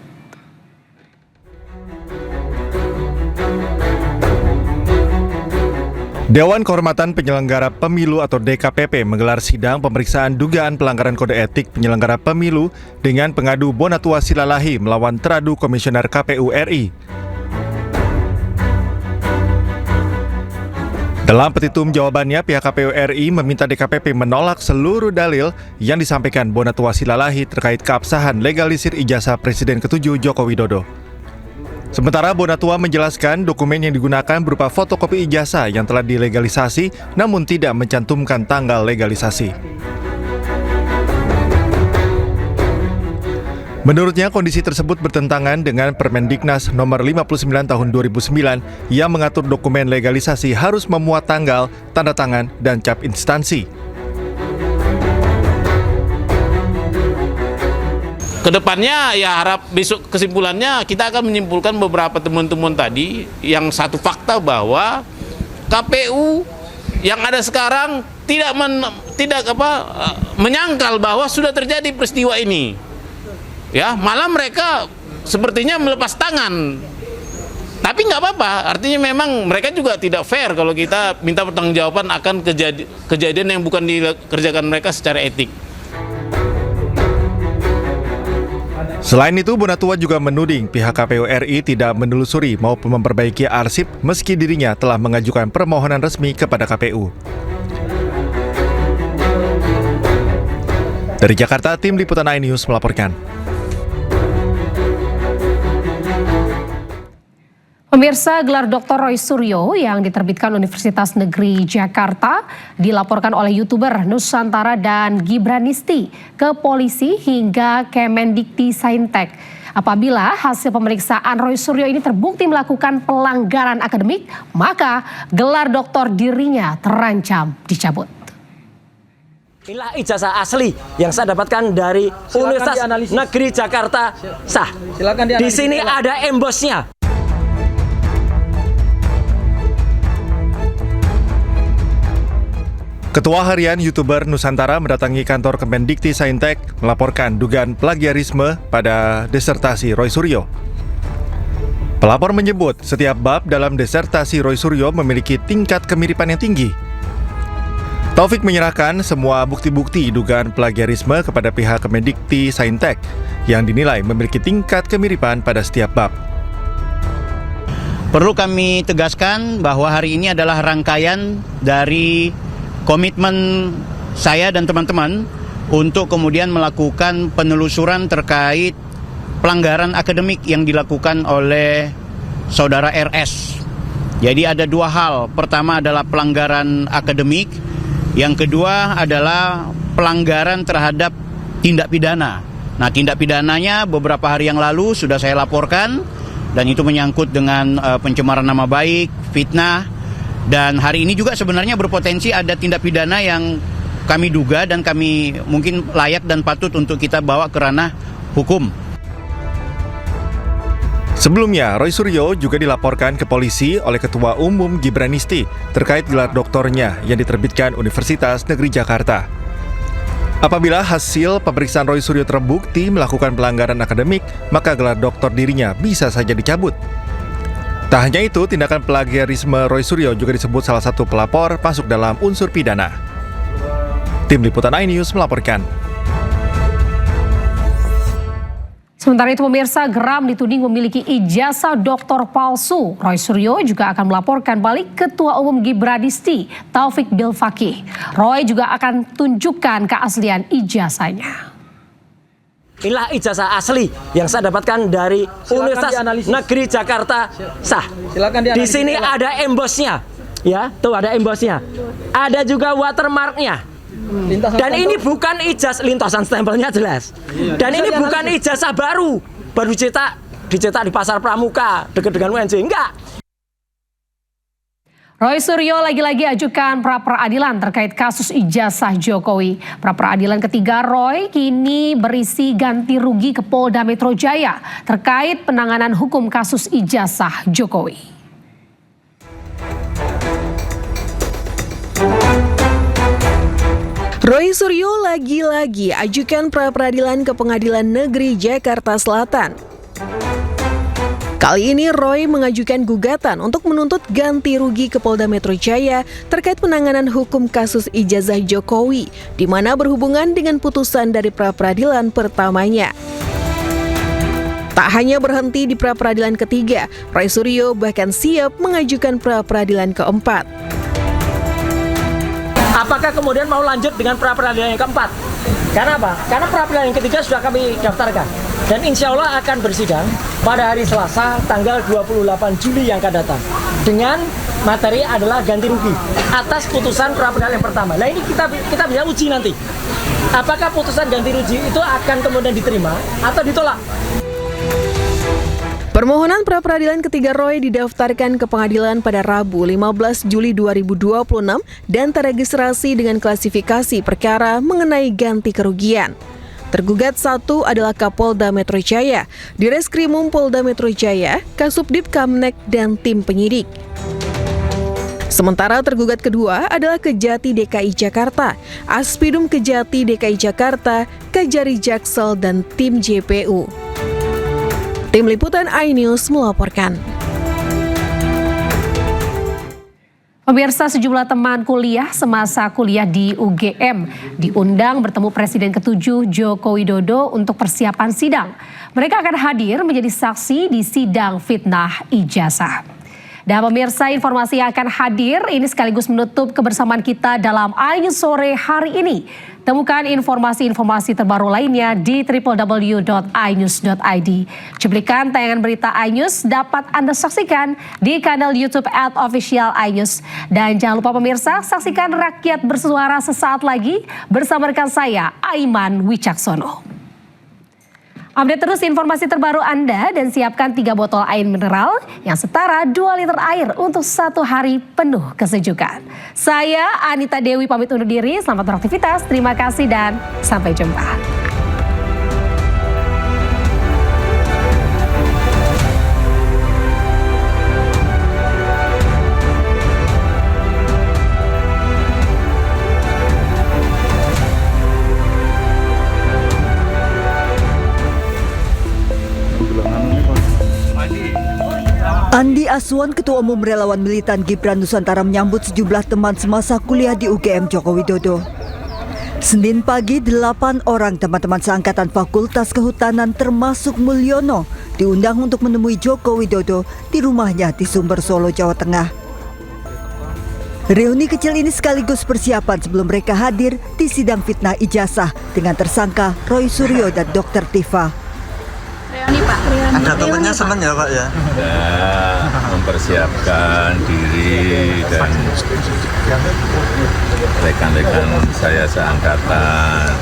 Speaker 17: Dewan Kehormatan Penyelenggara Pemilu atau DKPP menggelar sidang pemeriksaan dugaan pelanggaran kode etik penyelenggara pemilu dengan pengadu Bonatua Silalahi melawan teradu Komisioner KPU RI. Dalam petitum jawabannya, pihak KPU RI meminta DKPP menolak seluruh dalil yang disampaikan Bonatua Silalahi terkait keabsahan legalisir ijazah Presiden ke-7 Joko Widodo. Sementara Bonatua menjelaskan dokumen yang digunakan berupa fotokopi ijazah yang telah dilegalisasi namun tidak mencantumkan tanggal legalisasi. Menurutnya, kondisi tersebut bertentangan dengan Permendiknas nomor 59 tahun 2009 yang mengatur dokumen legalisasi harus memuat tanggal, tanda tangan, dan cap instansi.
Speaker 18: Kedepannya ya harap besok kesimpulannya kita akan menyimpulkan beberapa temuan-temuan tadi yang satu fakta bahwa KPU yang ada sekarang tidak menyangkal bahwa sudah terjadi peristiwa ini. Ya, malah mereka sepertinya melepas tangan. Tapi nggak apa-apa, artinya memang mereka juga tidak fair kalau kita minta pertanggungjawaban akan kejadian yang bukan dikerjakan mereka secara etik.
Speaker 17: Selain itu, Bonatua juga menuding pihak KPU RI tidak menelusuri maupun memperbaiki arsip meski dirinya telah mengajukan permohonan resmi kepada KPU. Dari Jakarta, tim liputan iNews melaporkan.
Speaker 5: Pemirsa, gelar Dr. Roy Suryo yang diterbitkan Universitas Negeri Jakarta dilaporkan oleh YouTuber Nusantara dan Gibranisti ke polisi hingga Kemendikti Saintek. Apabila hasil pemeriksaan Roy Suryo ini terbukti melakukan pelanggaran akademik, maka gelar doktor dirinya terancam dicabut.
Speaker 19: Inilah ijazah asli yang saya dapatkan dari Universitas Negeri Jakarta sah. Di sini ada embosnya.
Speaker 17: Ketua Harian YouTuber Nusantara mendatangi kantor Kemendikti Saintek melaporkan dugaan plagiarisme pada disertasi Roy Suryo. Pelapor menyebut setiap bab dalam disertasi Roy Suryo memiliki tingkat kemiripan yang tinggi. Taufik menyerahkan semua bukti-bukti dugaan plagiarisme kepada pihak Kemendikti Saintek yang dinilai memiliki tingkat kemiripan pada setiap bab.
Speaker 23: Perlu kami tegaskan bahwa hari ini adalah rangkaian dari komitmen saya dan teman-teman untuk kemudian melakukan penelusuran terkait pelanggaran akademik yang dilakukan oleh saudara RS. Jadi ada dua hal. Pertama adalah pelanggaran akademik, yang kedua adalah pelanggaran terhadap tindak pidana. Nah, tindak pidananya beberapa hari yang lalu sudah saya laporkan, dan itu menyangkut dengan pencemaran nama baik, fitnah, dan hari ini juga sebenarnya berpotensi ada tindak pidana yang kami duga dan kami mungkin layak dan patut untuk kita bawa ke ranah hukum.
Speaker 17: Sebelumnya, Roy Suryo juga dilaporkan ke polisi oleh Ketua Umum Gibranisti terkait gelar doktornya yang diterbitkan Universitas Negeri Jakarta. Apabila hasil pemeriksaan Roy Suryo terbukti melakukan pelanggaran akademik, maka gelar doktor dirinya bisa saja dicabut. Tak hanya itu, tindakan plagiarisme Roy Suryo juga disebut salah satu pelapor masuk dalam unsur pidana. Tim Liputan iNews melaporkan.
Speaker 5: Sementara itu pemirsa, geram dituding memiliki ijazah doktor palsu. Roy Suryo juga akan melaporkan balik Ketua Umum Gibranisti, Taufik Bilfaqih. Roy juga akan tunjukkan keaslian ijazahnya.
Speaker 19: Inilah ijazah asli yang saya dapatkan dari Universitas Negeri Jakarta sah. Di sini ada embosnya, ya, tuh ada embosnya. Ada juga watermarknya. Dan ini bukan ijazah, lintasan stempelnya jelas. Dan ini bukan ijazah baru dicetak di Pasar Pramuka dekat dengan UNJ, enggak.
Speaker 5: Roy Suryo lagi-lagi ajukan pra-peradilan terkait kasus ijazah Jokowi. Pra-peradilan ketiga Roy kini berisi ganti rugi ke Polda Metro Jaya terkait penanganan hukum kasus ijazah Jokowi.
Speaker 2: Roy Suryo lagi-lagi ajukan pra-peradilan ke Pengadilan Negeri Jakarta Selatan. Kali ini Roy mengajukan gugatan untuk menuntut ganti rugi ke Polda Metro Jaya terkait penanganan hukum kasus ijazah Jokowi, di mana berhubungan dengan putusan dari pra-peradilan pertamanya. Tak hanya berhenti di pra-peradilan ketiga, Roy Suryo bahkan siap mengajukan pra-peradilan keempat.
Speaker 19: Apakah kemudian mau lanjut dengan pra-peradilan yang keempat? Karena apa? Karena pra-peradilan yang ketiga sudah kami daftarkan. Dan insya Allah akan bersidang pada hari Selasa tanggal 28 Juli yang akan datang. Dengan materi adalah ganti rugi atas putusan pra-peradilan yang pertama. Nah ini kita bisa uji nanti. Apakah putusan ganti rugi itu akan kemudian diterima atau ditolak?
Speaker 2: Permohonan pra-peradilan ketiga Roy didaftarkan ke pengadilan pada Rabu 15 Juli 2026 dan teregistrasi dengan klasifikasi perkara mengenai ganti kerugian. Tergugat satu adalah Kapolda Metro Jaya, Direskrimum Polda Metro Jaya, Kasubdit Kamnek, dan tim penyidik. Sementara tergugat kedua adalah Kejati DKI Jakarta, Aspidum Kejati DKI Jakarta, Kejari Jaksel, dan tim JPU. Tim Liputan iNews melaporkan.
Speaker 5: Pemirsa, sejumlah teman kuliah semasa kuliah di UGM diundang bertemu Presiden ke-7 Joko Widodo untuk persiapan sidang. Mereka akan hadir menjadi saksi di sidang fitnah ijazah. Dan pemirsa, informasi yang akan hadir ini sekaligus menutup kebersamaan kita dalam iNews sore hari ini. Temukan informasi-informasi terbaru lainnya di www.inews.id. Cuplikan tayangan berita iNews dapat Anda saksikan di kanal YouTube @official iNews. Dan jangan lupa pemirsa, saksikan Rakyat Bersuara sesaat lagi bersama rekan saya, Aiman Wicaksono. Update terus informasi terbaru Anda dan siapkan 3 botol air mineral yang setara 2 liter air untuk 1 hari penuh kesejukan. Saya Anita Dewi pamit undur diri, selamat beraktivitas, terima kasih dan sampai jumpa.
Speaker 7: Andi Aswan, Ketua Umum Relawan Militan Gibran Nusantara menyambut sejumlah teman semasa kuliah di UGM Joko Widodo. Senin pagi, 8 orang teman-teman seangkatan Fakultas Kehutanan termasuk Mulyono diundang untuk menemui Joko Widodo di rumahnya di Sumber, Solo, Jawa Tengah. Reuni kecil ini sekaligus persiapan sebelum mereka hadir di sidang fitnah ijazah dengan tersangka Roy Suryo dan Dr. Tifa.
Speaker 20: Reuni Ada temennya senang ya Pak ya?
Speaker 21: Mempersiapkan diri dan rekan-rekan saya seangkatan.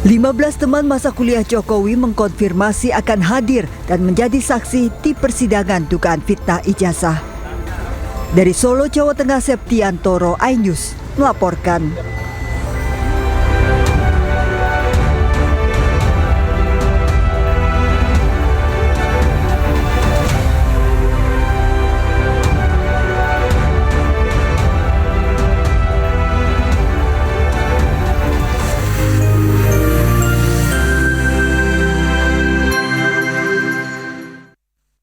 Speaker 7: 15 teman masa kuliah Jokowi mengkonfirmasi akan hadir dan menjadi saksi di persidangan dugaan fitnah ijazah. Dari Solo, Jawa Tengah, Septiantoro, iNews melaporkan.